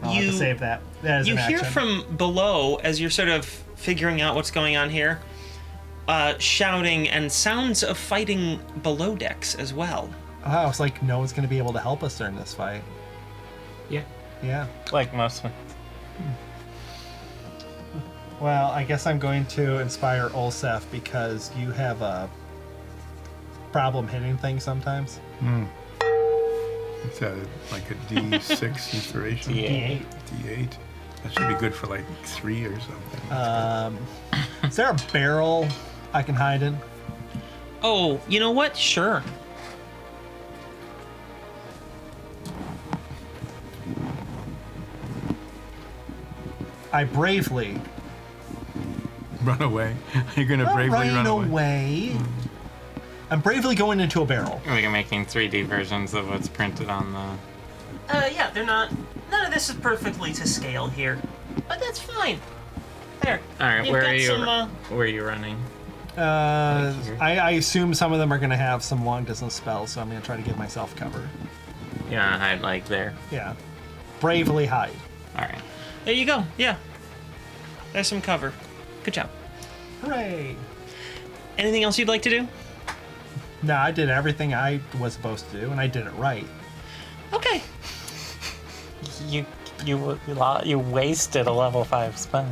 have You- to save that. That is You an hear action. from below as you're sort of figuring out what's going on here, shouting and sounds of fighting below decks as well. Oh, it's like no one's gonna be able to help us during this fight. Yeah. Yeah. Like most of Well, I guess I'm going to inspire Olsef because you have a problem hitting things sometimes. Is that like a D6 inspiration? D8. D8. That should be good for like 3 or something. Is there a barrel I can hide in? Oh, you know what? Sure. I bravely Run away. You're gonna not bravely running run away. away. I'm bravely going into a barrel. We're making 3D versions of what's printed on the... Yeah, they're not. None of this is perfectly to scale here, but that's fine. There. All right, You've where got are you? some, Where are you running? I assume some of them are going to have some long distance spells, so I'm going to try to give myself cover. Yeah, hide like there. Yeah. Bravely hide. All right. There you go. Yeah. There's some cover. Good job. Hooray! Anything else you'd like to do? No, I did everything I was supposed to do, and I did it right. Okay. You wasted a level 5 spell.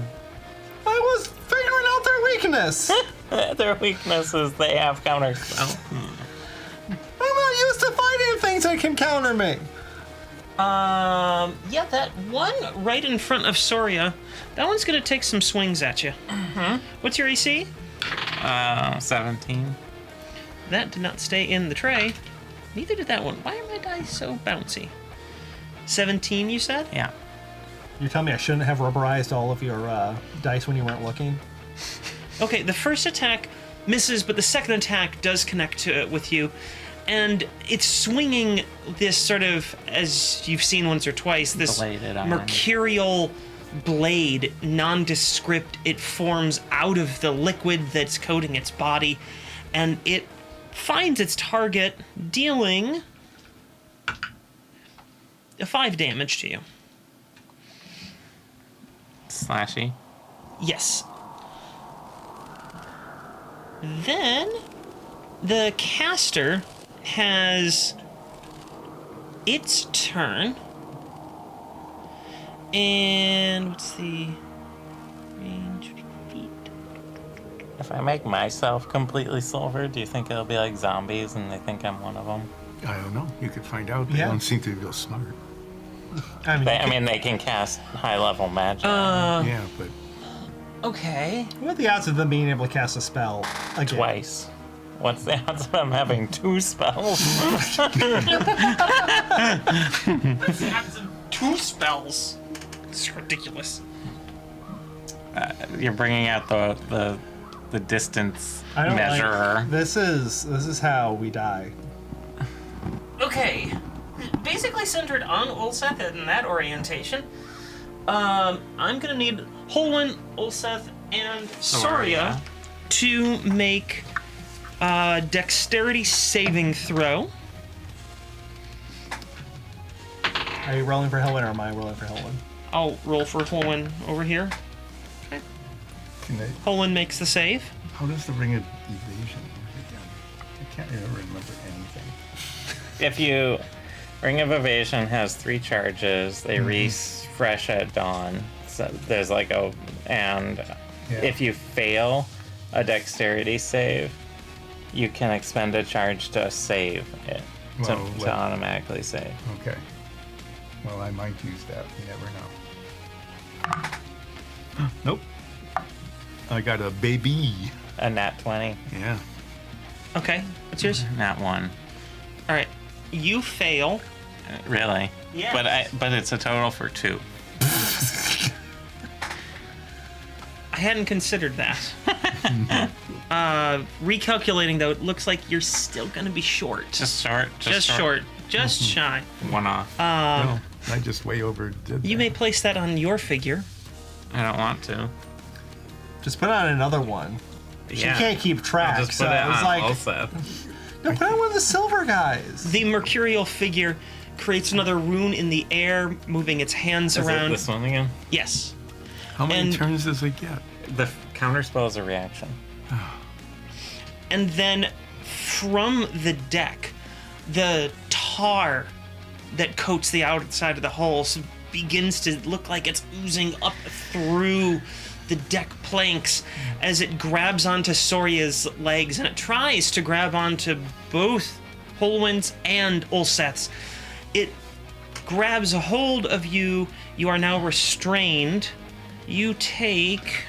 I was figuring out their weakness. Their weakness is they have counter spell. I'm not used to fighting things that can counter me. Yeah, that one right in front of Soria, that one's gonna take some swings at you. What's your AC? 17. That did not stay in the tray. Neither did that one. Why are my dice so bouncy? 17, you said? Yeah. You're telling me I shouldn't have rubberized all of your dice when you weren't looking? Okay, the first attack misses, but the second attack does connect with you. And it's swinging this sort of, as you've seen once or twice, this Bladed iron. mercurial blade, nondescript. It forms out of the liquid that's coating its body, and it finds its target, dealing 5 damage to you. Slashy. Yes. Then the caster has its turn. And what's the range feet? If I make myself completely silver, do you think it'll be like zombies and they think I'm one of them? I don't know. You could find out. They Yeah. don't seem to be real smart. I mean, they can cast high-level magic. Yeah, but Okay. What are the odds of them being able to cast a spell again? Twice. What's the odds of them having 2 spells? 2 spells. It's ridiculous. You're bringing out the distance I don't measurer. like. This is how we die. Okay. Basically centered on Ulseth in that orientation. I'm gonna need Holwyn, Ulseth, and Soria to make a dexterity saving throw. Are you rolling for Helen or am I rolling for Helen? I'll roll for Holwyn over here. can they, Holwyn makes the save. how does the ring of evasion work again? I can't ever remember anything. If you Ring of Evasion has 3 charges. They refresh at dawn. So there's like and Yeah. if you fail a dexterity save, you can expend a charge to save it Well, to automatically save. Okay. Well, I might use that. You never know. Nope. I got a baby. A nat 20, Yeah. Okay, what's yours? nat 1. All right, you fail. Really? Yes. But it's a total for 2. I hadn't considered that. Recalculating though, it looks like you're still gonna be short. Just short. Just short. Just shy. 1 off. No, I just way overdid You that. may place that on your figure. I don't want to. Just put on another one. She can't keep track, I'll just so put it it's on like Ulseth. no, put on one of the silver guys. The mercurial figure creates another rune in the air, moving its hands Is it around. this one again? Yes. How many and- turns does it get? The counterspell is a reaction. And then from the deck, the tar that coats the outside of the hull begins to look like it's oozing up through the deck planks as it grabs onto Soria's legs, and it tries to grab onto both Holwyn's and Ulseth's. It grabs a hold of you. You are now restrained. You take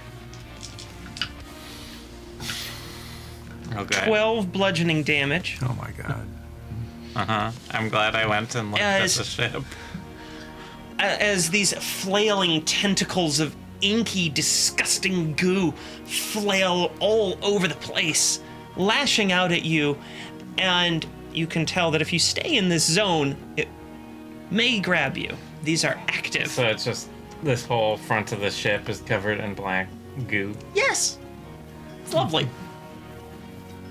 Okay. 12 bludgeoning damage. Oh my god. I'm glad I went and looked As- at the ship. As these flailing tentacles of inky, disgusting goo flail all over the place, lashing out at you, and you can tell that if you stay in this zone, it may grab you. These are active. So it's just this whole front of the ship is covered in black goo. Yes! It's lovely.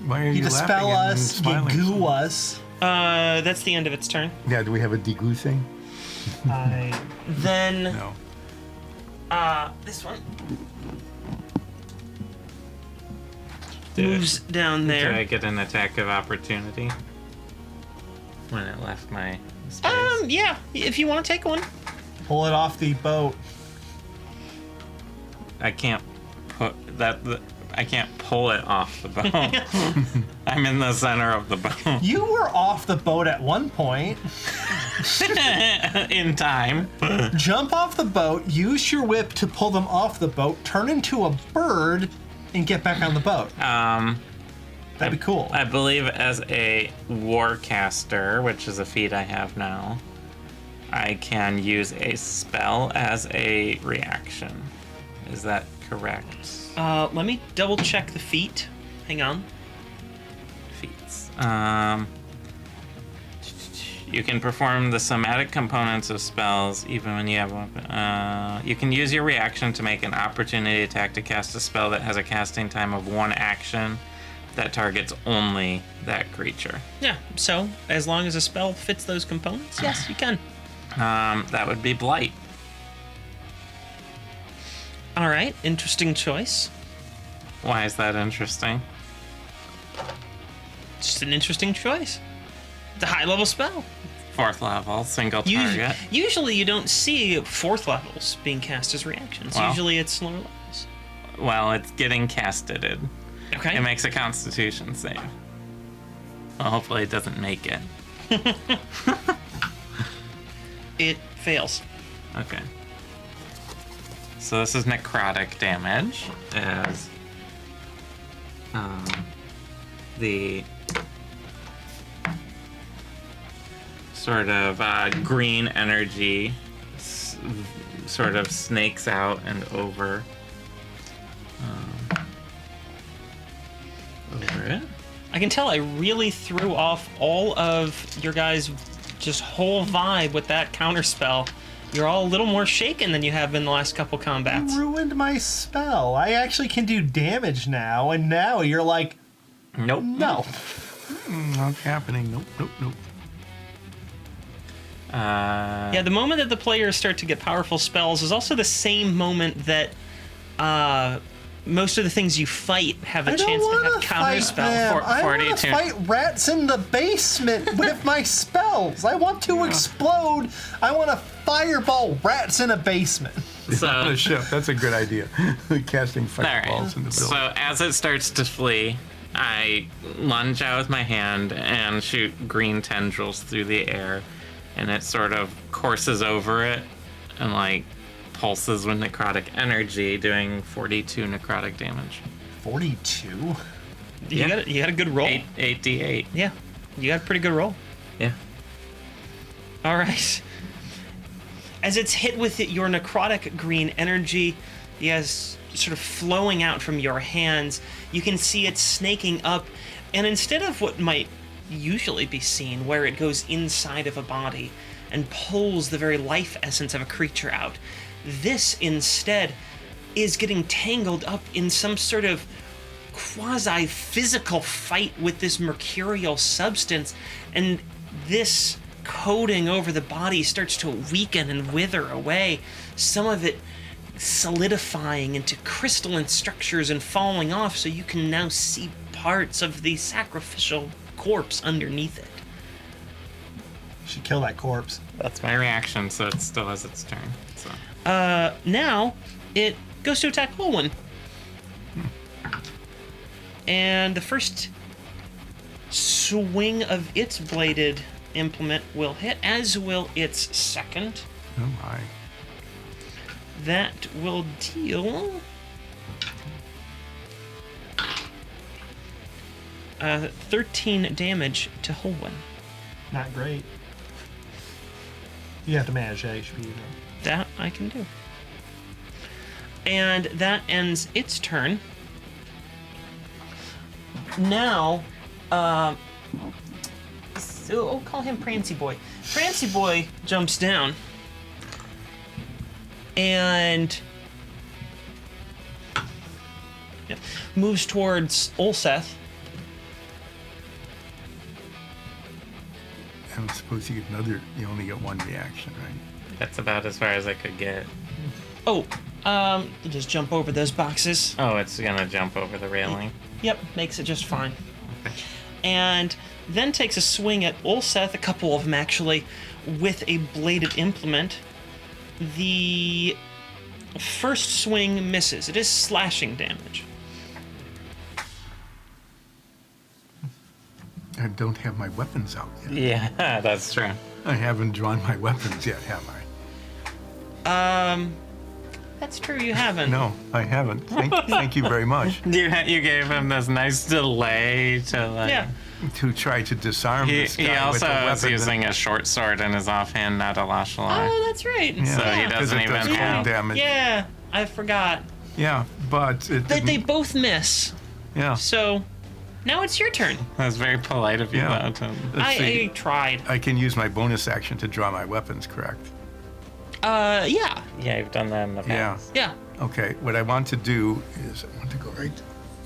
Why are You you laughing dispel and us, you smiling? goo us. That's the end of its turn. Yeah, do we have a degoo thing? Then, No. this one moves down Did I there. get an attack of opportunity when it left my space? Yeah, if you want to take one. Pull it off the boat. I can't put that. I can't pull it off the boat. I'm in the center of the boat You were off the boat at one point. in time. Jump off the boat, use your whip to pull them off the boat, turn into a bird, and get back on the boat. That'd be cool. I believe as a warcaster, which is a feat I have now, I can use a spell as a reaction. Is that correct? Let me double check the feat. Hang on. Feats. You can perform the somatic components of spells even when you have one. You can use your reaction to make an opportunity attack to cast a spell that has a casting time of 1 action that targets only that creature. Yeah, so as long as a spell fits those components, yes, you can. That would be Blight. All right, interesting choice. Why is that interesting? Just an interesting choice. It's a high-level spell. 4th level, single target. Usually you don't see 4th levels being cast as reactions. Well. Usually it's lower levels. Well, it's getting casted. Okay. It makes a Constitution save. Well, hopefully it doesn't make it. It fails. Okay. So this is necrotic damage. As the sort of green energy sort of snakes out and over it. I can tell I really threw off all of your guys' just whole vibe with that counterspell. You're all a little more shaken than you have been the last couple combats. You ruined my spell. I actually can do damage now, and now you're like, Nope. no. Not happening. Nope. Yeah, the moment that the players start to get powerful spells is also the same moment that most of the things you fight have a I don't chance to want have to fight counterspell. them. I want 42. to fight rats in the basement with my spells. I want to explode. I want to fireball rats in a basement. On So, a ship. That's a good idea. Casting all fireballs in the right. building. So as it starts to flee, I lunge out with my hand and shoot green tendrils through the air, and it sort of courses over it and like pulses with necrotic energy, doing 42 necrotic damage. 42? You got a good roll. 8d8. Yeah, you got a pretty good roll. Yeah. All right. As it's hit with your necrotic green energy, yes, sort of flowing out from your hands, you can see it snaking up, and instead of what might usually be seen, where it goes inside of a body and pulls the very life essence of a creature out, this instead is getting tangled up in some sort of quasi-physical fight with this mercurial substance, and this coating over the body starts to weaken and wither away, some of it solidifying into crystalline structures and falling off, so you can now see parts of the sacrificial corpse underneath it. Should kill that corpse. That's my reaction, so it still has its turn. So Now it goes to attack Olwen. And the first swing of its bladed implement will hit, as will its second. Oh my. That will deal 13 damage to Holwyn. Not great. You have to manage HP, you know. That I can do. And that ends its turn. Now, so I'll call him Prancy Boy. Prancy Boy jumps down and moves towards Ulseth. I'm supposed to get another. You only get one reaction, right? that's about as far as I could get. Oh, you just jump over those boxes. Oh, it's gonna jump over the railing. Yep, makes it just fine. And then takes a swing at Ulseth, a couple of them actually, with a bladed implement. The first swing misses. It is slashing damage. I don't have my weapons out yet. Yeah, that's true. I haven't drawn my weapons yet, have I? That's true, you haven't. No, I haven't. Thank you very much. You gave him this nice delay to like. Yeah. To try to disarm this guy He with also a weapon. is using a short sword in his offhand, not a lashlight. Oh, that's right. Yeah, So he 'cause doesn't it does even cold have. damage. Yeah, I forgot. Yeah, but it They didn't- both miss. yeah. So now it's your turn. That's very polite of you, Yeah. though. Let's see. I tried. I can use my bonus action to draw my weapons, correct? Yeah. Yeah, you've done that in the Yeah. past. Yeah. Okay, what I want to do is I want to go right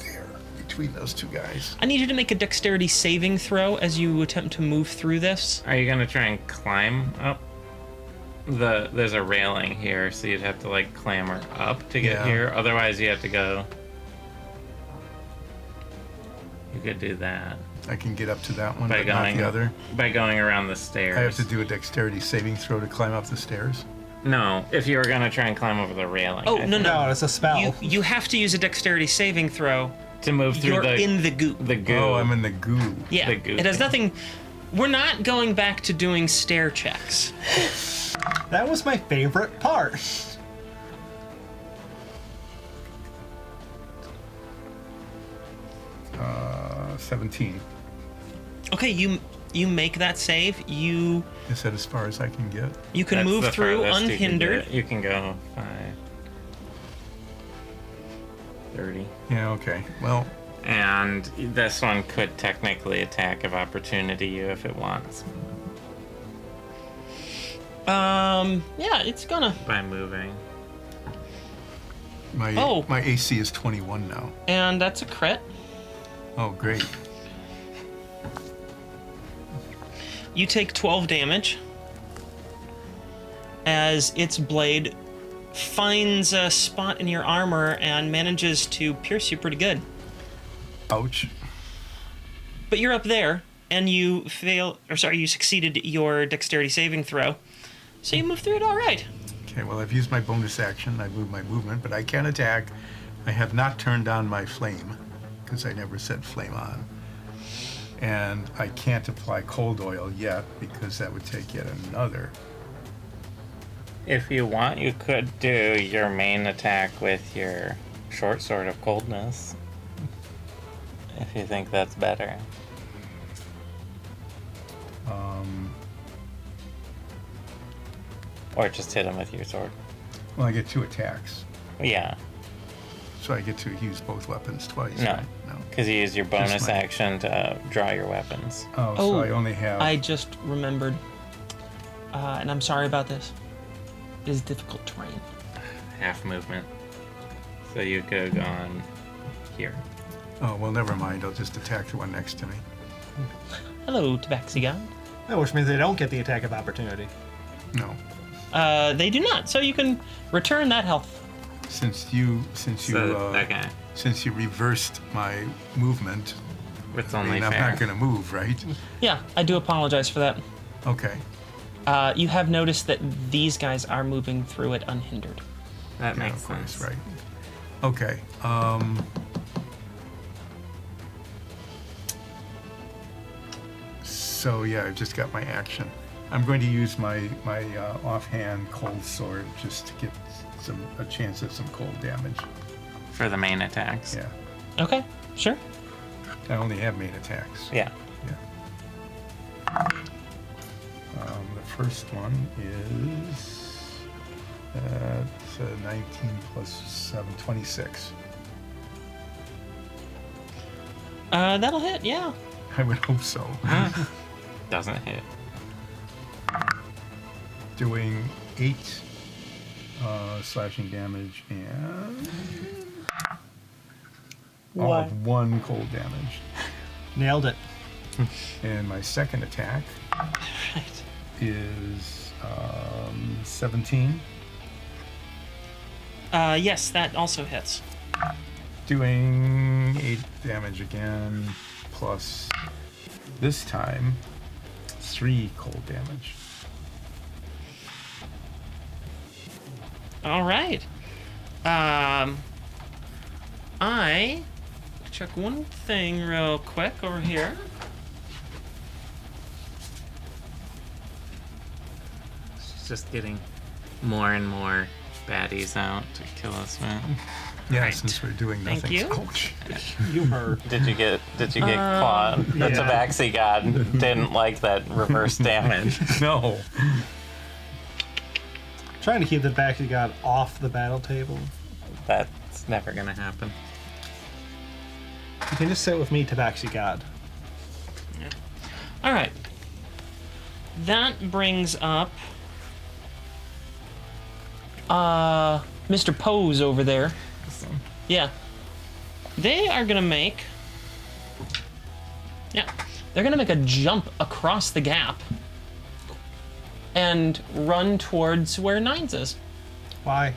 there between those two guys. I need you to make a dexterity saving throw as you attempt to move through this. Are you gonna try and climb up? There's a railing here, so you'd have to like clamber up to get Yeah. here. Otherwise, you have to go. You could do that I can get up to that one, by but not going the other. by going around the stairs. I have to do a dexterity saving throw to climb up the stairs. No, if you were gonna try and climb over the railing. Oh, I no, think. No, it's a spell. You have to use a dexterity saving throw. To move through You're the in the goo. the goo. Oh, I'm in the goo. Yeah. the goo It has thing. nothing. We're not going back to doing stair checks. That was my favorite part. 17. Okay, you make that save. You Is that as far as I can get? can That's move the through farthest you can unhindered. get. You can go 5, 30. Yeah, okay. Well, And this one could technically attack of opportunity you if it wants Yeah, it's gonna. by moving. Oh. my AC is 21 now. And that's a crit. Oh, great. You take 12 damage as its blade finds a spot in your armor and manages to pierce you pretty good. Ouch. But you're up there, and you succeeded your dexterity saving throw. So you move through it all right. Okay, well, I've used my bonus action. I moved my movement, but I can attack. I have not turned on my flame, because I never set flame on. And I can't apply cold oil yet, because that would take yet another. If you want, you could do your main attack with your short sword of coldness. If you think that's better. Or just hit him with your sword. Well, I get 2 attacks, Yeah, so I get to use both weapons twice. No. Right? No. because you use your bonus my- action to draw your weapons. Oh, Oh, so I only have. I just remembered, and I'm sorry about this. It is difficult terrain. Half movement. So you could have gone here. Oh, well, never mind. I'll just attack the one next to me. Hello, Tabaxi God. Oh, which means they don't get the attack of opportunity. No. They do not, so you can return that health. Since you So that guy. since you reversed my movement, It's I only mean, I'm fair. not going to move, right? Yeah, I do apologize for that. Okay. You have noticed that these guys are moving through it unhindered. That Yeah, makes of course, sense. right. Okay. So yeah, I've just got my action. I'm going to use my offhand cold sword just to get a chance at some cold damage. For the main attacks. Yeah. Okay, sure. I only have main attacks. Yeah. Yeah. The first one is 19 plus 7, 26. That'll hit, yeah. I would hope so. Doesn't hit. Doing 8 slashing damage and all of 1 cold damage. Nailed it. And my second attack Right. is 17, Yes, that also hits. doing 8 damage again, plus this time 3 cold damage. All right. I check one thing real quick over here. It's just getting more and more baddies out to kill us, man. Yeah, Right. since we're doing nothing. Thank you. Ouch. You hurt. Did you get caught? The yeah. Tabaxi god didn't like that reverse damage. No. Trying to keep the back of God off the battle table. That's never gonna happen. You can just sit with me, Tabaxi God. All right. That brings up Mr. Pose over there. Yeah. They are gonna make. Yeah. They're gonna make a jump across the gap and run towards where Nines is. Why?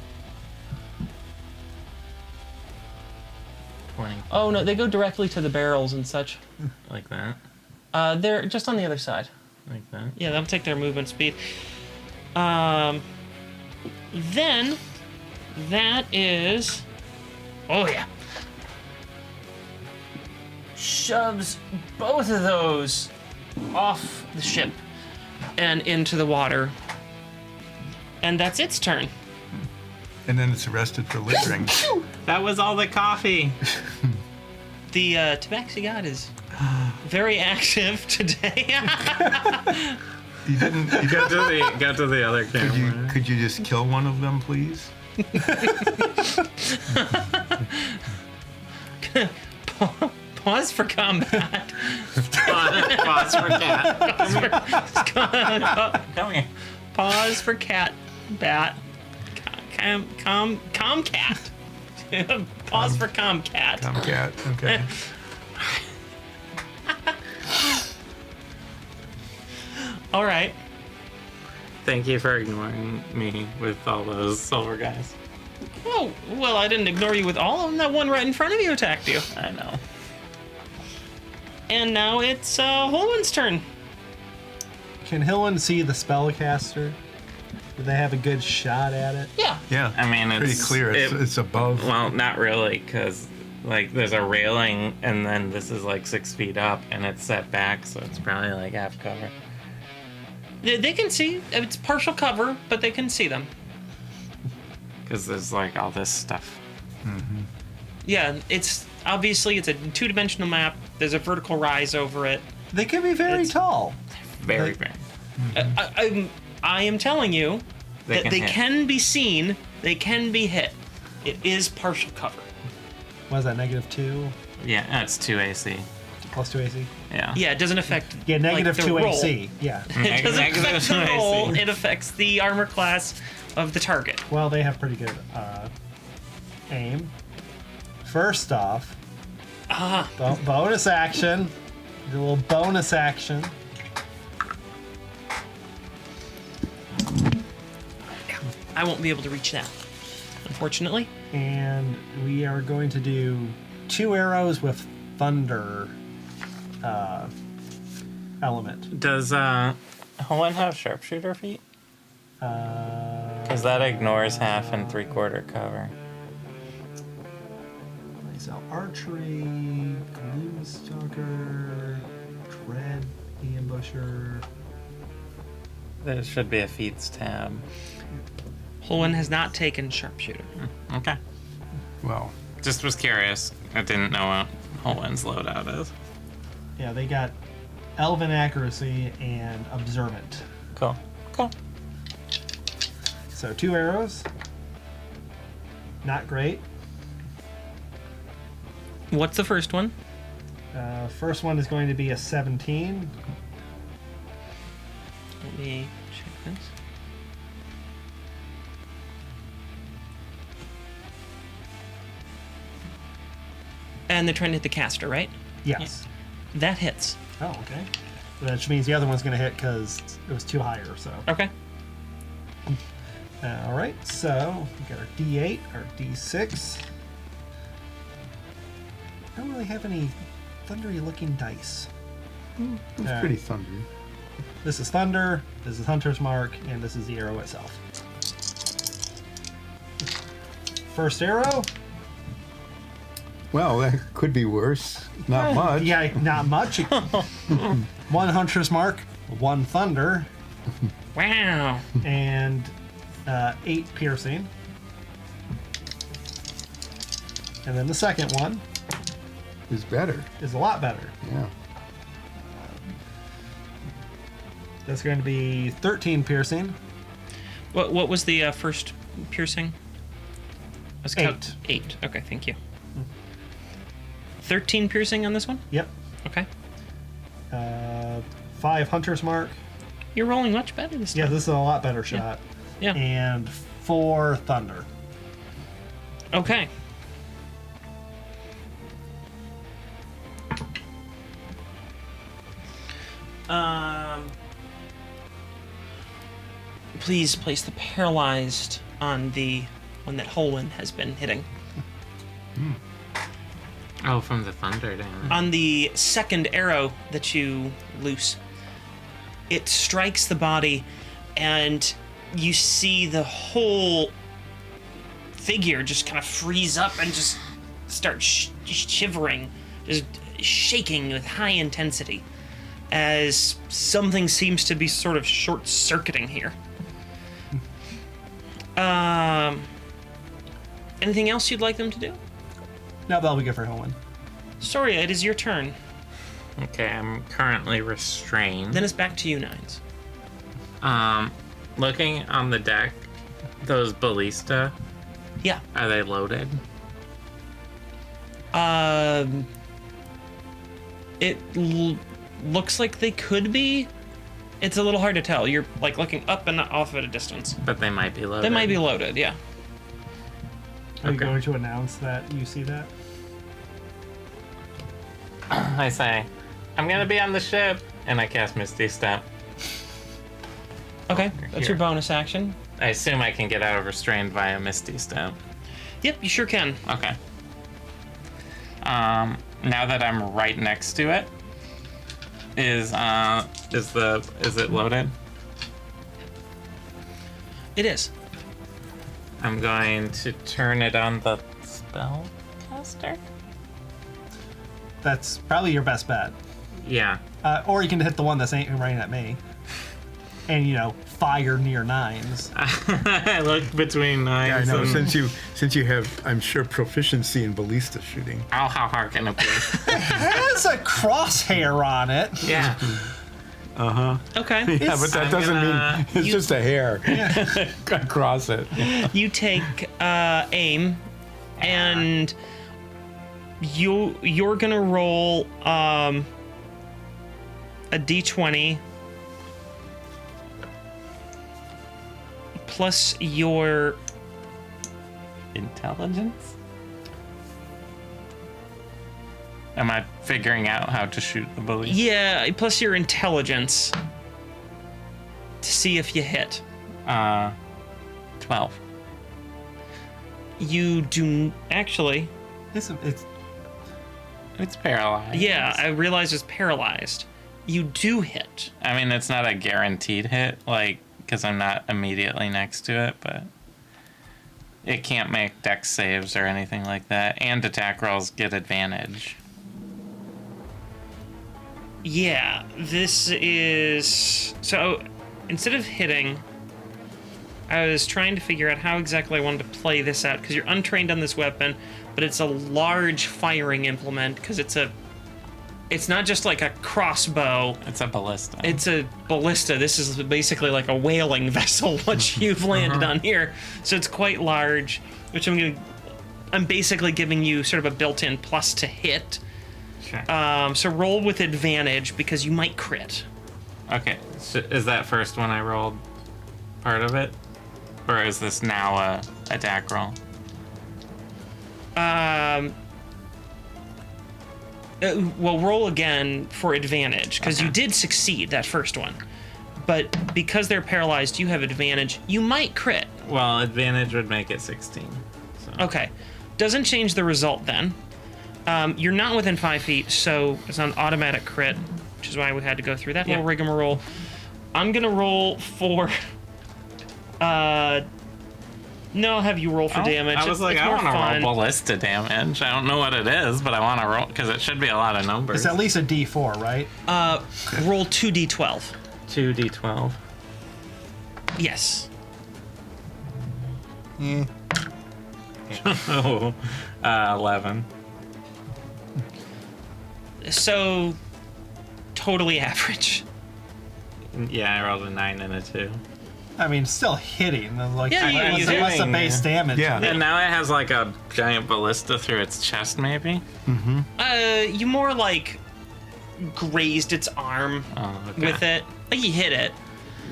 20, Oh no, they go directly to the barrels and such. like that, They're just on the other side. like that. Yeah, they'll take their movement speed. Then that is. Oh yeah. Shoves both of those off the ship and into the water. And that's its turn. And then it's arrested for littering. That was all the coffee. The Tabaxi God is very active today. You didn't. You Go to the other camera. could you just kill one of them, please? Pause for combat. Pause for cat. Come here. Pause for cat. Bat. Comcat. Pause for comcat. Tomcat. Okay. All right. Thank you for ignoring me with all those silver guys. Oh, well, I didn't ignore you with all of them. That one right in front of you attacked you. I know. And now it's Holman's turn. Can Hillen see the spellcaster? Do they have a good shot at it? Yeah. Yeah. I mean, pretty it's clear. It's above. Well, not really, because like there's a railing, and then this is like 6 feet up, and it's set back, so it's probably like half cover. They can see. It's partial cover, but they can see them. Because there's like all this stuff. Yeah, it's obviously it's a two-dimensional map. There's a vertical rise over it. They can be very It's- tall. Very, Like- very. I am telling you that they hit. can be seen. They can be hit. It is partial cover. What is that, -2? Yeah, that's 2 AC. Plus 2 AC? Yeah. Yeah, it doesn't affect. Yeah, like, the -2 roll. AC. Yeah. It doesn't Negative affect the 2 AC. roll. It affects the armor class of the target. Well, they have pretty good aim. First off, bonus action. Do a little bonus action. I won't be able to reach that, unfortunately. And we are going to do 2 arrows with thunder element. Does Helen have sharpshooter feet? Because that ignores half and 3/4 cover. So archery, gloomstalker, dread, ambusher. There should be a feats tab. Holwyn has not taken sharpshooter. Okay. Well, Just was curious. I didn't know what Holwen's loadout is. Yeah, they got elven accuracy and observant. Cool. Cool. So 2 arrows. Not great. What's the first one? First one is going to be a 17. Let me check this. And they're trying to hit the caster, right? Yes. That hits. Oh, okay. Which means the other one's going to hit because it was 2 higher, so. Okay. All right, so we got our D8, our D6. I don't really have any thundery looking dice. it's Alright. pretty thundery. This is thunder, this is hunter's mark, and this is the arrow itself. First arrow. Well, that could be worse. Not much. Yeah, not much. 1 hunter's mark, 1 thunder, Wow. and 8 piercing. And then the second one Is better. is a lot better. Yeah. That's going to be 13 piercing. What was the first piercing? Let's 8. Okay, thank you. 13 piercing on this one? Yep. Okay. 5 hunter's mark. You're rolling much better this Yeah, time. this is a lot better shot. Yeah. And 4 thunder. Okay. Please place the paralyzed on the one that Holwyn has been hitting. Oh, from the thunder damage. On the second arrow that you loose, it strikes the body, and you see the whole figure just kind of freeze up and just start shivering, just shaking with high intensity, as something seems to be sort of short-circuiting here. Anything else you'd like them to do? Now that'll be good for Helen. Sorry, it is your turn. Okay, I'm currently restrained. Then it's back to you, Nines. Looking on the deck, those ballista, Yeah. are they loaded? Looks like they could be. It's a little hard to tell. You're like looking up and off at a distance. But they might be loaded. They might be loaded, yeah. Are you Okay. going to announce that you see that? I say, I'm gonna be on the ship, and I cast Misty Step. Okay, that's your Here. bonus action. I assume I can get out of restrained via Misty Step. Yep, you sure can. Okay. Now that I'm right next to it, is it loaded? It is. I'm going to turn it on the spellcaster. That's probably your best bet. Yeah. Or you can hit the one that's aiming right at me. And, fire near Nines. I looked between Yeah, I knives. know. and... Since you have, I'm sure, proficiency in ballista shooting. Oh, how hard can it be? It has a crosshair on it. Yeah. Okay. Yeah, but that I'm doesn't gonna- mean it's just a hair across it. You take aim, and you're gonna roll a d20 plus your Intelligence? Am I figuring out how to shoot the bully? plus your intelligence to see if you hit. 12. You do actually. It's It's paralyzed. Yeah, I realize it's paralyzed. You do hit. I mean, it's not a guaranteed hit, because I'm not immediately next to it, but it can't make dex saves or anything like that. And attack rolls get advantage. Yeah, this is... So, instead of hitting, I was trying to figure out how exactly I wanted to play this out, because you're untrained on this weapon, but it's a large firing implement, because it's not just like a crossbow, It's a ballista. it's a ballista. This is basically like a whaling vessel, which you've landed on here. So it's quite large, which I'm basically giving you sort of a built-in plus to hit. Sure. So roll with advantage, because you might crit. Okay, so is that first one I rolled part of it? Or is this now a attack roll? Well, roll again for advantage, because you did succeed that first one. But because they're paralyzed, you have advantage. You might crit. Well, advantage would make it 16. So. Okay. Doesn't change the result then. You're not within 5 feet, so it's an automatic crit, which is why we had to go through that little rigmarole. I'm going to roll for... No, I'll have you roll for damage. I was like, It's I more want to fun. roll ballista damage. I don't know what it is, but I want to roll, because it should be a lot of numbers. it's at least a D4, right? Roll 2d12. 2d12. Yes. Oh, 11. So, totally average. Yeah, I rolled a 9 and a 2. I mean, still hitting. Like, Yeah, what's you're the hitting, base damage? Yeah. And now it has like a giant ballista through its chest, maybe? You more like grazed its arm Oh, okay. with it. Like you hit it.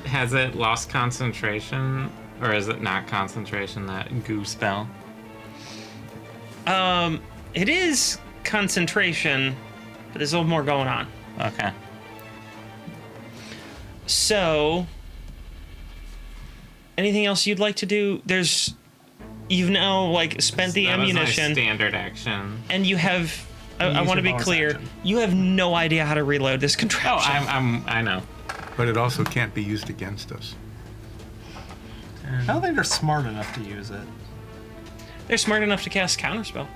Has it lost concentration? Or is it not concentration, that goo spell? It is concentration, but there's a little more going on. Okay. So, anything else you'd like to do? You've now like spent the That was my ammunition, standard action. and you have. I Use want to your be bonus clear. action. You have no idea how to reload this Oh, contraption. I know. But it also can't be used against us. I don't think they're smart enough to use it. They're smart enough to cast counterspell.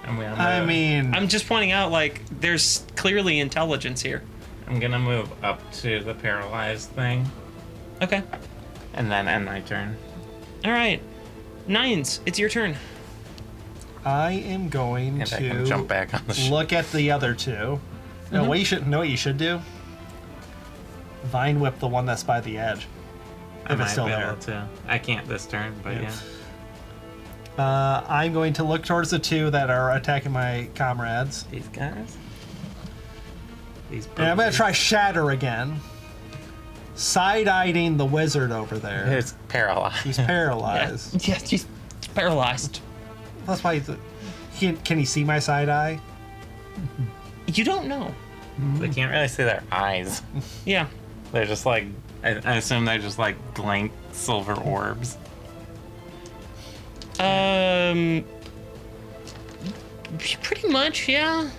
I'm gonna move, I mean, I'm just pointing out, like, there's clearly intelligence here. I'm gonna move up to the paralyzed thing, Okay. and then end my turn. All right. Nines, it's your turn. I am going And I can jump to back on the ship. look at the other two. No, what you should do? Vine whip the one that's by the edge. I If might it's still be there. able to. I can't this turn, but Yeah. yeah. I'm going to look towards the two that are attacking my comrades. These guys? These And I'm going to try Shatter again. Side-eyeing the wizard over there. It's paralyzed. He's paralyzed. Yes, he's paralyzed. That's why can he see my side eye? You don't know. They can't really see their eyes. Yeah. They're just like, I assume they're just like blank silver orbs. Pretty much, yeah.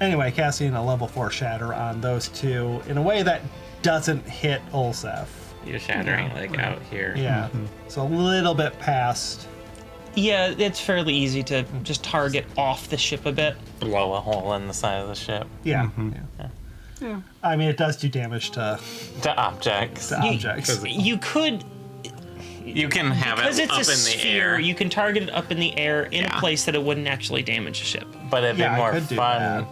Anyway, casting a level 4 Shatter on those two in a way that doesn't hit Olsef. You're shattering like out here. Yeah. So a little bit past. Yeah, it's fairly easy to just target off the ship a bit. Blow a hole in the side of the ship. Yeah. Yeah. Yeah. I mean, it does do damage to To objects. objects. You could, You can have because it it's up a in the sphere, air, you can target it up in the air in Yeah. a place that it wouldn't actually damage the ship. but it'd Yeah, I be more could do fun.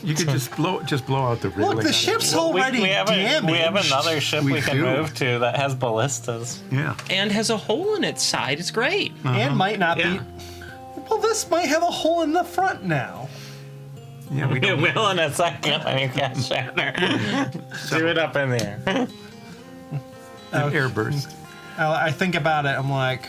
You could just blow out the railing. Look, the on it. ship's We, already we have damaged. we have another ship We we can do. move to that has ballistas. Yeah. And has a hole in its side. It's great. And might not Yeah. be. Well, this might have a hole in the front now. Yeah, we It don't. will in a second when you cast shatter. Do it up in the air. An air burst. I think about it. I'm like,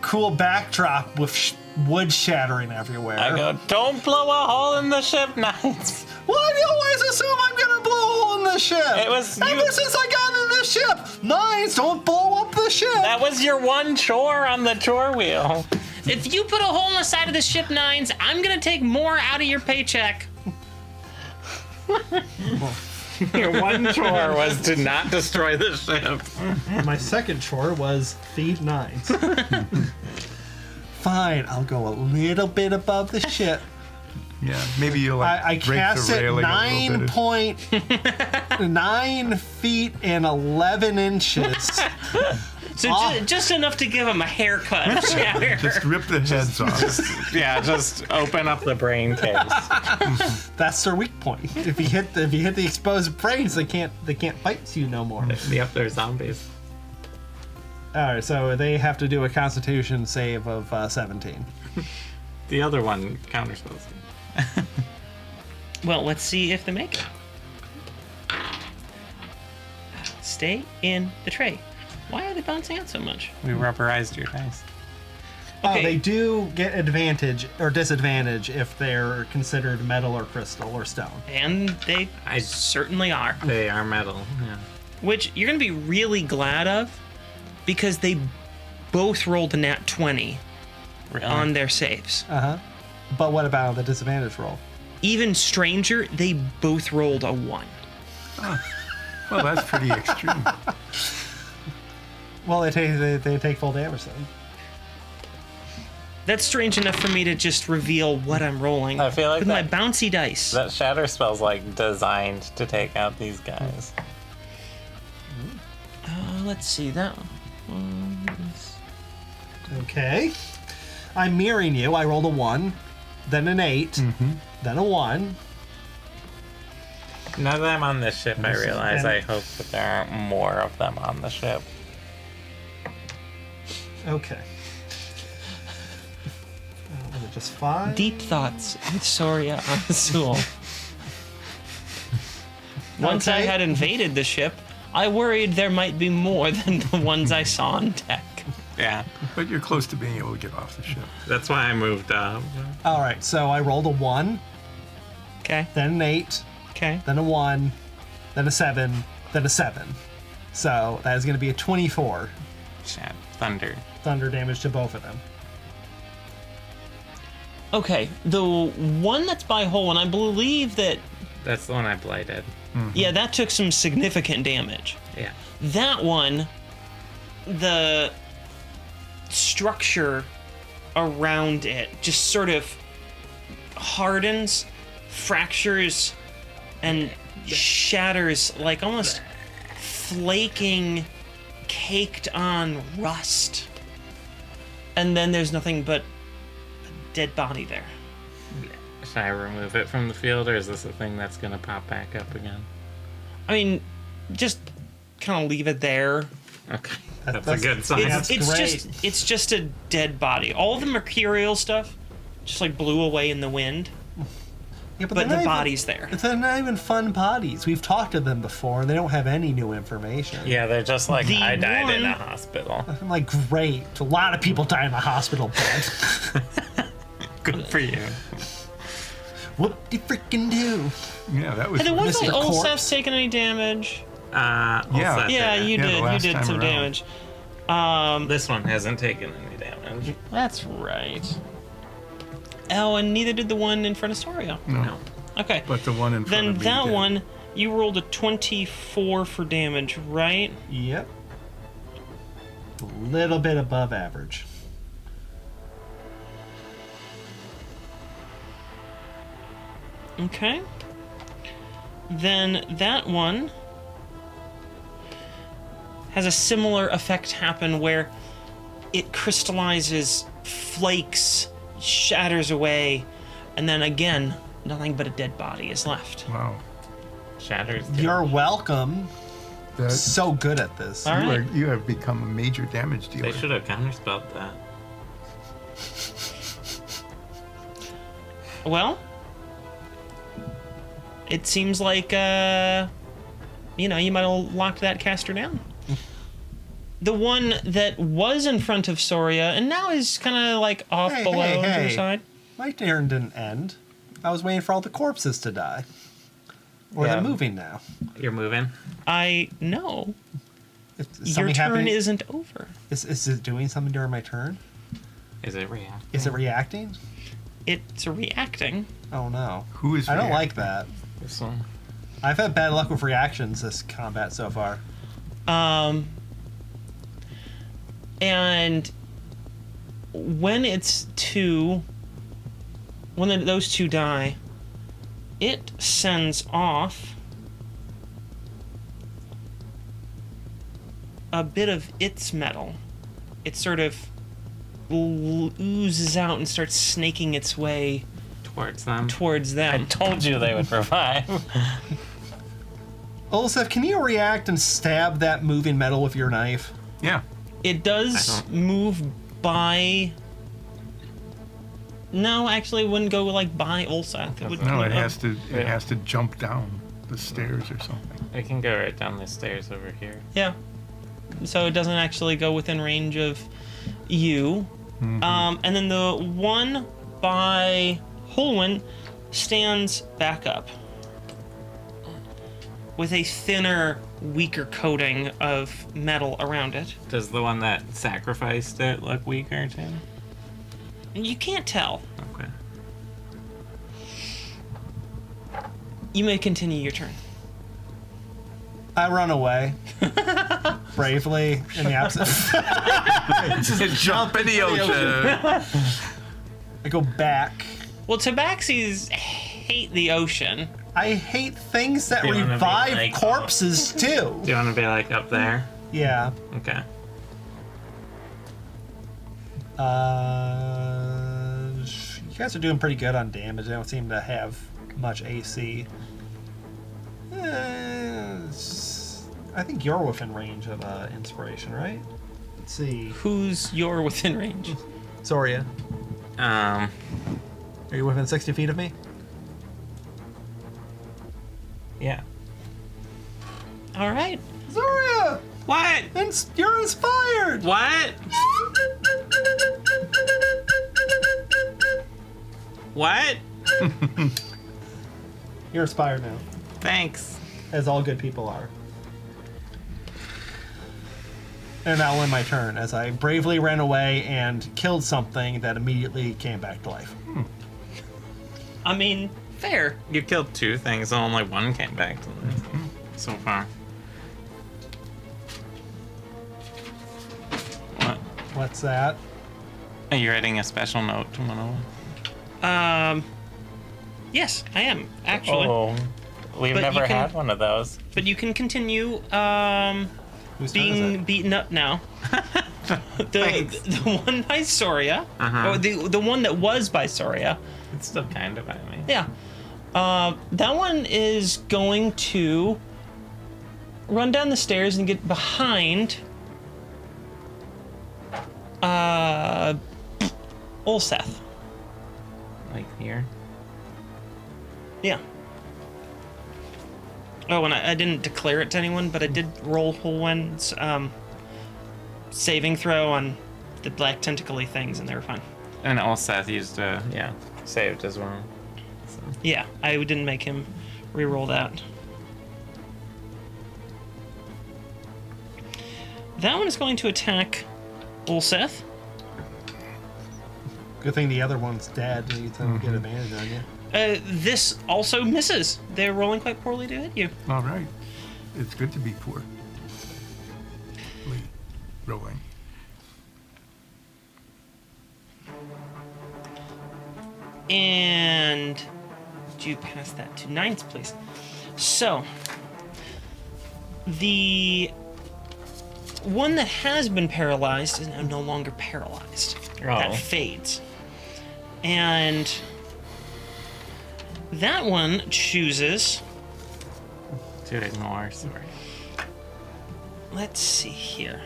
cool backdrop with wood shattering everywhere. I go, don't blow a hole in the ship, Knights. Why do you always assume I'm gonna blow a hole in the ship? It was Ever you- since I got in this ship. Nines, don't blow up the ship. That was your one chore on the chore wheel. If you put a hole in the side of the ship, Nines, I'm gonna take more out of your paycheck. Your one chore was to not destroy the ship. My second chore was feed Nines. Fine, I'll go a little bit above the ship. Yeah, maybe you'll like I break cast the it railing a little bit. 9 feet and 11 inches. So Oh. just enough to give him a haircut. Shatter. Just rip the heads off. Yeah, just open up the brain case. That's their weak point. If you hit the exposed brains, they can't fight you no more. Yep, they're zombies. All right, so they have to do a Constitution save of 17. The other one counterspells. Well, let's see if they make it. Stay in the tray. Why are they bouncing out so much? We rubberized your dice. Okay. They do get advantage or disadvantage if they're considered metal or crystal or stone. And they certainly are. They are metal. Yeah. Which you're going to be really glad of because they both rolled a nat 20 Really? on their saves. But what about the disadvantage roll? Even stranger, they both rolled a 1. Well, that's pretty extreme. Well, they take full damage then. That's strange enough for me to just reveal what I'm rolling I feel like with my that- bouncy dice. That shatter spell's like designed to take out these guys. let's see that one. Okay. I'm mirroring you. I rolled a 1, then an 8, then a 1. Now that I'm on this ship, I realize and- I hope that there aren't more of them on the ship. Okay. Was it just 5? Deep thoughts with Soria on Azul. Once I Okay. had invaded the ship, I worried there might be more than the ones I saw on deck. Yeah, But you're close to being able to get off the ship. that's why I moved up. All right, so I rolled a 1, Okay, then an 8, okay. then a 1, then a 7, then a 7. So that is going to be a 24 Shit, thunder. thunder damage to both of them. Okay, the one that's by Hole, and I believe that, That's the one I blighted. yeah, that took some significant damage. Yeah. That one, the structure around it just sort of hardens, fractures, and shatters like almost flaking, caked on rust. And then there's nothing but a dead body there. Should I remove it from the field, or is this a thing that's gonna pop back up again? I mean, just kind of leave it there. Okay, That's- that's a good sign. That's It's great. just a dead body. All the mercurial stuff just like blew away in the wind, Yeah, but they're the not even- body's there. They're not even fun bodies. We've talked to them before, and they don't have any new information. Yeah, they're just like, The I died in a one- hospital. I'm like, great. A lot of people die in the hospital bed. Good for you. Whoop de freaking do. Yeah, that was. And it wasn't Mr. Olsef Corpse. taking any damage. Yeah. Yeah, you Yeah, the did. You last did time some around. damage. This one hasn't taken any damage. That's right. Oh, and neither did the one in front of Soria. No. Okay. But the one in front Then of me that did. one, you rolled a 24 for damage, right? Yep. A little bit above average. Okay. Then that one has a similar effect happen where it crystallizes, flakes, shatters away, and then again, nothing but a dead body is left. Wow. Shatters. You're welcome. That, So good at this. All right. you have become a major damage dealer. They should have counterspelled that. Well, it seems like, you might have locked that caster down. The one that was in front of Soria and now is kind of like off Hey, below hey, to the hey. side. My turn didn't end. I was waiting for all the corpses to die. Or Yeah. they're moving now. You're moving. I know. Is Your something turn happening? isn't over. Is it doing something during my turn? Is it real? Is it reacting? It's reacting. Oh no. Who is I don't reacting? like that. This one. I've had bad luck with reactions this combat so far. And when it's two, those two die, it sends off a bit of its metal. It sort of oozes out and starts snaking its way Towards them. towards I them. told you they would revive. Olsef, can you react and stab that moving metal with your knife? Yeah. It does I don't- move by. No, actually, it wouldn't go like by Ulsath. It would No, go it up. has to. Yeah. It has to jump down the stairs or something. I can go right down the stairs over here. Yeah. So it doesn't actually go within range of you. And then the one by Holwyn stands back up with a thinner, weaker coating of metal around it. Does the one that sacrificed it look weaker too? You can't tell. Okay. You may continue your turn. I run away. Bravely, in the absence. Just jump in the ocean. I go back. Well, Tabaxis hate the ocean. I hate things that You wanna be revive like- corpses too. Do you want to be like up there? Yeah. Okay. You guys are doing pretty good on damage. They don't seem to have much AC. I think you're within range of inspiration, right? Let's see. Who's your within range? Soria, Um, are you within 60 feet of me? yeah. All right. Soria! What? You're inspired! What? What? You're inspired now, Thanks. as all good people are. And now in my turn, as I bravely ran away and killed something that immediately came back to life. I mean, fair. You killed 2 things, and only 1 came back to life so far. What? What's that? Are you writing a special note to 101? Yes, I am actually. Oh, we've But never you can- had one of those. But you can continue Whose turn is being it? beaten up now. Thanks. the one by Soria, Uh-huh. or the one that was by Soria. It's still kind of by me. Yeah. That one is going to run down the stairs and get behind Ulseth. Like here. Yeah. Oh, and I didn't declare it to anyone, but I did roll Holwen's saving throw on the black tentacly things, and they were fine. And Ulseth used saved as well. So. Yeah, I didn't make him re-roll that. That one is going to attack Ulseth. Good thing the other one's dead. You can get advantage on you. This also misses. They're rolling quite poorly to hit you. All right. It's good to be poor. Rolling. And do you pass that to ninth, please? So, the one that has been paralyzed is now no longer paralyzed. That fades. And that one chooses, To ignore, sorry. let's see here.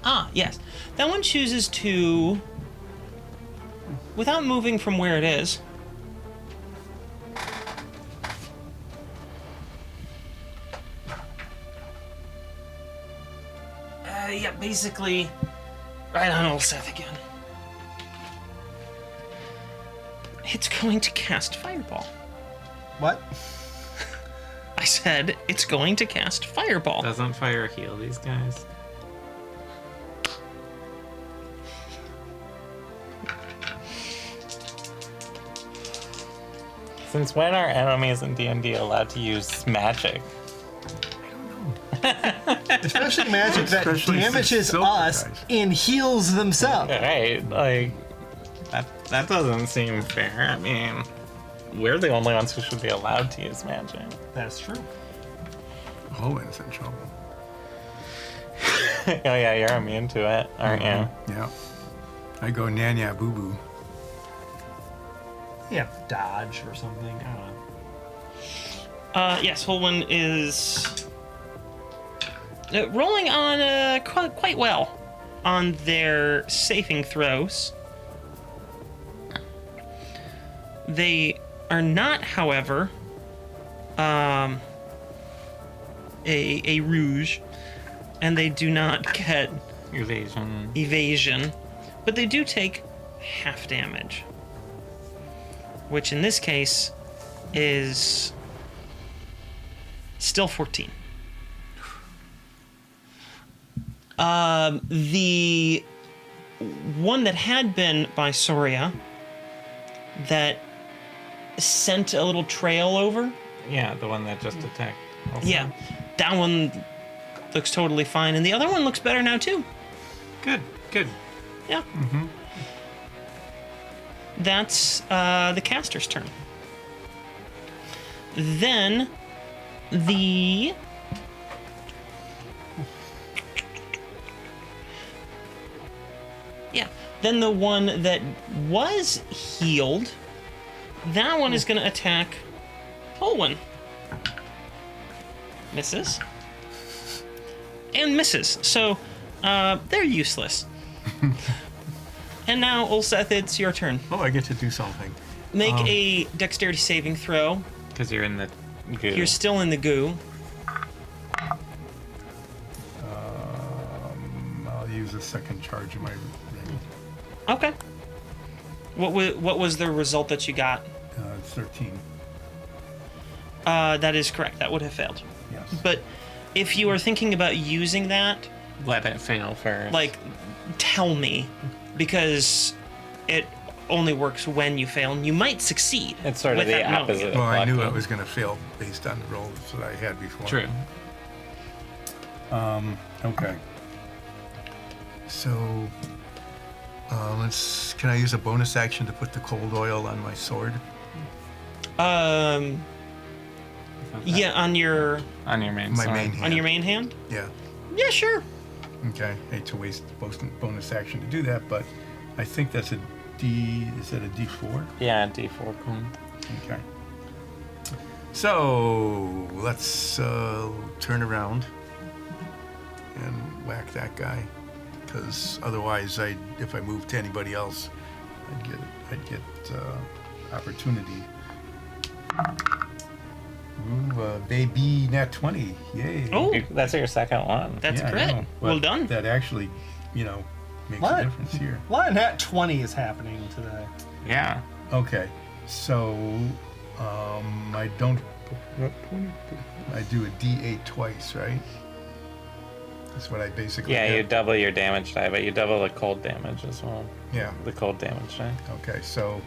Ah, yes. That one chooses to, without moving from where it is, yeah, basically, right on old Seth again. It's going to cast Fireball. What? I said it's going to cast Fireball. Doesn't fire heal these guys? Since when are enemies in D&D allowed to use magic? Especially magic that Especially damages silver us guys. and heals themselves. Right, like, that doesn't seem fair. I mean, we're the only ones who should be allowed to use magic. That's true. Owen's in trouble. Oh yeah, you're immune to it, aren't you? Yeah. I go nanya boo boo. Yeah, dodge or something. I don't know. Yes, Holwyn is rolling on quite well on their saving throws. They are not, however, a rouge, and they do not get evasion, but they do take half damage, which in this case is still 14. The one that had been by Soria that sent a little trail over, Yeah, the one that just attacked. Also. yeah, that one looks totally fine, and the other one looks better now too. Good, good. Yeah. That's the caster's turn. Then The then the one that was healed, that one is going to attack Olwen. Misses. And misses. So, they're useless. And now, Ulseth, it's your turn. Oh, I get to do something. Make a dexterity saving throw. Because you're in the goo. You're still in the goo. I'll use a second charge of my ring. Okay. What was the result that you got? 13. That is correct. That would have failed. Yes. But if you are thinking about using that, Let it fail first. like, tell me, because it only works when you fail, and you might succeed. It's sort of with the that knowing opposite. it. Well, I knew Lucky. I was going to fail based on the rolls that I had before. True. Okay. So, can I use a bonus action to put the cold oil on my sword? Yeah, on your On your main My sword. main hand. on your main hand. Yeah. Yeah, sure. Okay. Hate to waste bonus action to do that, but I think that's a D. Is that a D4? Yeah, D4 coin. Okay. So let's turn around and whack that guy, because otherwise, if I move to anybody else, I'd get opportunity. Ooh, baby, nat 20! Yay! Oh, That's your second one. that's Yeah, I great. know, Well but done. That actually, makes What? a difference here. A lot of nat 20 is happening today. Yeah. Okay, so I don't. I do a D8 twice, right? That's what I basically. Yeah, did. you double your damage die, but you double the cold damage as well. Yeah. The cold damage die. Okay, so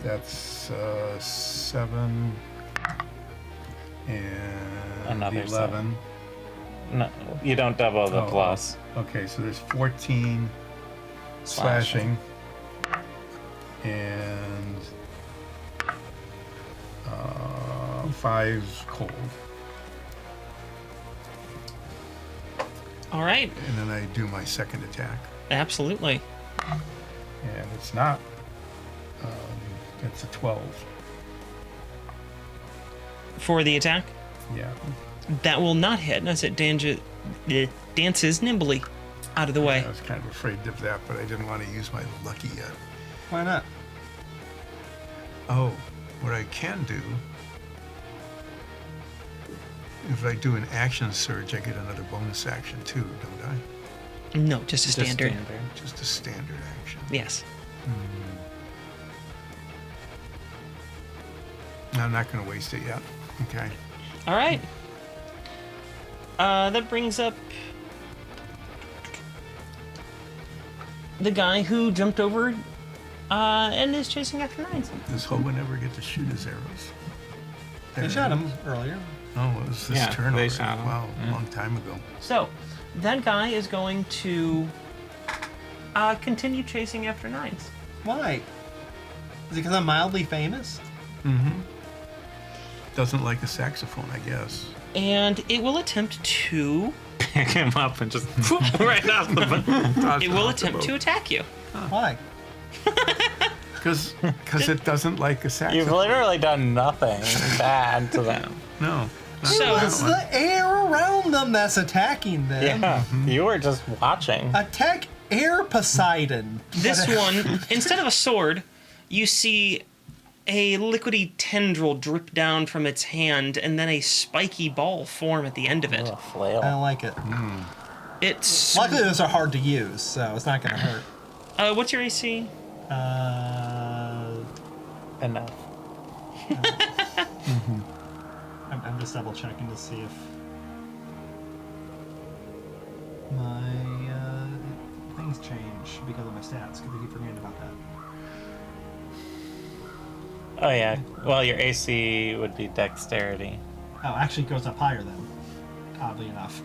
that's 7 and Another 11. No, you don't double the Oh, plus. Okay, so there's 14 slashing and 5 cold. All right. And then I do my second attack. Absolutely. And it's not. It's a 12. For the attack, Yeah. that will not hit as it dances nimbly out of the way. I was kind of afraid of that, but I didn't want to use my lucky yet. Why not? Oh, what I can do, if I do an action surge, I get another bonus action too, don't I? No, just a standard. Just a standard action. Yes. I'm not going to waste it yet. Okay. All right. That brings up the guy who jumped over and is chasing after Nines. Does Hoban ever get to shoot his arrows? They shot him earlier. Oh, it was this Yeah, turn they already. shot him. Wow, Yeah. a long time ago. So, that guy is going to continue chasing after Nines. Why? Is it because I'm mildly famous? Doesn't like a saxophone, I guess. And it will attempt to... Pick him up and just right off the boat. Toss It will attempt to attack you. Why? Because it doesn't like a saxophone. You've literally done nothing bad to them. No. not So- that It's one. the air around them that's attacking them. Yeah, you were just watching. Attack Air Poseidon. This one, instead of a sword, you see a liquidy tendril drip down from its hand and then a spiky ball form at the end of it. A flail. I don't like it. It's... Luckily, those are hard to use, so it's not going to hurt. what's your AC? Enough. I'm just double checking to see if my things change because of my stats. Because I keep forgetting about that. Oh yeah. Well, your AC would be dexterity. Oh, actually, it goes up higher then. Oddly enough,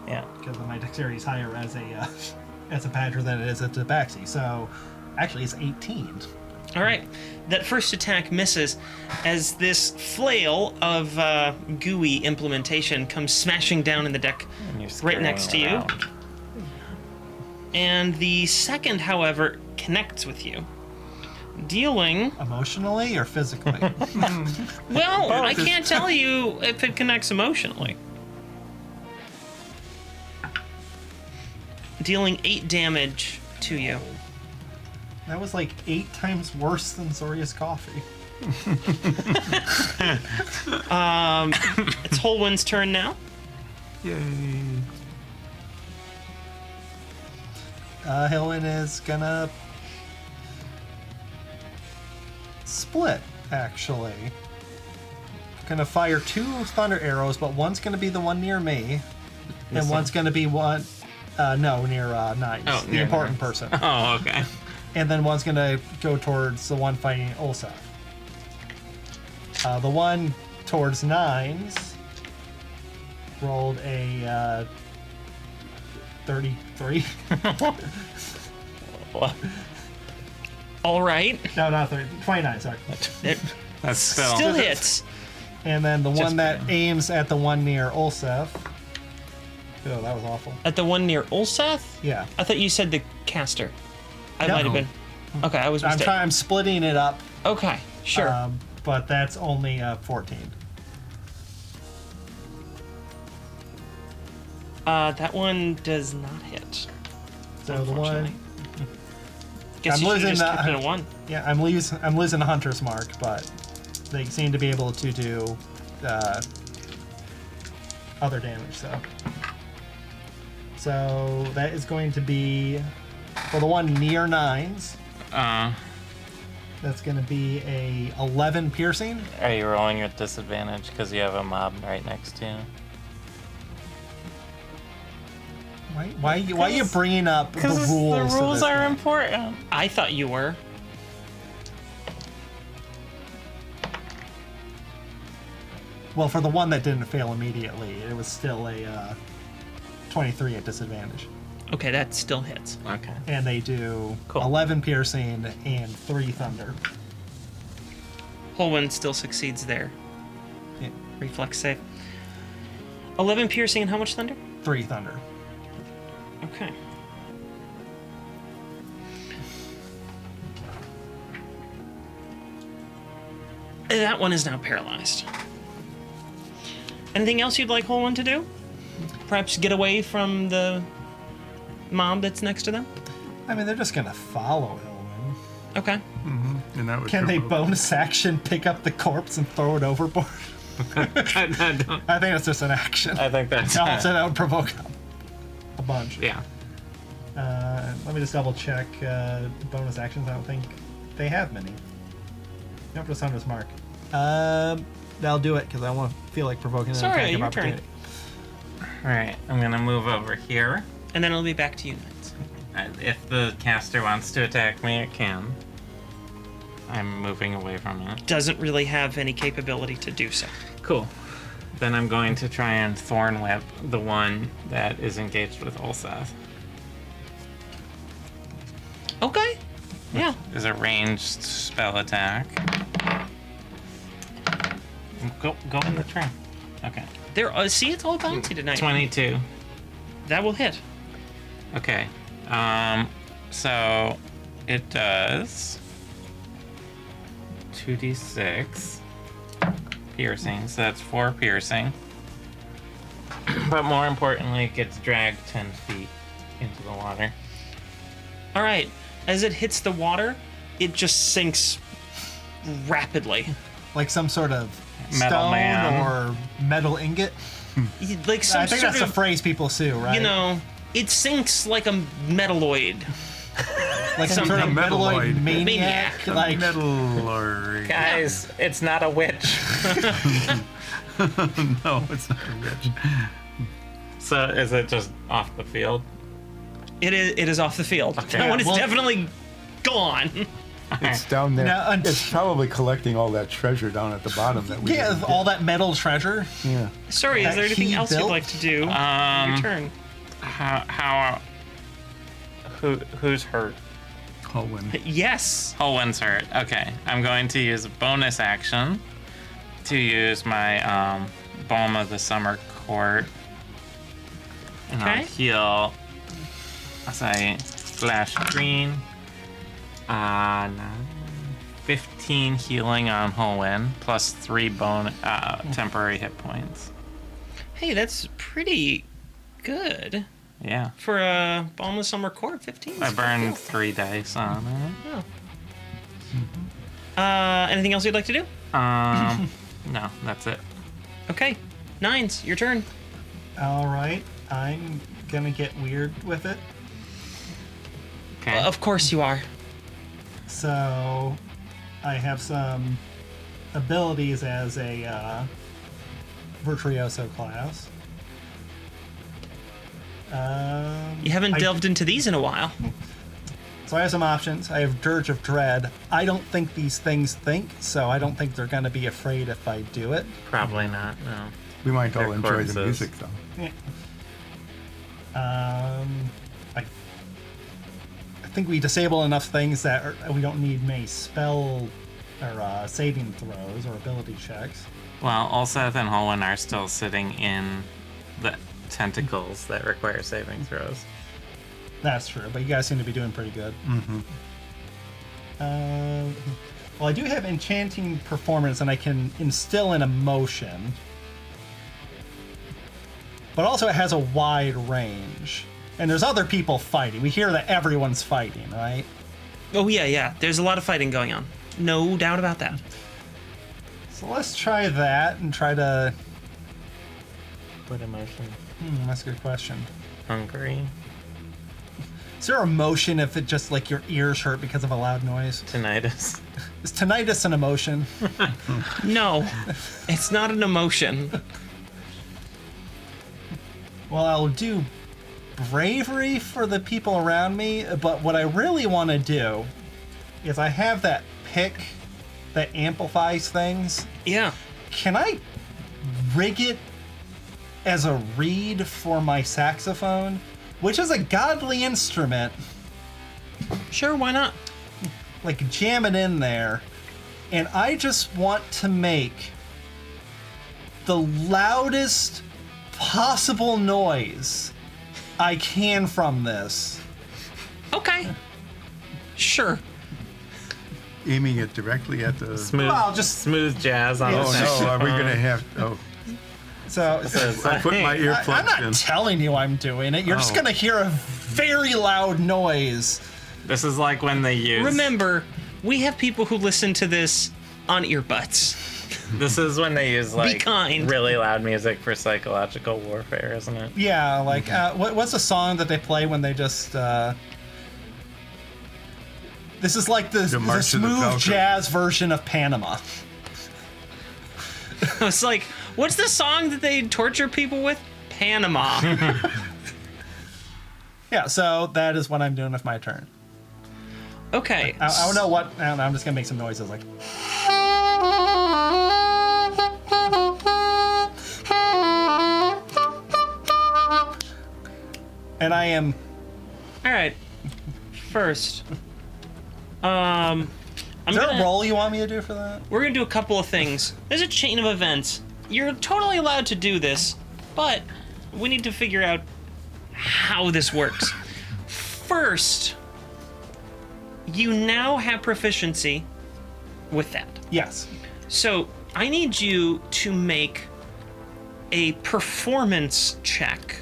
Yeah. because my dexterity is higher as a badger than it is at tabaxi. So, actually, it's 18. All right. That first attack misses as this flail of gooey implementation comes smashing down in the deck And you're right next to you. scurrying around. And the second, however, connects with you, dealing... Emotionally or physically? Well, I can't tell you if it connects emotionally. Dealing 8 damage to you. That was like 8 times worse than Zoria's coffee. It's Holwyn's turn now. Yay. Helen is gonna split, actually. Gonna fire 2 thunder arrows, but one's gonna be the one near me, and one's gonna be one, near Nice, Oh, the near important Nice. person. Oh, okay. And then one's gonna go towards the one fighting Ulsa. The one towards Nines rolled a 33. What? All right. No, not 30. 29, sorry. It That's still hits. And then the Just one that kidding. aims at the one near Ulseth. Oh, that was awful. At the one near Ulseth? Yeah. I thought you said the caster. I No. might have been. Okay, I was I'm mistaken. I'm splitting it up, Okay, sure. but that's only 14. That one does not hit. So the one, Unfortunately. Guess I'm you should've losing just kept it the- at 1. yeah, I'm losing the hunter's mark, but they seem to be able to do other damage. So that is going to be for the one near Nines. That's going to be a 11 piercing. Are you rolling with disadvantage because you have a mob right next to you? Why are you bringing up the rules? The to rules this are game? important. I thought you were. Well, for the one that didn't fail immediately, it was still a 23 at disadvantage. Okay, that still hits. Okay. And they do Cool. 11 piercing and 3 thunder. Holwyn still succeeds there. Yeah, Reflex save. 11 piercing and how much thunder? 3 thunder. Okay. That one is now paralyzed. Anything else you'd like Holwyn to do? Perhaps get away from the mob that's next to them? I mean, they're just going to follow Hillman. Okay. And that was Can her they move. bonus action pick up the corpse and throw it overboard? I think that's just an action. I think that's Also, that would provoke a bunch. yeah. Let me just double check bonus actions. I don't think they have many. Nope, just Hunter's Mark. That'll do it because I want to feel like provoking an Sorry, attack of your turn. opportunity. All right, I'm gonna move over here. And then it'll be back to you, Knights. If the caster wants to attack me, it can. I'm moving away from it. Doesn't really have any capability to do so. Cool. Then I'm going to try and Thorn Whip the one that is engaged with Ulseth. Okay. Yeah. Is a ranged spell attack. Go in the train. Okay. There. See, it's all bouncy tonight. 22. That will hit. Okay. So it does 2d6 piercing. So that's 4 piercing. But more importantly, it gets dragged 10 feet into the water. All right. As it hits the water, it just sinks rapidly. Like some sort of Metal stone man. or metal ingot. Like some I think sort that's the of, phrase people sue, right? you know, it sinks like a metalloid. like some sort of something. metalloid Metalloid. maniac. Maniac. Like, Metal or Guys, it's not a witch. no, it's not a witch. So is it just off the field? It is off the field. Okay. That one is Well- definitely gone. It's down there. Now, It's probably collecting all that treasure down at the bottom that we yeah, didn't all that metal treasure. get. Yeah. Sorry, is That there anything he else you'd built? like to do? Your turn. Who's hurt? Colwyn. Yes. Whole wind's hurt. Okay, I'm going to use a bonus action to use my Balm of the Summer Court. And I'll Okay. heal as I flash green. 15 healing on Holwyn, plus 3 temporary hit points. Hey, that's pretty good Yeah. for a Balm of Summer Court. 15. I burned 3 dice on it. Oh. Anything else you'd like to do? No, that's it. Okay. Nines, your turn. All right, I'm gonna get weird with it. Okay. Of course you are. So, I have some abilities as a virtuoso class. You haven't I- delved into these in a while. So I have some options. I have Dirge of Dread. I don't think these things think, so I don't think they're going to be afraid if I do it. Probably not, no. We might all They're enjoy corpses. the music, though. I think we disable enough things that we don't need many spell or saving throws or ability checks. Well, Ulseth and Holwyn are still sitting in the tentacles that require saving throws. That's true, but you guys seem to be doing pretty good. Mm-hmm. Well, I do have Enchanting Performance, and I can instill an emotion. But also it has a wide range. And there's other people fighting. We hear that everyone's fighting, right? Oh, yeah. There's a lot of fighting going on. No doubt about that. So let's try that and try to... What emotion? that's a good question. Hungry? Is there emotion if it just, like, your ears hurt because of a loud noise? Tinnitus? Is tinnitus an emotion? No, it's not an emotion. Well, I'll do bravery for the people around me, but what I really want to do is I have that pick that amplifies things. Yeah. Can I rig it as a reed for my saxophone, which is a godly instrument? Sure, why not? Like, jam it in there, and I just want to make the loudest possible noise I can from this. Okay. Sure. Aiming it directly at the... Smooth, Well, just- smooth jazz on Yeah, the Oh, saxophone. no, are we going to have... Oh, So, I put my I'm earplugs not in. telling you I'm doing it. You're just Oh. gonna hear a very loud noise. This is like when they use... Remember, we have people who listen to this on earbuds. This is when they use, like, kind. really loud music for psychological warfare, isn't it? Yeah, like what's the song that they play when they just? This is like the March of the smooth Valkyrie. jazz version of Panama. It's like, what's the song that they torture people with? Panama. Yeah, so that is what I'm doing with my turn. Okay. I don't know what. I don't know, I'm just gonna make some noises like. And I am. All right. First, I'm Is there gonna, a roll you want me to do for that? we're gonna do a couple of things. There's a chain of events. You're totally allowed to do this, but we need to figure out how this works. First, you now have proficiency with that. Yes. So I need you to make a performance check,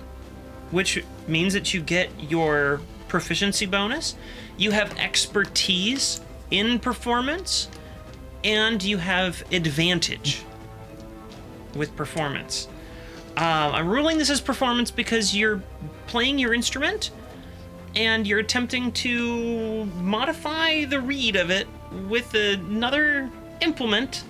which means that you get your proficiency bonus. You have expertise in performance, and you have advantage with performance. I'm ruling this as performance because you're playing your instrument and you're attempting to modify the reed of it with another implement.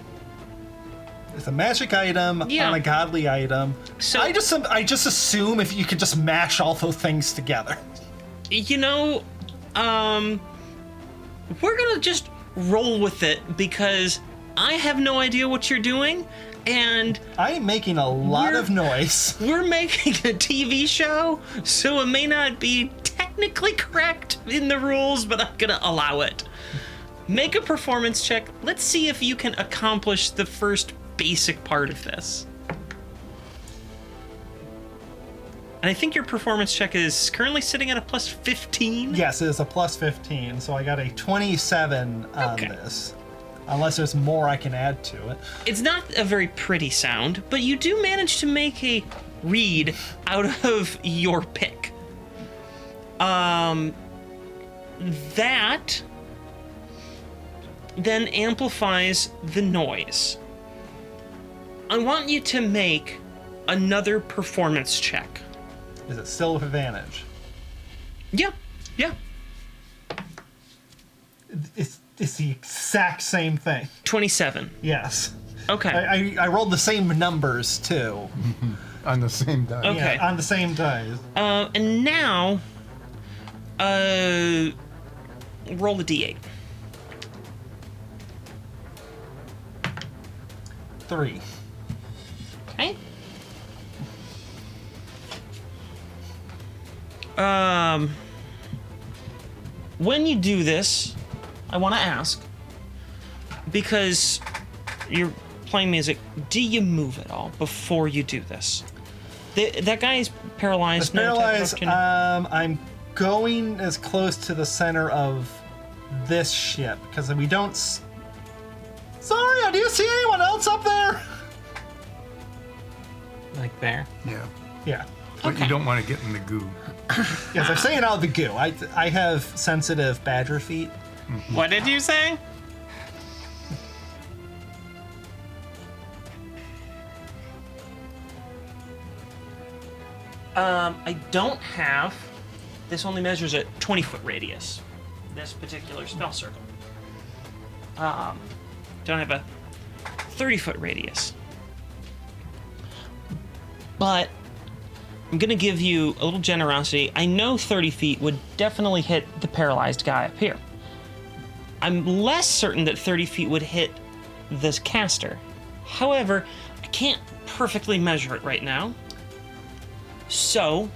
It's a magic item Yeah. on a godly item. So- I just assume if you could just mash all those things together. You know, we're gonna just roll with it because I have no idea what you're doing, and I am making a lot We're- of noise. we're making a TV show, so it may not be technically technically correct in the rules, but I'm gonna allow it. Make a performance check. Let's see if you can accomplish the first basic part of this. And I think your performance check is currently sitting at a plus 15. Yes, it is a plus 15, so I got a 27 on Okay. this. Unless there's more I can add to it. It's not a very pretty sound, but you do manage to make a reed out of your pick. That then amplifies the noise. I want you to make another performance check. Is it still with advantage? Yeah. It's the exact same thing. 27. Yes. Okay. I rolled the same numbers too. On the same die. Okay. Yeah, on the same dice. And now, roll a d8. 3. Okay. When you do this, I want to ask, because you're playing music, do you move at all before you do this? That guy is paralyzed. It's no attack paralyzed. function. I'm going as close to the center of this ship because we don't. Sorry, do you see anyone else up there? Like there. Yeah. Yeah. But Okay. you don't want to get in the goo. Yes, I'm saying out of the goo. I have sensitive badger feet. What did you say? I don't have. This only measures a 20-foot radius. This particular spell circle. Don't have a 30-foot radius. But I'm gonna give you a little generosity. I know 30 feet would definitely hit the paralyzed guy up here. I'm less certain that 30 feet would hit this caster. However, I can't perfectly measure it right now. So,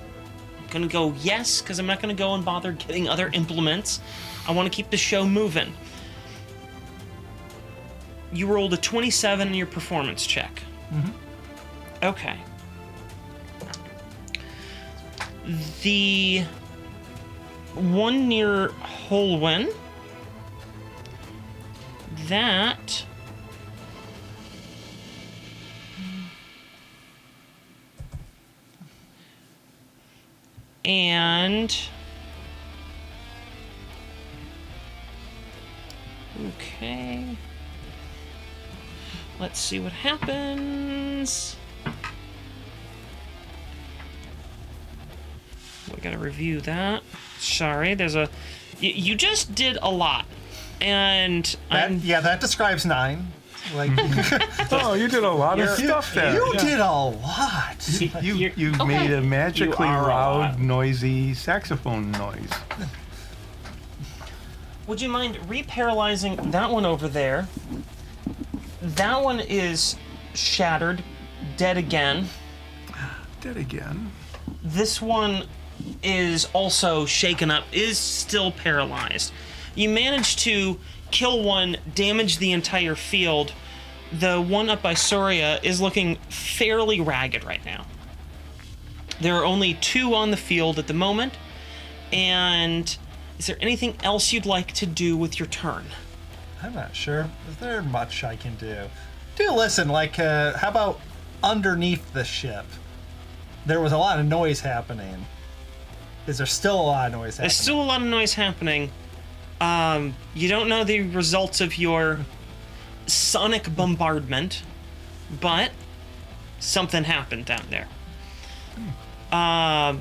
I'm gonna go yes, because I'm not gonna go and bother getting other implements. I want to keep the show moving. You rolled a 27 in your performance check. Okay. The one near Holwyn, that and okay, let's see what happens. We gotta review that. Sorry, there's a. You just did a lot, and That describes 9. Like Oh, you did a lot of stuff there. you did a lot. You Okay. made a magically You are a lot. loud, noisy saxophone noise. would you mind reparalyzing that one over there? That one is shattered, dead again. Dead again. This one is also shaken up, is still paralyzed. You managed to kill one, damage the entire field. The one up by Soria is looking fairly ragged right now. There are only 2 on the field at the moment. And is there anything else you'd like to do with your turn? I'm not sure. Is there much I can do? Do listen, like, how about underneath the ship? There was a lot of noise happening. Is there still a lot of noise happening? There's still a lot of noise happening. You don't know the results of your sonic bombardment, but something happened down there. You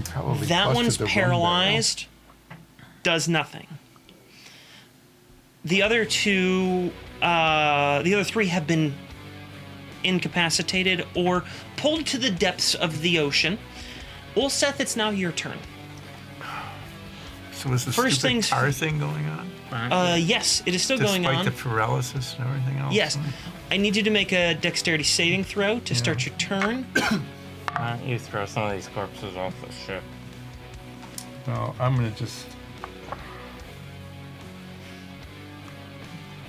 probably That busted one's the rum paralyzed, does nothing. The other 2, the other 3 have been incapacitated or pulled to the depths of the ocean. Well, Seth, it's now your turn. barrel. So is the First stupid things- car thing going on? Yes, it is still going Despite on. the paralysis and everything else? Yes. I need you to make a dexterity saving throw to start your turn. Why don't you throw some of these corpses off the ship? No, I'm gonna just.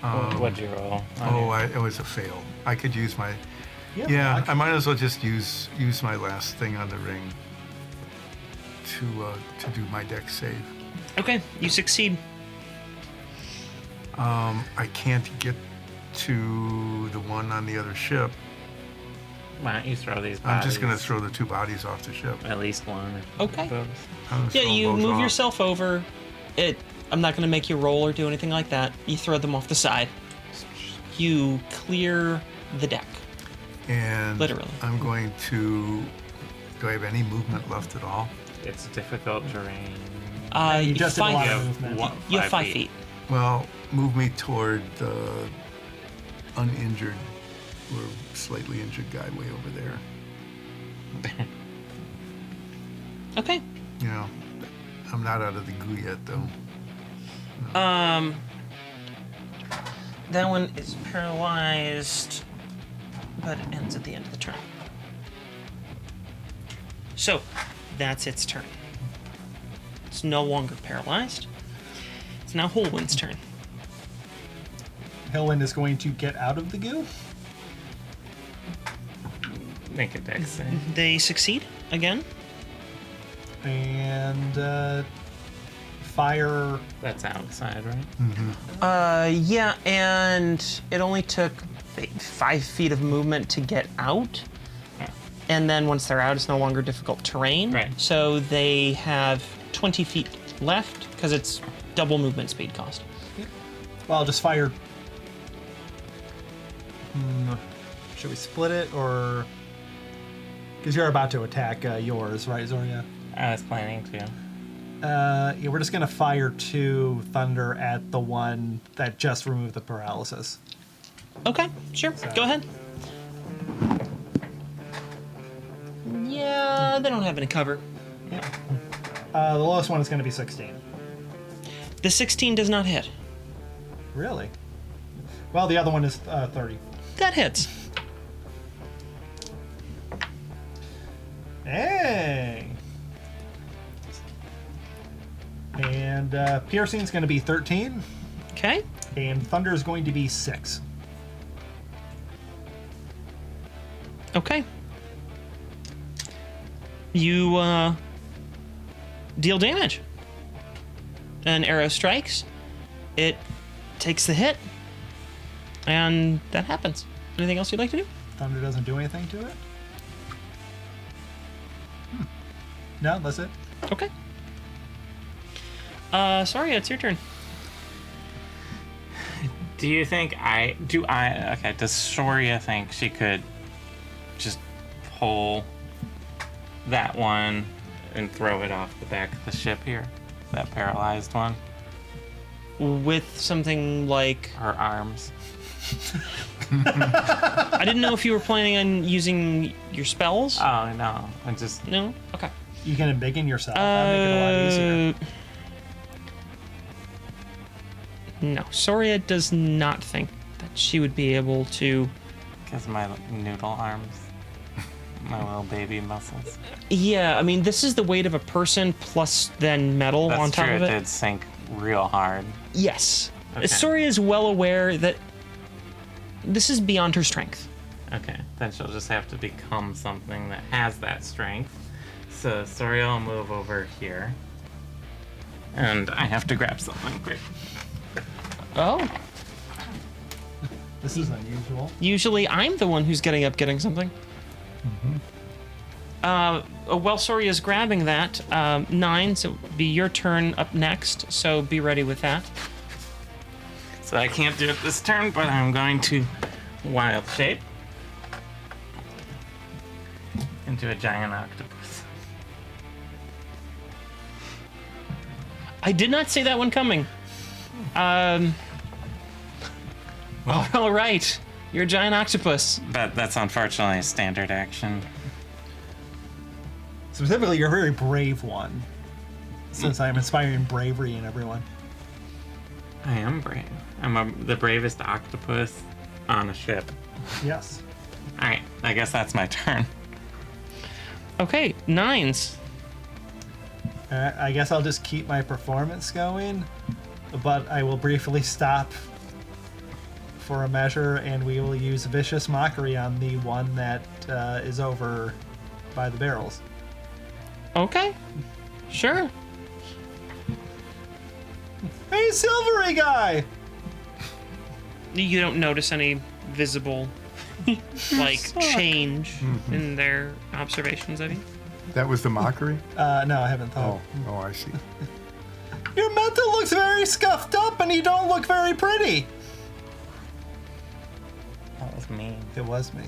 What'd you roll? It was a fail. I could use my. Yeah, Yeah, block. I might as well just use my last thing on the ring to do my deck save. Okay, you succeed. I can't get to the one on the other ship. Why don't you throw these I'm bodies? just gonna throw the 2 bodies off the ship. At least one. Okay. Both. I'm gonna Yeah, throw you both move off. yourself over. I'm not going to make you roll or do anything like that. You throw them off the side. You clear the deck. And Literally. I'm going to. Do I have any movement left at all? It's difficult terrain. You just did a lot five, of movement. you have 5 feet. Well, move me toward the uninjured or slightly injured guy way over there. Okay. You know, I'm not out of the goo yet, though. That one is paralyzed, but it ends at the end of the turn. So, that's its turn. It's no longer paralyzed. It's now Holwyn's turn. Hillwind is going to get out of the goo. Make a dex save. They succeed again. And fire. That's outside, right? Yeah, and it only took 5 feet of movement to get out. And then once they're out, it's no longer difficult terrain. Right. So they have 20 feet left because it's double movement speed cost. Well, I'll just fire. Should we split it or? Because you're about to attack yours, right, Zoria? I was planning to. Yeah, we're just gonna fire 2 thunder at the one that just removed the paralysis. Okay, sure. Go ahead. Yeah, they don't have any cover. The lowest one is gonna be 16. The 16 does not hit. Really? Well, the other one is 30. That hits. Hey. And piercing is going to be 13, Okay. and thunder is going to be 6. Okay. You deal damage. An arrow strikes. It takes the hit. And that happens. Anything else you'd like to do? Thunder doesn't do anything to it. No, that's it. Okay. Sorry, it's your turn. Do you think does Soria think she could just pull that one and throw it off the back of the ship here? That paralyzed one? With something like... Her arms. I didn't know if you were planning on using your spells. Oh, no. I just... No? Okay. You can embiggen yourself. That'll make it a lot easier. No, Soria does not think that she would be able to... Because my noodle arms. My little baby muscles. Yeah, I mean, this is the weight of a person plus then metal That's on top true, of it it. did sink real hard. Yes. Okay. Soria is well aware that this is beyond her strength. Okay, then she'll just have to become something that has that strength. So, Soria will move over here. And I have to grab something quick. Oh. This is unusual. Usually I'm the one who's getting something. While Soria is grabbing that, 9, so it'll be your turn up next, so be ready with that. So I can't do it this turn, but I'm going to wild shape into a giant octopus. I did not see that one coming. Well, All right, you're a giant octopus. that's unfortunately a standard action. Specifically, you're a very brave one. Since I'm inspiring bravery in everyone. I am brave. I'm the bravest octopus on a ship. Yes. Alright, I guess that's my turn. Okay, 9s. I guess I'll just keep my performance going, but I will briefly stop for a measure, and we will use Vicious Mockery on the one that is over by the barrels. Okay. Sure. Hey, Silvery Guy! You don't notice any visible, change in their observations of you. That was the mockery? No, I haven't thought. Oh, I see. Your mental looks very scuffed up, and you don't look very pretty. That was mean. It was me.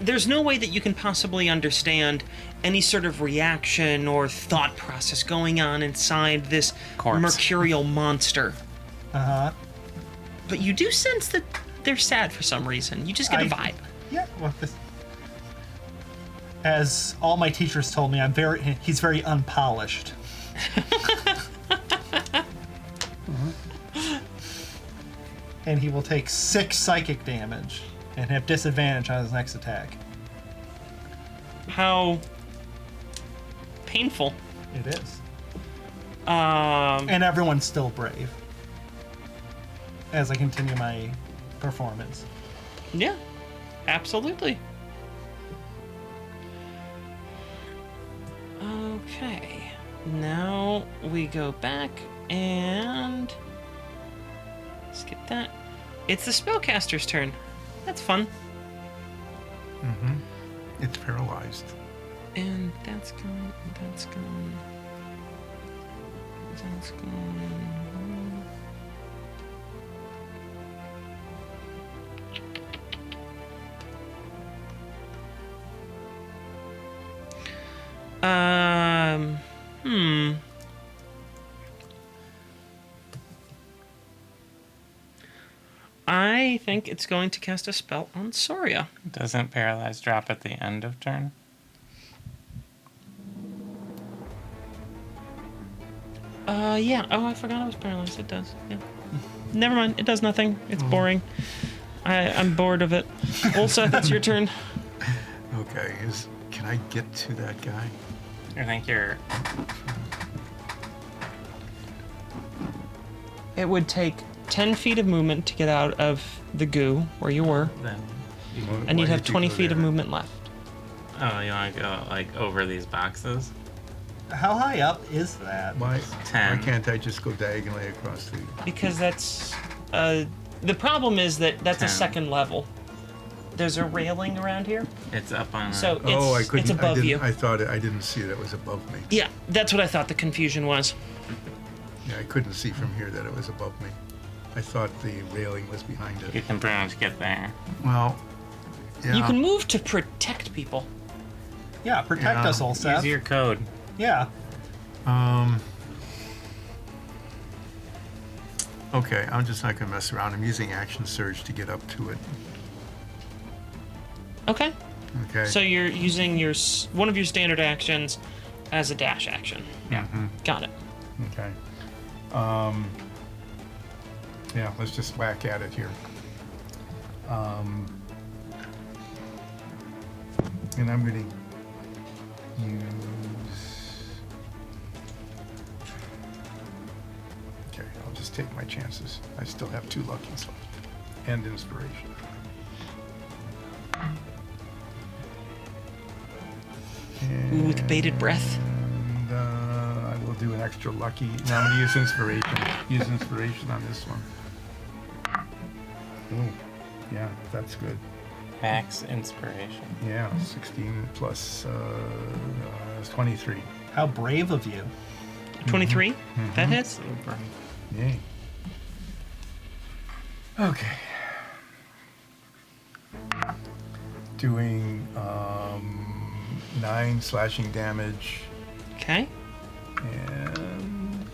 There's no way that you can possibly understand any sort of reaction or thought process going on inside this Corpse. mercurial monster. Uh-huh. But you do sense that they're sad for some reason. You just get a vibe. Yeah, well, as all my teachers told me, he's very unpolished. And he will take 6 psychic damage and have disadvantage on his next attack. How painful. It is. Um, And everyone's still brave. As I continue my performance. yeah, absolutely. Okay, now we go back and skip that. It's the spellcaster's turn. That's fun. It's paralyzed. And that's gone, that's gone. That's gone. I think it's going to cast a spell on Soria. Doesn't paralyze drop at the end of turn? Yeah. Oh, I forgot I was paralyzed. It does. Yeah. Never mind. It does nothing. It's boring. I'm bored of it. Ulseth, it's your turn. Okay, can I get to that guy? I think you're... It would take 10 feet of movement to get out of the goo where you were, Then... and you'd Why have did you 20 go feet of there? movement left. Oh, you want to go, over these boxes? How high up is that? Why 10. can't I just go diagonally across the... Because that's the problem is that that's a 10. second level. There's a railing around here, It's up on... so it's, Oh, I couldn't. it's above you. I thought I didn't see that it was above me. Yeah, that's what I thought the confusion was. Yeah, I couldn't see from here that it was above me. I thought the railing was behind You it. can pretty much get there. Well, yeah. You can move to protect people. Yeah, protect Yeah. us, Ulseth. Use your code. Yeah. Okay, I'm just not gonna mess around. I'm using action surge to get up to it. Okay. Okay. So you're using one of your standard actions as a dash action. Yeah. Got it. Okay. Yeah, let's just whack at it here. And I'm going to use... Okay, I'll just take my chances. I still have 2 luckies left. And inspiration. Ooh, with bated breath. And I will do an extra lucky. Now I'm going to use inspiration. Use inspiration on this one. Oh, yeah, that's good. Max inspiration. Yeah, 16 plus 23. How brave of you. 23? That hits? Super. Yay. Okay. Doing 9 slashing damage Okay. and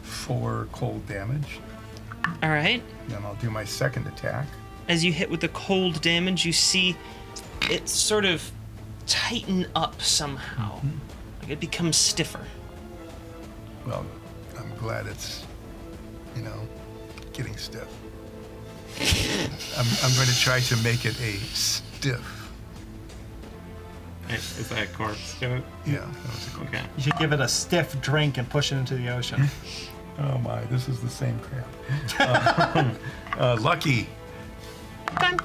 4 cold damage. All right. Then I'll do my second attack. As you hit with the cold damage, you see it sort of tighten up somehow. Like it becomes stiffer. Well, I'm glad it's, getting stiff. I'm going to try to make it a stiff Is that a corpse joke? Yeah, that was a corpse. Okay. You should give it a stiff drink and push it into the ocean. Oh my, this is the same crap. Lucky. Done.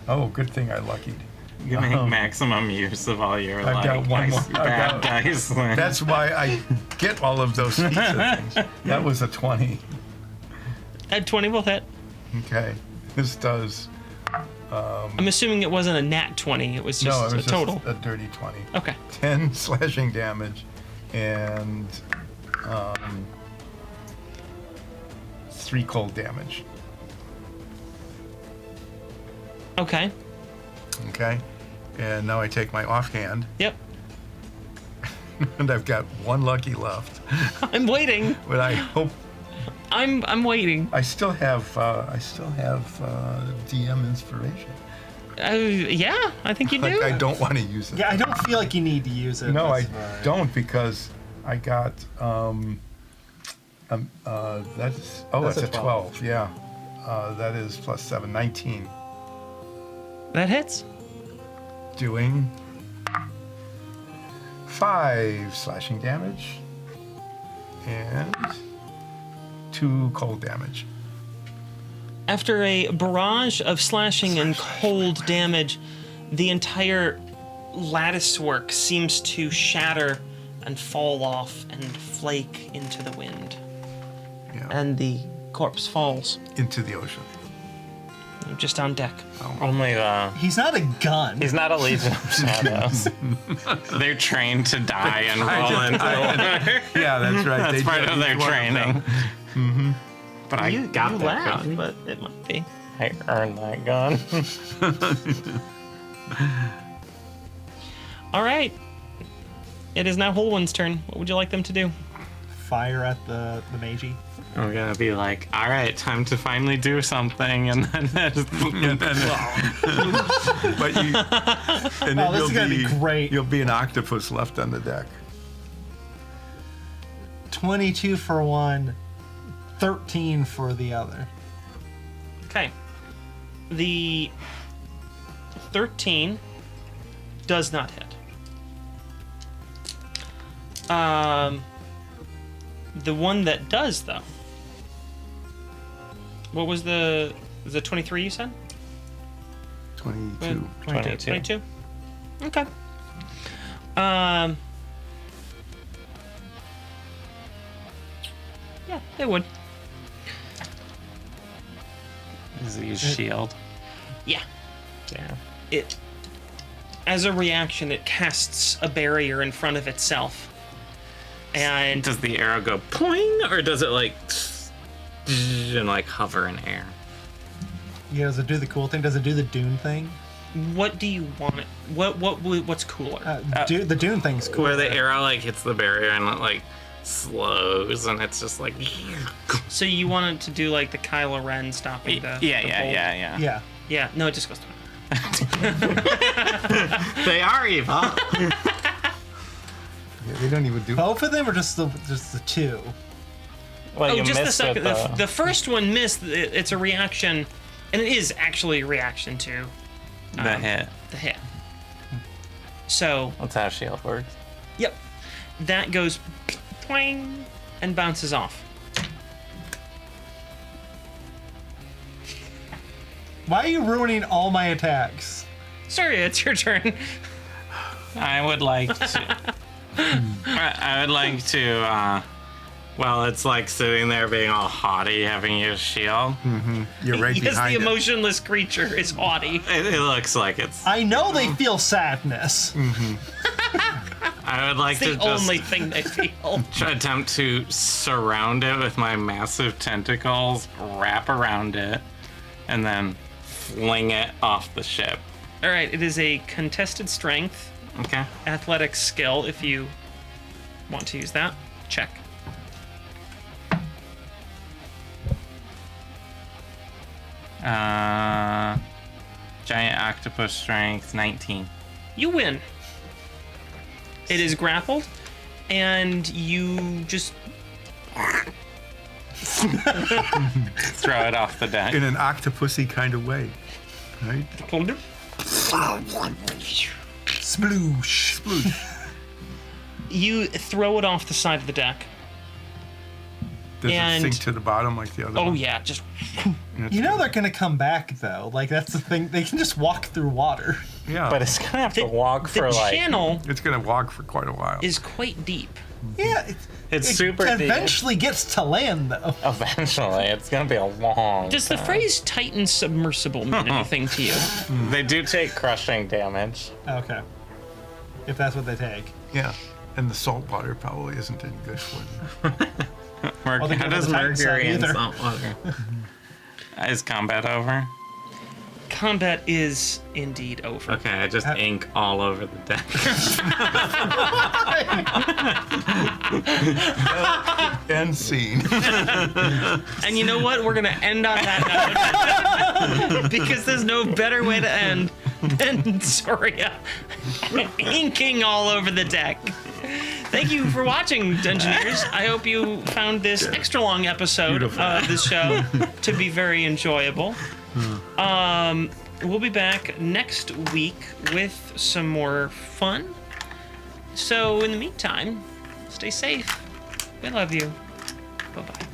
Oh, good thing I luckied. You make maximum use of all your I've got one more. bad dice. That's why I get all of those feats and things. That was a 20. At 20 will hit. Okay. This does. I'm assuming it wasn't a nat 20. It was just No, it was a total. just a dirty 20. Okay. 10 slashing damage and 3 cold damage. Okay. Okay. And now I take my offhand, Yep. and I've got 1 lucky left. I'm waiting. But I hope I'm waiting. I still have DM inspiration. Yeah, I think you do. Like I don't want to use it. Yeah, I don't feel like you need to use it. No, I That's- don't because I got that's That's it's a a 12. Yeah. That is plus 7, 19. That hits. Doing 5 slashing damage and 2 cold damage. After a barrage of slashing and cold damage, the entire lattice work seems to shatter and fall off and flake into the wind. Yeah. And the corpse falls Into the ocean. just on deck. Only He's not a gun. he's not a Legion of Shadows. They're trained to die and roll into the water. Yeah, that's right. That's part of their training. But I You got that laugh, gun. but it might be. I earned that gun. All right. It is now Holwyn's turn. What would you like them to do? Fire at the Magi. I'm gonna be like, all right, time to finally do something, and then But you, and then Oh, this is gonna be great. You'll be an octopus left on the deck. 22 for one, 13 for the other. Okay. The 13 does not hit. The one that does, though. What was the 23 you said? 22. 22. Okay. Yeah, they would. Does he use shield? Yeah. Yeah. It, as a reaction, it casts a barrier in front of itself. And Does the arrow go poing, or does it like and like hover in air? Yeah, does it do the cool thing? Does it do the Dune thing? what do you want it? What's cooler? The Dune thing's cool. Where the arrow like hits the barrier and it like slows, and it's just like So you want it to do like the Kylo Ren stopping the bolt? Yeah. Yeah, no, it just goes through. They are evil. Yeah, they don't even do. Both of them, or just the two? Well, Oh, you just the missed second. it, though. The first one missed. It's a reaction, and it is actually a reaction to The hit. the hit. So, That's how shield works. yep, that goes twang and bounces off. Why are you ruining all my attacks? Sorry, it's your turn. I would like to. I would like to. Well, it's like sitting there being all haughty, having your shield. You're right Yes, the behind it. emotionless creature is haughty. It looks like it's. I know they feel sadness. I would like It's to the just only thing they feel. attempt to surround it with my massive tentacles, wrap around it, and then fling it off the ship. All right, it is a contested strength, Okay. athletics skill if you want to use that. Check. Giant octopus strength 19. You win. It is grappled, and you just Throw it off the deck. In an octopusy kind of way, right? Sploosh. You throw it off the side of the deck. Does And- it sink to the bottom like the other Oh one? yeah, just That's You know good. they're gonna come back though. Like that's the thing. They can just walk through water. Yeah. But it's gonna have to walk the for like. channel it's going to walk for quite a while. is quite deep. Yeah, It's it super deep. eventually gets to land though. Eventually, it's gonna be a long. Does the time. phrase Titan submersible mean anything to you? They do take crushing damage. Okay. If that's what they take. Yeah. And the salt water probably isn't any good for them. Oh, they How don't does have the Titan sub mercury and either. salt water? Is combat over? Combat is indeed over. Okay, I just ink all over the deck. End scene. And you know what? We're gonna end on that note because there's no better way to end than Soria inking all over the deck. Thank you for watching, Dungeoneers. I hope you found this extra long episode of the show to be very enjoyable. We'll be back next week with some more fun. So in the meantime, stay safe. We love you. Bye-bye.